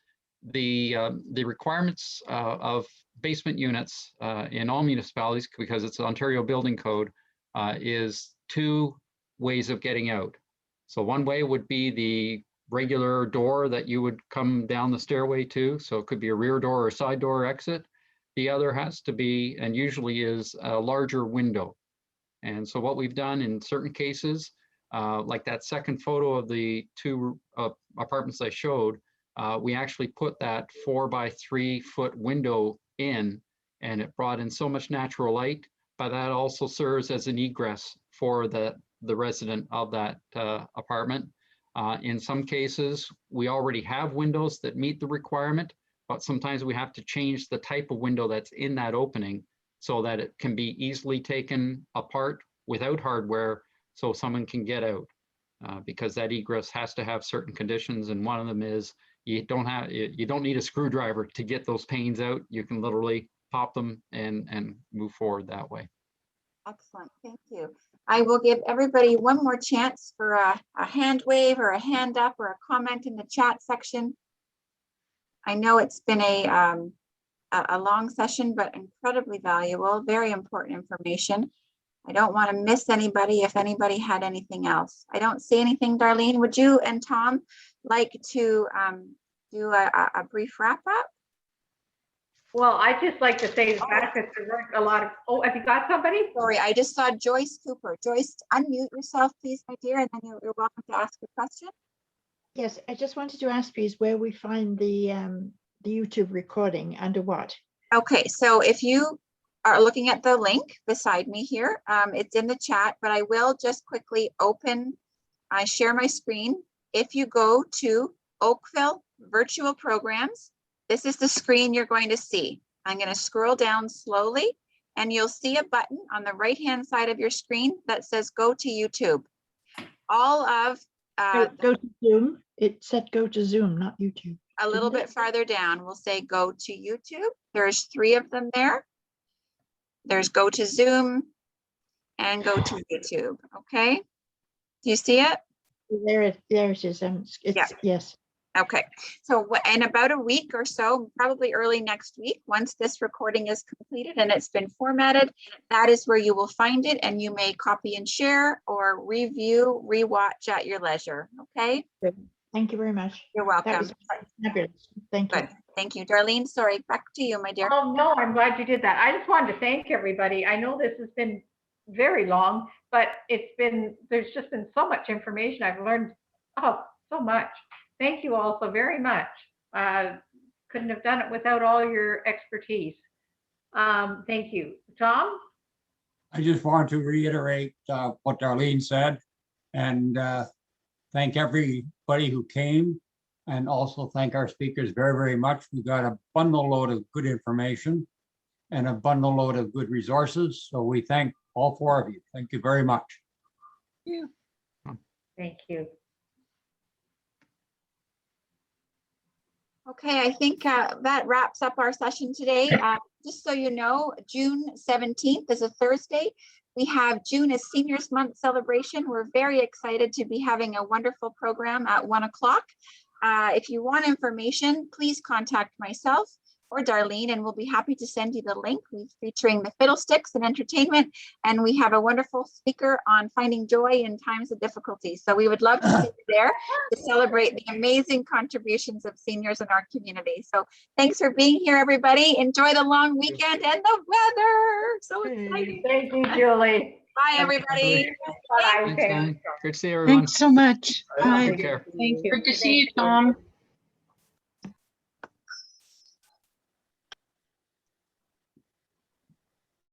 the requirements of basement units in all municipalities, because it's an Ontario Building Code, is 2 ways of getting out. So one way would be the regular door that you would come down the stairway to. So it could be a rear door or side door exit. The other has to be, and usually is, a larger window. And so what we've done in certain cases, like that second photo of the 2 apartments I showed, we actually put that 4-by-3 foot window in, and it brought in so much natural light, but that also serves as an egress for the resident of that apartment. In some cases, we already have windows that meet the requirement, but sometimes we have to change the type of window that's in that opening so that it can be easily taken apart without hardware so someone can get out, because that egress has to have certain conditions, and one of them is you don't need a screwdriver to get those panes out. You can literally pop them and move forward that way. Excellent, thank you. I will give everybody one more chance for a hand wave or a hand up or a comment in the chat section. I know it's been a long session, but incredibly valuable, very important information. I don't want to miss anybody if anybody had anything else. I don't see anything. Darlene, would you and Tom like to do a brief wrap up? Well, I'd just like to say the fact that there weren't a lot of, oh, have you got somebody? Sorry, I just saw Joyce Cooper. Joyce, unmute yourself, please, my dear, and then you're welcome to ask a question. Yes, I just wanted to ask please where we find the YouTube recording, under what? Okay, so if you are looking at the link beside me here, it's in the chat, but I will just quickly share my screen. If you go to Oakville Virtual Programs, this is the screen you're going to see. I'm going to scroll down slowly and you'll see a button on the right-hand side of your screen that says go to YouTube. All of Go to Zoom. It said go to Zoom, not YouTube. a little didn't bit farther down, we'll say go to YouTube. There's 3 of them there. There's go to Zoom and go to YouTube. Okay. Do you see it? There it is. It's, yes. Okay, so in about a week or so, probably early next week, once this recording is completed and it's been formatted, that is where you will find it, and you may copy and share or review, rewatch at your leisure. Okay. Good. Thank you very much. You're That welcome. was fabulous. Thank you. Good. Thank you, Darlene. Sorry, back to you, my dear. Oh, no, I'm glad you did that. I just wanted to thank everybody. I know this has been very long, but there's just been so much information. I've learned, so much. Thank you all so very much. Couldn't have done it without all your expertise. Thank you. Tom? I just want to reiterate what Darlene said and thank everybody who came, and also thank our speakers very, very much. We got a bundle load of good information and a bundle load of good resources. So we thank all 4 of you. Thank you very much. Thank you. Okay, I think that wraps up our session today. Just so you know, June 17th is a Thursday. We have June as Seniors Month celebration. We're very excited to be having a wonderful program at 1 o'clock. If you want information, please contact myself or Darlene, and we'll be happy to send you the link. We're featuring the fiddlesticks and entertainment, and we have a wonderful speaker on finding joy in times of difficulty. So we would love to see you there to celebrate the amazing contributions of seniors in our community. So thanks for being here, everybody. Enjoy the long weekend and the weather. So exciting. Thank you, Julie. Bye, everybody. Bye. Thanks, Ann. Great to see everyone. Thanks so much. Bye. Take care. Thank you. Good to see you, Tom.